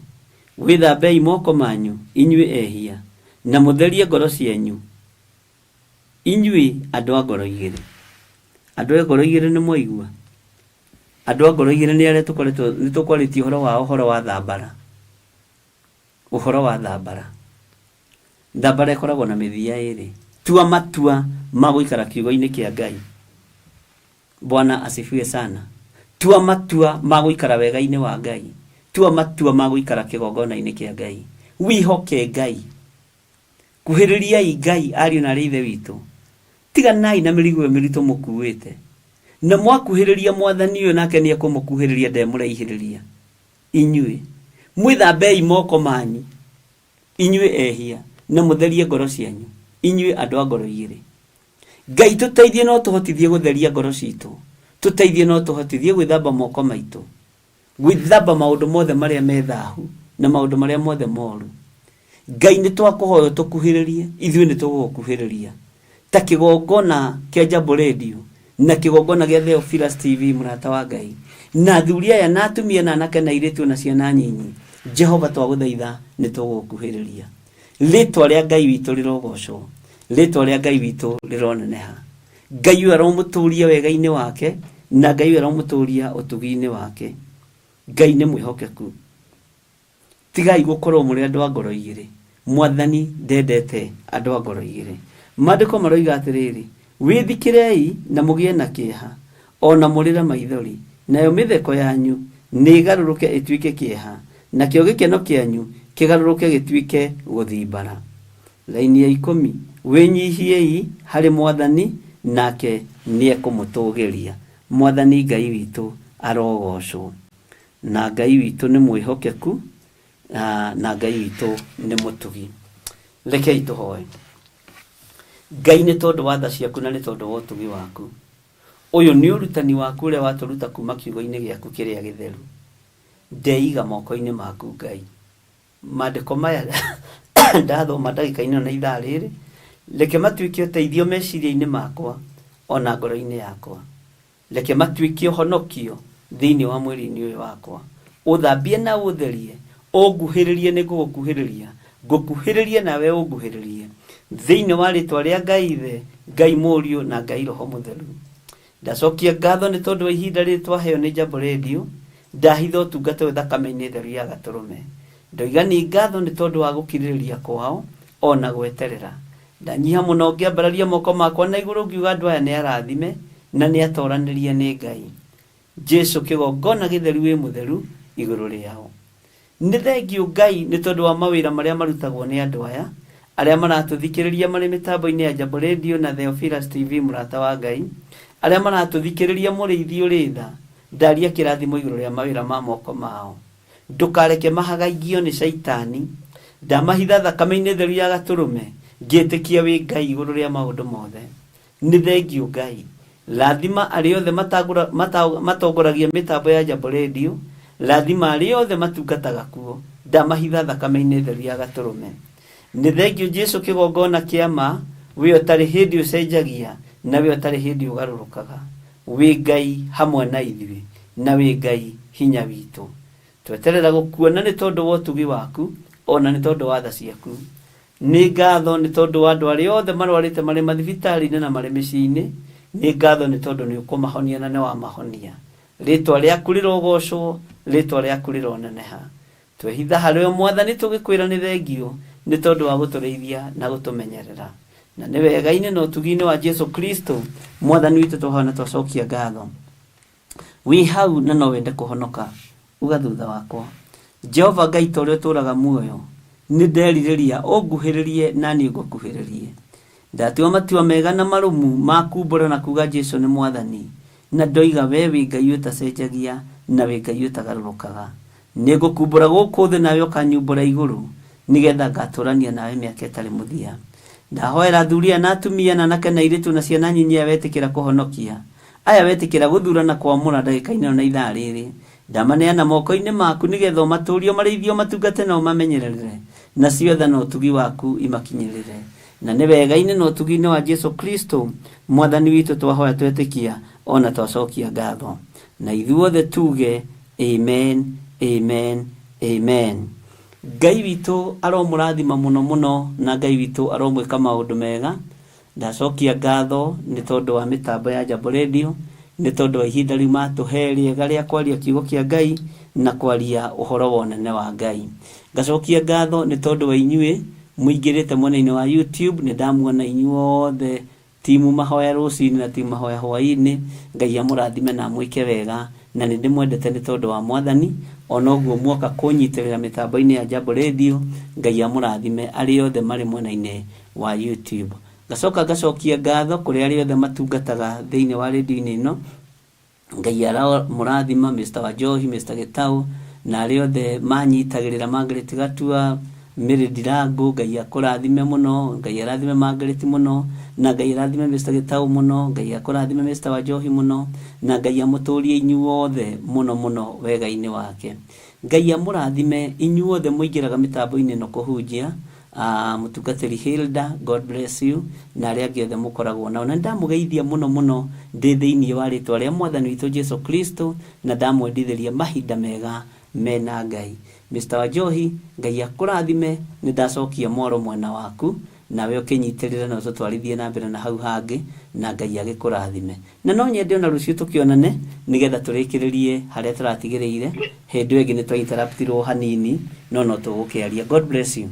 C: Wĩthambei moko manyu, inyuĩ ehia, na mũtherie ngoro cianyu, inyuĩ andũ a ngoro igĩrĩ. Andũ a ngoro igĩrĩ nĩ mwaigua? Andũ a ngoro igĩrĩ nĩ arĩa tũkwarĩtie ũhoro wa thambara. Ũhoro wa thambara. Thambara ĩkoragwo na mĩthia ĩrĩ. Tua matua ma gũikara kiugo-inĩ kĩa Ngai. Bwana asifiwe sana. Tua matua ma gũikara wega-inĩ wa Ngai. Tua matua ma gũikara kĩgongona-inĩ kĩa Ngai. Wihoke Ngai. Kuhĩrĩriai Ngai, ariũ na ithe witũ. Tiganai na mĩrigo mĩritũ mũkuĩte. Na mwakuhĩrĩria Mwathani ũyũ, nake nĩ ekũmũkuhĩrĩria, ndemũraihĩrĩria. Inyuĩ mwĩthambei moko manyu, inyuĩ ehia, na mũtherie ngoro cianyu, inyuĩ andũ a ngoro igĩrĩ. Ngai tũteithie no tũhotithie gũtheria ngoro citũ. Tũteithie no tũhotithie gwĩthamba moko maitũ. Gwĩthamba maũndũ mothe marĩa methahu na maũndũ marĩa mothe moru. Ngai nĩ twakũhoyo tũkuhĩrĩrie, ithuĩ nĩ tũgũkuhĩrĩria. Ta kĩgongona kĩa Jambo Radio na kĩgongona gĩa Theophilus TV, mũrata wa Ngai. Na athuri aya na atumia na anake na airĩtu na ciana nyinyi, Jehova twagũthaitha nĩ tũgũkuhĩrĩria. Rĩĩtwa rĩa Ngai witũ rĩrogocwo. Rĩĩtwa rĩa Ngai witũ rĩroneneha. Ngai ũyũ aromũtũũria wega-inĩ wake, na Ngai ũyũ aromũtũũria ũtugi-inĩ wake. Ngai nĩ mwĩhokeku. Tigai gũkorwo mũrĩ andũ a ngoro igĩrĩ. Mwathani ndendete andũ a ngoro igĩrĩ. Maandĩko maroiga atĩrĩrĩ, wĩthikĩrei na mũgĩe na kĩeha, ona mũrĩre maithori, nayo mĩtheko yanyu nĩ ĩgarũrũke ĩtuĩke kĩeha, nakĩo gĩkeno kĩanyu kĩgarũrũke gĩtuĩke gũthimbara. Laini ya 10, wĩnyihiei harĩ Mwathani, nake nĩ ekũmũtũũgĩria. Mwathani Ngai witũ arogocwo. Na Ngai witũ nĩ mwĩhokeku, na Ngai witũ nĩ mũtugi. Rekei tũhoe. Ngai nĩ tondũ wa tha ciaku na nĩ tondũ wa ũtugi waku. Ũyũ nĩ ũrutani waku ũrĩa watũruta kuma kiugo-inĩ gĩaku kĩrĩa gĩtheru. Ndeiga moko-inĩ maku Ngai. Maandĩko maya ndathoma ndagĩka-inĩ na ithaa rĩrĩ, reke matuĩke ũteithio meciria-inĩ makwa, ona ngoro-inĩ yakwa. Reke matuĩke ũhonokio thĩinĩ wa mwĩrĩ-inĩ ũyũ wakwa. Ũthambie na ũtherie, ũnguhĩrĩrie nĩ ngũgũkuhĩrĩria, ngũkuhĩrĩrie nawe ũnguhĩrĩrie. Thĩinĩ wa rĩtwa rĩa Ngai Ithe, Ngai Mũriũ na Ngai Roho Mũtheru. Ndacokia ngatho nĩ tondũ wa ihinda rĩrĩ twaheo nĩ Jambo Radio. Ndahitha ũtungata ũyũ thakame-inĩ theru ya Gatũrũme. Ndoiga nĩ ngatho nĩ tondũ wa gũkirĩrĩria kwao, ona gweterera. Ndanyiha mũno ngĩambararia moko makwa na igũrũ ngiuga andũ aya nĩ arathime na nĩ atoranĩrie nĩ Ngai. Jesu kĩgongona gĩtheru wĩ mũtheru igũrũ rĩao. Nĩ thengiũ Ngai nĩ tondũ wa mawĩra marĩa marutagwo nĩ andũ aya, arĩa maratũthikĩrĩria marĩ mĩtambo-inĩ ya Jambo Radio na Theophilus TV, mũrata wa Ngai, arĩa maratũthikĩrĩria mũrĩithi ũrĩ tha, ndaria kĩrathimo igũrũ rĩa mawĩra ma moko mao. Ndũkareke mahagaigio nĩ Saitani. Ndamahitha thakame-inĩ theru ya Gatũrũme, ngĩtĩkia wĩ Ngai igũrũ rĩa maũndũ mothe. Nĩ thengiũ Ngai. Rathima arĩa othe matongoragia mĩtambo ya Jambo Radio, rathima arĩa othe matungataga kuo, ndamahitha thakame-inĩ theru ya Gatũrũme. Nĩ thengiũ Jesu kĩgongona kĩa ma, we ũtarĩ hĩndĩ ũcenjagia, na we ũtarĩ hĩndĩ ũgarũrũkaga. wĩ Ngai hamwe na ithuĩ na wĩ Ngai hinya witũ. Tweterera gũkuona nĩ tondũ wa ũtugi waku, ona nĩ tondũ wa tha ciaku. Nĩ ngatho nĩ tondũ wa andũ arĩa othe marwarĩte marĩ mathibitarĩ-inĩ na marĩ mĩciĩ-inĩ. Nĩ ngatho nĩ tondũ nĩ ũkũmahonia na nĩ wamahonia. Rĩtwa rĩaku rĩrogocwo, rĩtwa rĩaku rĩroneneha. Twehitha harĩo Mwathani tũgĩkwĩra nĩ thengio nĩ tondũ wa gũtũrĩithia na gũtũmenyerera. Na nĩ wega-inĩ na ũtugi-inĩ wa Jesu Kristo Mwathani witũ tũhana twacokia ngatho. Wĩ hau na no wende kũhonoka, uga thutha wakwa: Jehova Ngai ta ũrĩa ũtũũraga muoyo, nĩ nderirĩria ũnguhĩrĩrie na niĩ ngũkuhĩrĩrie. Ndatua matua mega na marũmu ma kumbũra na kuga Jesu nĩ Mwathani, na ndoiga we wĩ Ngai ũtacenjagia na wĩ Ngai ũtagarũrũkaga. Nĩ ngũkumbũra gũkũ thĩ nawe ũkanyumbũra igũrũ, nĩgetha ngatũrania nawe mĩaka ĩtarĩ mũthia. Ndahoera athuri na atumia na anake na airĩtu na ciana nyinyi wetĩkĩra kũhonokia, aya wetĩkĩra gũthurana kwamũra ndagĩka-inĩ na ithaa rĩrĩ. Ndamaneana moko-inĩ maku nĩgetha ũmatũũrie ũmarĩithie ũmatungate na ũmamenyerere, na ciothe na ũtugi waku imakinyĩrĩre. Na nĩ wega-inĩ na ũtugi-inĩ wa Jesu Kristo Mwathani witũ twahoya twetĩkia ona twacokia ngatho. Na ithuothe tuge amen, amen, amen. Ngai witũ aromũrathima mũno mũno, na Ngai witũ aromwĩka maũndũ mega. Ndacokia ngatho nĩ tondũ wa mĩtambo ya Jambo Radio, nĩ tondũ wa ihinda rĩu matũhe rĩega rĩa kwaria kiugo kĩa Ngai na kwaria ũhoro wa ũnene wa Ngai. Ngacokia ngatho nĩ tondũ wa inyuĩ mũingĩrĩte mwena-inĩ wa YouTube. Nĩ ndamuona inyuothe, timu mahoya rũcinĩ na timu mahoya hwaĩ-inĩ. Ngai amũrathime na mwĩke wega, na nĩ ndĩmwendete nĩ tondũ wa Mwathani. Ona ũguo muoka kũnyitĩrĩra mĩtambo-inĩ ya Jambo Radio, Ngai amũrathime arĩ othe marĩ mwena-inĩ wa YouTube. Ngacokia ngatho kũrĩ arĩa othe matungataga thĩinĩ wa radio-inĩ ĩno. Ngai aramũrathima Mr. Wanjohi, Mr. Gĩtaũ, na arĩa othe manyitagĩrĩra Margaret Gatua, Mary Ndirangu. Ngai akũrathime mũno, Ngai arathime Margaret mũno, na Ngai arathime Mr. Gĩtaũ mũno, Ngai akũrathime Mr. Wanjohi mũno, na Ngai amũtũũrie inyuothe mũno mũno wega-inĩ wake. Ngai amũrathime inyuothe mũingĩraga mĩtambo-inĩ ĩno kũhunjia. Mũtungatĩri Hilda, God bless you, na arĩa angĩ othe mũkoragwo nao. Na ndamũgeithia mũno mũno ndĩ thĩinĩ wa rĩtwa rĩa Mwathani witũ Jesu Kristo, na ndamwendithĩria mahinda mega mena Ngai. Mr. Wanjohi, Ngai akũrathime. Nĩ ndacokia mwaro mwena waku, nawe ũkĩnyitĩrĩra na ũtũtwarithie na mbere na hau hangĩ, na Ngai agĩkũrathime. Na no nyende ona rũciũ tũkĩonane nĩgetha tũrĩkĩrĩrie harĩa tũratigĩrĩire. Hĩndĩ ĩngĩ nĩ twa interruptirwo hanini, no tũgũkĩaria. God bless you.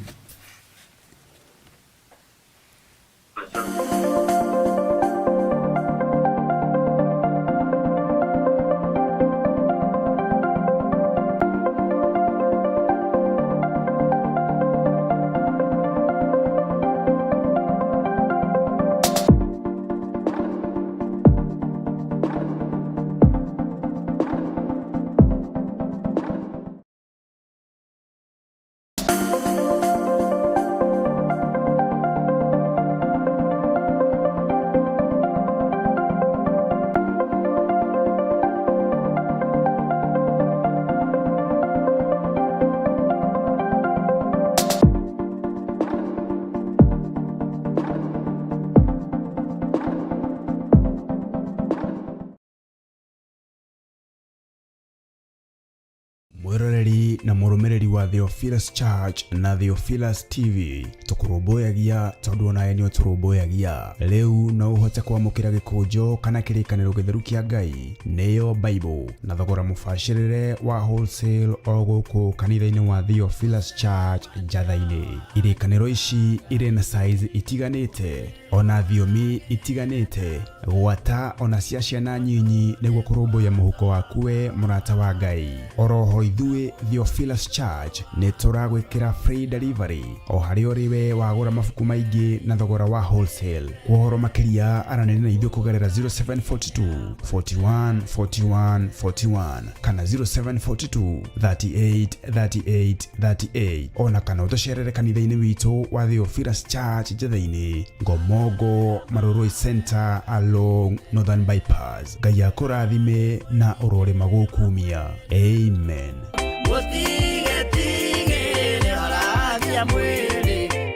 B: Mwĩroreri na mũrũmĩrĩri wa Theophilus Church na Theophilus TV tũkũrũmbũyagia tondũ onawe nĩ ũtũrũmbũyagia. Rĩu no ũhote kwamũkĩra gĩkũnjo kana kĩrĩkanĩro gĩtheru kĩa Ngai nĩyo Bible na thogora mũbacĩrĩre wa wholesale o gũkũ kanitha-inĩ wa Theophilus Church Njatha-inĩ. Irĩkanĩro ici irĩ na size itiganĩte, ona thiomi itiganĩte, gwata ona cia ciana nyinyi nĩguo kũrũmbũya mũhuko waku we mũrata wa Ngai. Oroho ithuĩ Theophilus Church nĩ tũragwĩkĩra free delivery o harĩa ũrĩ we wagũra mabuku maingĩ na thogora wa wholesale. Ũhoro makĩria aranĩria na ithuĩ kũgerera 0742 41 41 41 kana 0742 38 38 38, ona kana ũtũcerere kanitha-inĩ witũ wa Theophilus Church Njatha-inĩ, Ngomongo Maroroi Center along Northern Bypass. Ngai akũrathime na ũrore magũkumia. Amen.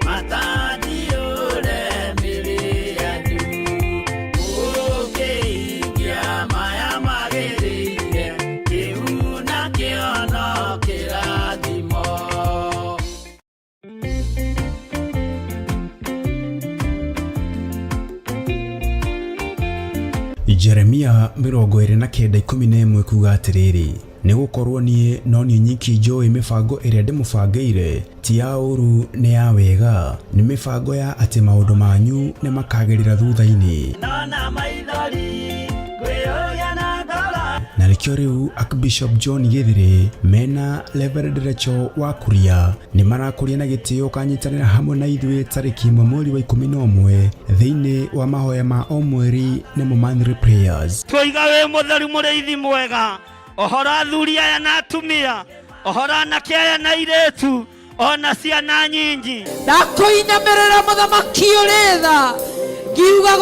F: Matadi ole mili adu, okay,
B: Jeremia 29:11 kuga atiriri ni gukorwo nie no nie nyiki njoi mibango iria ndimubangĩire ti ya ũru ni ya wega ni mibango ya ati maundu manyu ni makagirira thutha-ini na nikio riu Archbishop John Githiri mena Reverend Rachel Wakuria ni marakuria na gitio kanyitanira hamwe na ithuĩ tariki 11 thiini wa mahoya ma o mweri ni monthly prayers.
D: Twiga we mutheru muriithi mwega ohora athuri aya na atumia ohora anake aya na iretu ona ciana nyingi
E: ndakuinamirira muthamaki uri tha ngiuga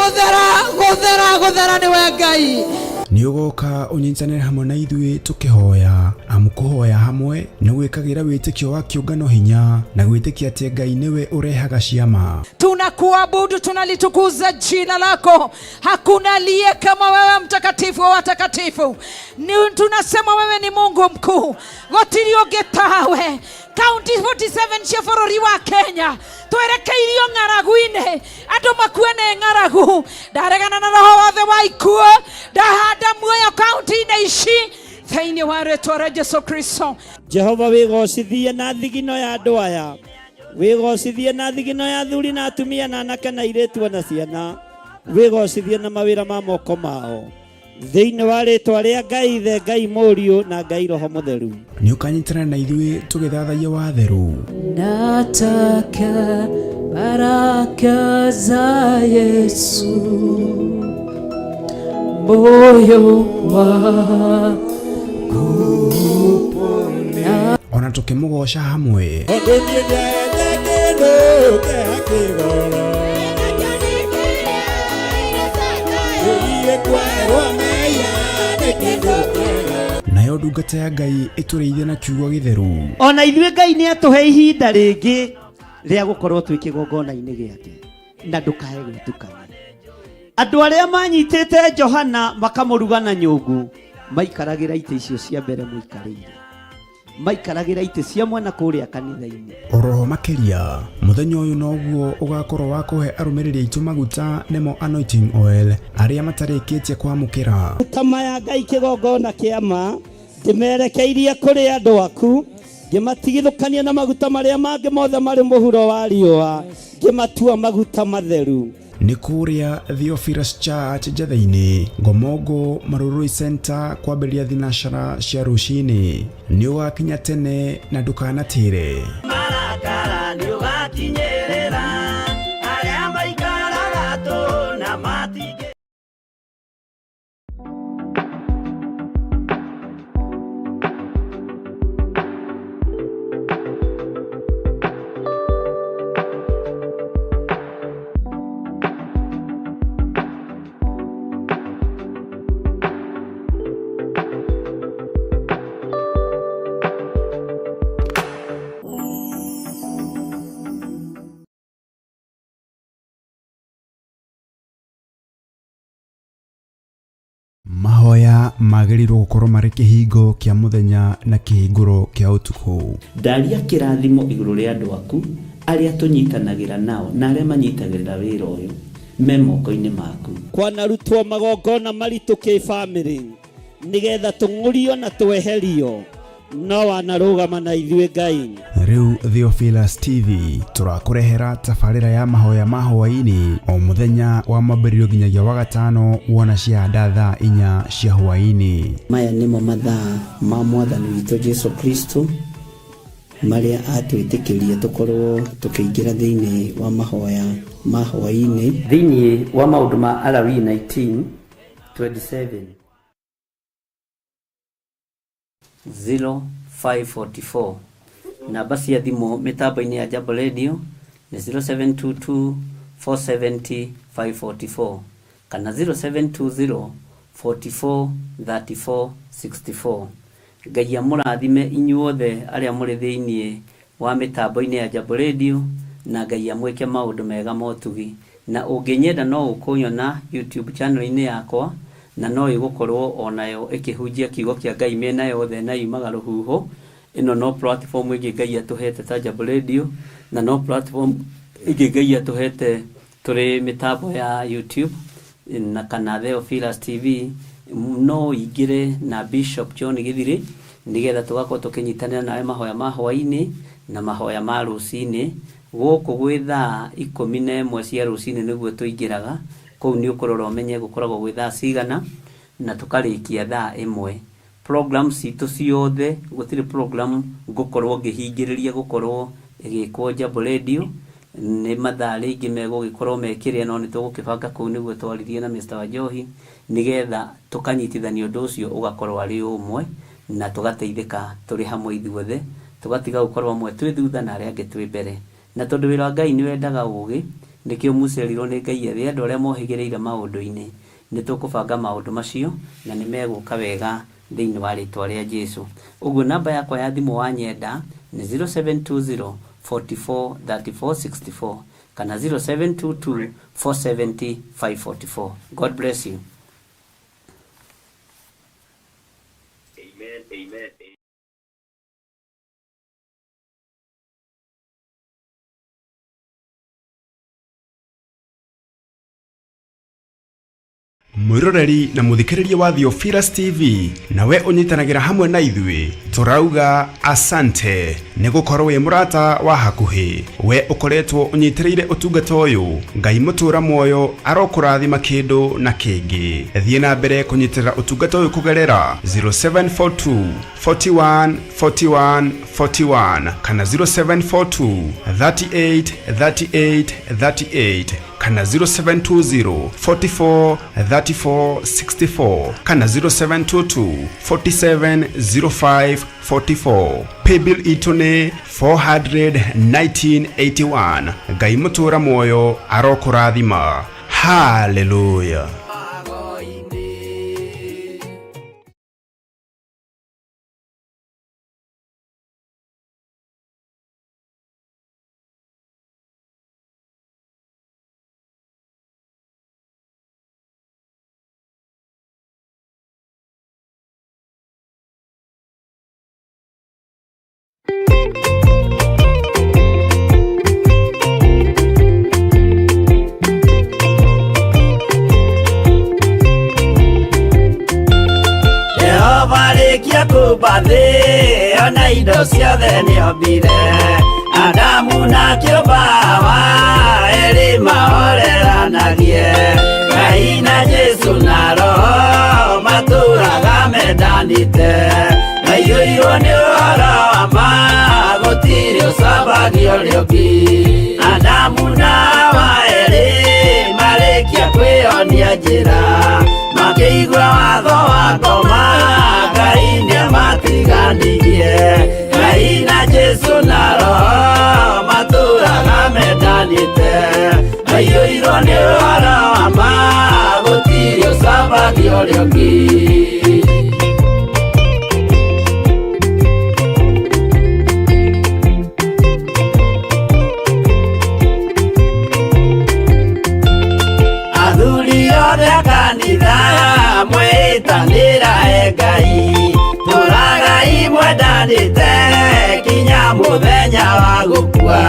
E: guthera ni we Ngai
B: ni ugoka unyitanire hamwe na ithuĩ tukihoya amukuhoya hamwe ni gwikagira witikio wa kiungano hinya na gwitikia ati Ngai niwe urehaga ciama.
E: Tunakuabudu, tunalitukuza jina lako. Hakuna aliye kama wewe, mtakatifu wa watakatifu. Tunasema wewe ni Mungu mkuu, gotiri ogetawe. County 47 cia bũrũri wa Kenya twerekeirio ng'aragu-inĩ, andũ makuene ng'aragu. Ndaregana na roho wothe wa ikuũ, ndahanda muoyo kaunti-inĩ ici thĩinĩ wa rĩĩtwa rĩa Jesũ Kristo.
D: Jehova wĩgocithie na thigino ya andũ aya, wĩgocithie na thigino ya athuri na atumia na anake na airĩtu na ciana, wĩgocithie na mawĩra ma moko mao thĩinĩ wa rĩĩtwa rĩa Ngai Ithe, Ngai Mũriũ na Ngai Roho Mũtheru.
B: Ni ukanyitana na ithuĩ tũgĩthathaiya watheru.
E: Nataka baraka za Yesu moyo wangu
B: ona tukimũgoca hamwe. Nayo ndungata ya Ngai ĩtũrĩithie na kiugo gĩtheru.
D: Ona ithuĩ Ngai nĩ atũhe ihinda rĩngĩ rĩa gũkorwo twĩ kĩgongona-inĩ gĩake na ndũkae gwĩtukania. Andũ arĩa manyitĩte Johana makamũruga na nyũngũ maikaragĩra itĩ icio cia mbere mũikarĩire, maikaragĩra itĩ cia mwena kũrĩa kanitha-inĩ.
B: Oroho makĩria mũthenya ũyũ noguo ũgakorwo wa kũhe arũmĩrĩri aitũ maguta nĩmo anointing oil arĩa matarĩkĩtie kwamũkĩra
D: kama ya Ngai kĩgongona kĩama. Ndĩmerekeirie kũrĩ andũ aku, ngĩmatigithũkania na maguta marĩa mangĩ mothe marĩ mũhuro wa riũa, ngĩmatua maguta matheru.
B: Nĩ kũrĩa Theophilus Church Njatha-inĩ, Ngomongo Marurui Center, kwambĩrĩria thinacara cia rũcinĩ. Nĩ ũgakinya tene na ndũkanatĩre.
D: Marakara nĩ ũgakinyĩrĩra arĩa maikaraga tũ na matigĩ.
B: Mahoya magĩrĩirwo gũkorwo marĩ kĩhingo kĩa mũthenya na kĩhingũro kĩa ũtukũ.
C: Ndaria kĩrathimo igũrũ rĩa andũ aku arĩa tũnyitanagĩra nao na arĩa manyitagĩrĩra wĩra ũyũ me moko-inĩ maku.
D: Kwanarutwo magongona maritũ kĩ-bamĩrĩ nĩgetha tũng'ũrio na tweherio, no wanarũgama na ithuĩ Ngai.
B: Rĩu Theophilus TV tũrakũrehera tabarĩra ya mahoya ma hwaĩ-inĩ o mũthenya wa mwambĩrĩrio nginyagia wa gatano wona ciahanda thaa 4 cia hwaĩ-inĩ.
C: Maya nĩmo mathaa ma Mwathani witũ Jesũ Kristo marĩa atwĩtĩkĩria tũkorwo tũkĩingĩra thĩinĩ wa mahoya ma hwaĩ-inĩ thĩinĩ wa maũndũ ma Alawii 19:27 0544. Namba cia thimũ mitambo-inĩ ya Jambo Radio ni 0722 470 544 kana 0720 44 34 64. Ngai amũrathime inyuothe arĩa mũrĩ thĩinĩ wa mitambo-inĩ ya Jambo Radio, na Ngai amwĩke maũndũ mega motugi. Na ũngĩnyenda no ũkũnyona YouTube channel-inĩ yakwa, na no ĩgũkorwo onayo ĩkĩhunjia kiugo kĩa Ngai mĩena yothe na yumaga rũhuho. Ĩno no platform ĩngĩ Ngai atũhete ta Jambo Radio, na no platform ĩngĩ Ngai atũhete tũrĩ mitambo ya YouTube, na kana Theophilus TV no igire na Bishop John Githiri nigetha tugakorwo tukinyitanira nawe mahoya ma hwaini na mahoya ma rucini guku gwitha 11 cia rucini niguo tuingiraga kou ni ukorora umenye gukoragwo gwitha cigana na tukarikia thaa 1 programs itu ciothe gutire program gukorwo ngihingiriria gukorwo igikwo Jambo Radio ni mathaa ringi megugikorwo mekiria no nitugukibanga kou niguo twarithie na Mr. Wanjohi nigetha tukanyitithania undu ucio ugakorwo ari umwe na tugateithika turi hamwe ithuothe tugatiga gukorwo amwe twi thutha na aria angi twi mbere na tondu wira wa Ngai ni wendaga ugi nikio mucerirwo ni Ngai ethi andu aria mohigireire maundu-ini ni tukubanga maundu macio na ni meguka wega thiini wa ritwa ria Jesu. Uguo namba yakwa ya thimu wa nyenda ni 0720 44 34 64 kana 0722 470 544. God bless you. Amen.
B: Mwiroreri na muthikiriria wa Theophilus TV nawe unyitanagira hamwe na ithui turauga asante nigukorwo wi murata wa hakuhi we ukoretwo unyitireire utungata uyu Ngai mutura moyo arokurathima kindu na kingi thie na mbere kunyitirira utungata uyu kugerera 0742 41 41 41 kana 0742 38 38 38 kana 0720 44 34 64 kana 0722 47 05 44. Paybill itune 41981. Ngai mutura moyo arokurathima. Hallelujah.
F: Kubathe ona indo ciothe nĩombire Adamu na kĩũmba eri mahoreranagie Ngai na Jesu na Roho matũraga mendanĩte maiyũirwo nĩ ũhoro wa ma gũtirĩ ũcambagio rĩũngĩ Adamu na Hawa eri marĩkia kwĩonia njĩra makĩigua watho wa ngoma Ngai nĩamatiganirie Ngai na Jesu na Roho matũraga mendanĩte maiyũirwo nĩ ũhoro wa ma gũtirĩ ũcambagio rĩũngĩ athuri othe a kanitha mwĩtanĩra Ngai tũragai mwendanĩte kinya mũthenya wa gũkua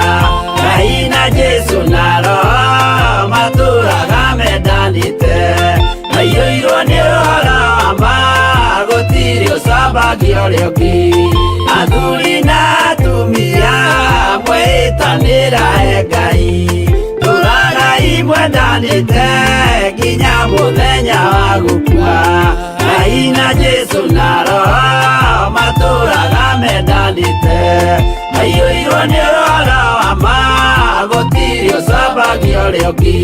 F: Ngai na Jesu na Roho matũraga mendanĩte maiyũirwo nĩ ũhoro wa ma gũtirĩ ũcambagio rĩũngĩ athuri na atumia mwĩtanĩra Ngai tũragai mwendanĩte kinya mũthenya wa gũkua Ngai na Jesu na Roho matũraga mendanĩte maiyũirwo nĩ ũhoro wa ma gũtirĩ ũcambagio rĩũngĩ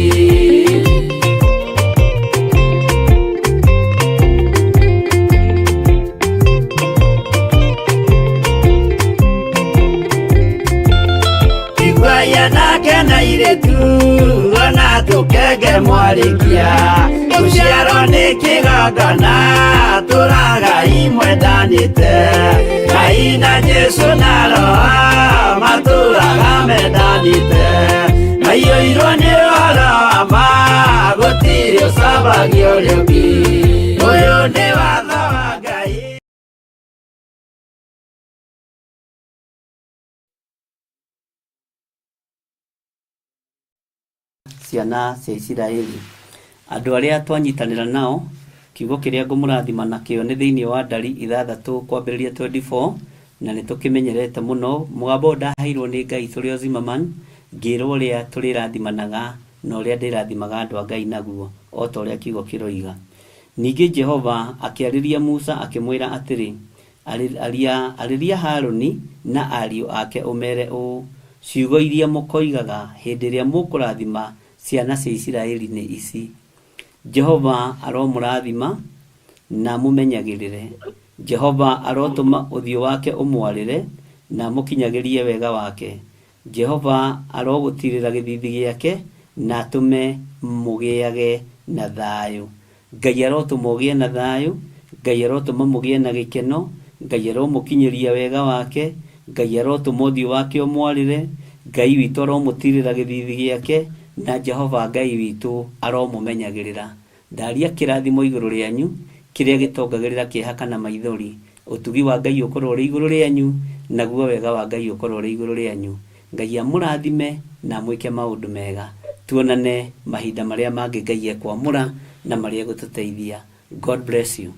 F: Igwaya nake na iretu ona tũkenge mwarikia Tũciarwo nĩ kĩgongona tũragai mwendanĩte Ngai na Jesu na Roho matũraga mendanĩte maiyũirwo nĩ ũhoro wa ma gũtirĩ ũcambagio rĩũngĩ ũyũ nĩ watho wa Ngai
C: ciana cia Isiraeli andũ arĩa twanyitanĩra nao kiugo kĩrĩa ngũmũrathima nakĩo nĩ thĩinĩ wa Ndari 6 kwambĩrĩria 24 na nĩ tũkĩmenyerete mũno. Mũgambo ndaheirwo nĩ Ngai tũrĩ o Zimmerman, ngĩrwo ũrĩa tũrĩrathimanaga na ũrĩa ndĩrathimaga andũ a Ngai naguo o ta ũrĩa kiugo kĩroiga. Ningĩ Jehova akĩarĩria Musa akĩmwĩra atĩrĩ, arĩria Harũni na ariũ ake ũmere ũũ, ciugo iria mũkoigaga hĩndĩ ĩrĩa mũkũrathima ciana cia Isiraeli nĩ ici. Jehova aromũrathima na mũmenyagĩrĩre. Jehova arotũma ũthiũ wake ũmwarĩre na mũkinyagĩrie wega wake. Jehova arogũtirĩra gĩthithi gĩake na atũme mũgĩage na thayũ. Ngai arotũma ũgĩe na thayũ, Ngai arotũma mũgĩe na gĩkeno, Ngai aromũkinyĩria wega wake, Ngai arotũma ũthiũ wake ũmwarĩre, Ngai witũ aromũtirĩra gĩthithi gĩake, na Jehova Ngai witũ aromũmenyagĩrĩra. Ndaria kĩrathimo igũrũ rĩanyu kĩrĩa gĩtongagĩrĩra kĩeha kana maithori. Ũtugi wa Ngai ũkorwo ũrĩ igũrũ rĩanyu, naguo wega wa Ngai ũkorwo ũrĩ igũrũ rĩanyu. Ngai amũrathime na mwĩke maũndũ mega. Tuonane mahinda marĩa mangĩ Ngai ekwamũra na marĩa gũtũteithia. God bless you.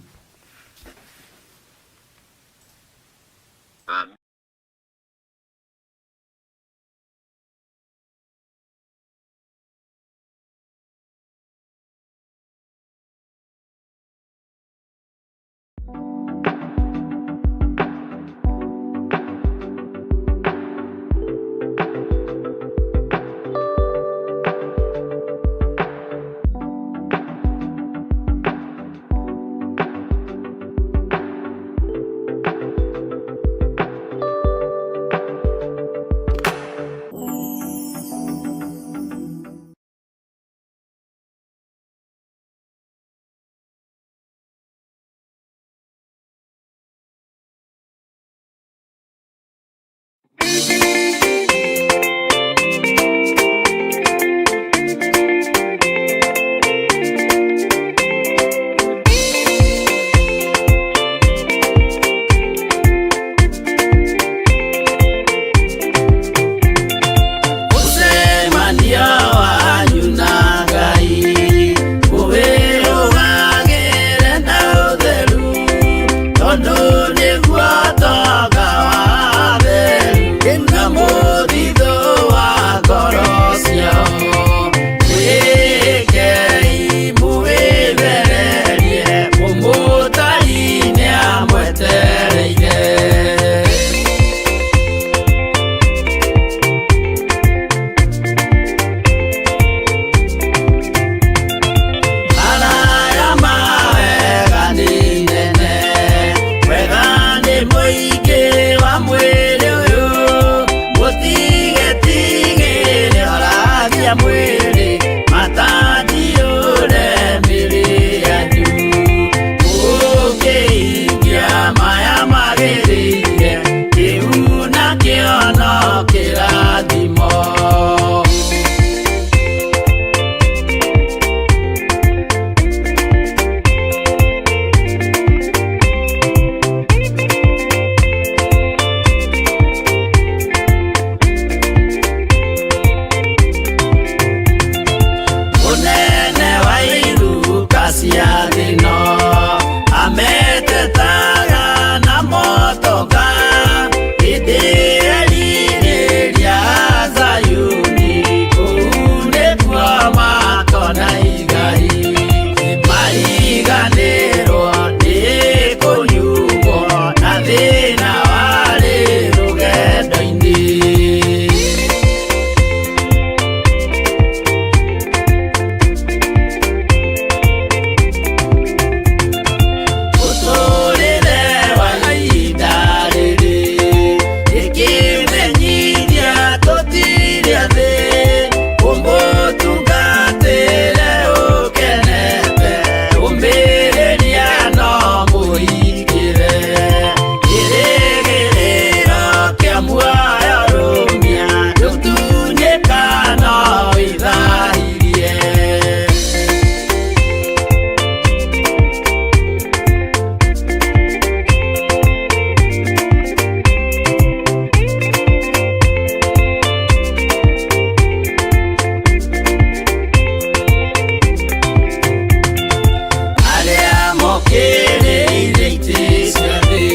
F: magĩrĩire itĩ cia thĩ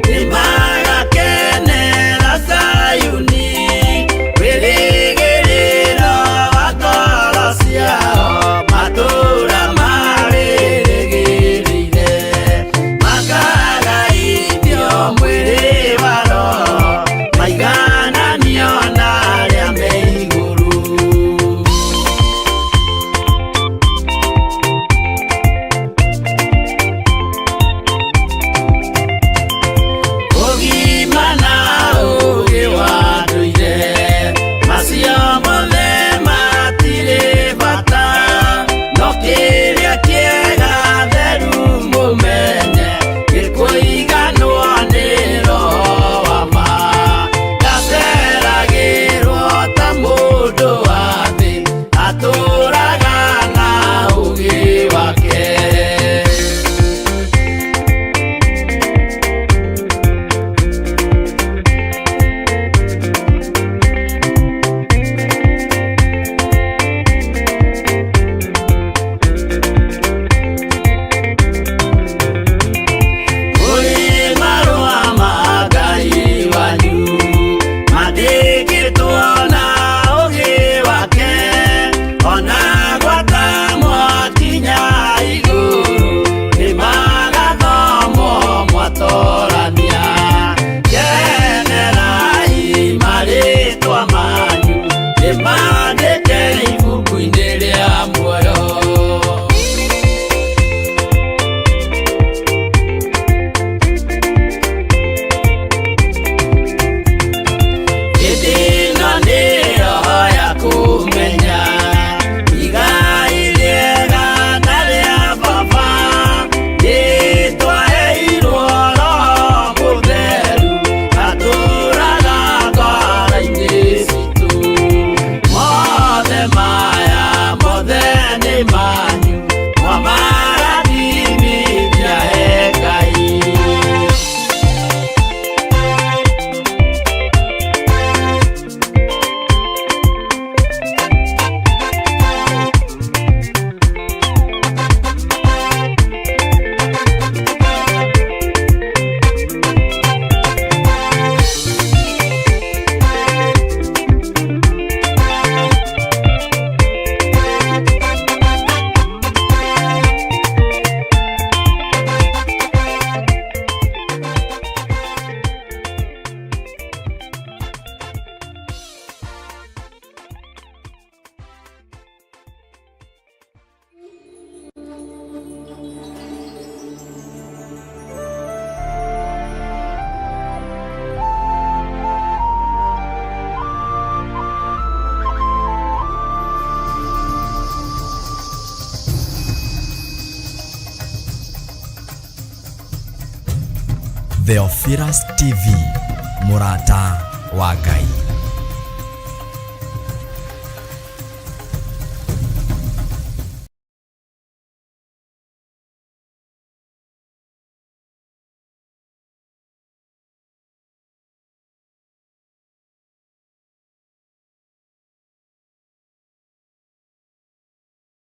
F: nĩmagakenera Zayuni wĩrĩgĩrĩro wa ngoro ciao matũũra marĩrĩgĩrĩire makagaithio mwĩrĩ wa roho maigananio na arĩa me igũrũ. Ũgima na ũũgĩ wa ndũire macio mothe matirĩ bata no kĩrĩa kĩega theru mũmenye gĩkũiganwo nĩ roho wa ma ndaceragĩrwo ta mũndũ wa thĩ atũũraga na ũũgĩ wake. Kũrĩ marũa ma Ngai wanyu mandĩkĩtwo na ũũgĩ wake ona gwata mwakinya igũrũ nĩmagathomwo mwatorania kenerai marĩtwa manyu nĩmandĩke ibuku-inĩ rĩa muoyo. Hĩndĩ ĩno nĩyo ya kũmenya igai rĩega na rĩa baba rĩtwaheirwo Roho Mũtheru atũũraga ngoro-inĩ citũ mothe maya mothe nĩ manyu mwamarathimithia he Ngai.
A: Theophilus TV, mũrata wa Ngai.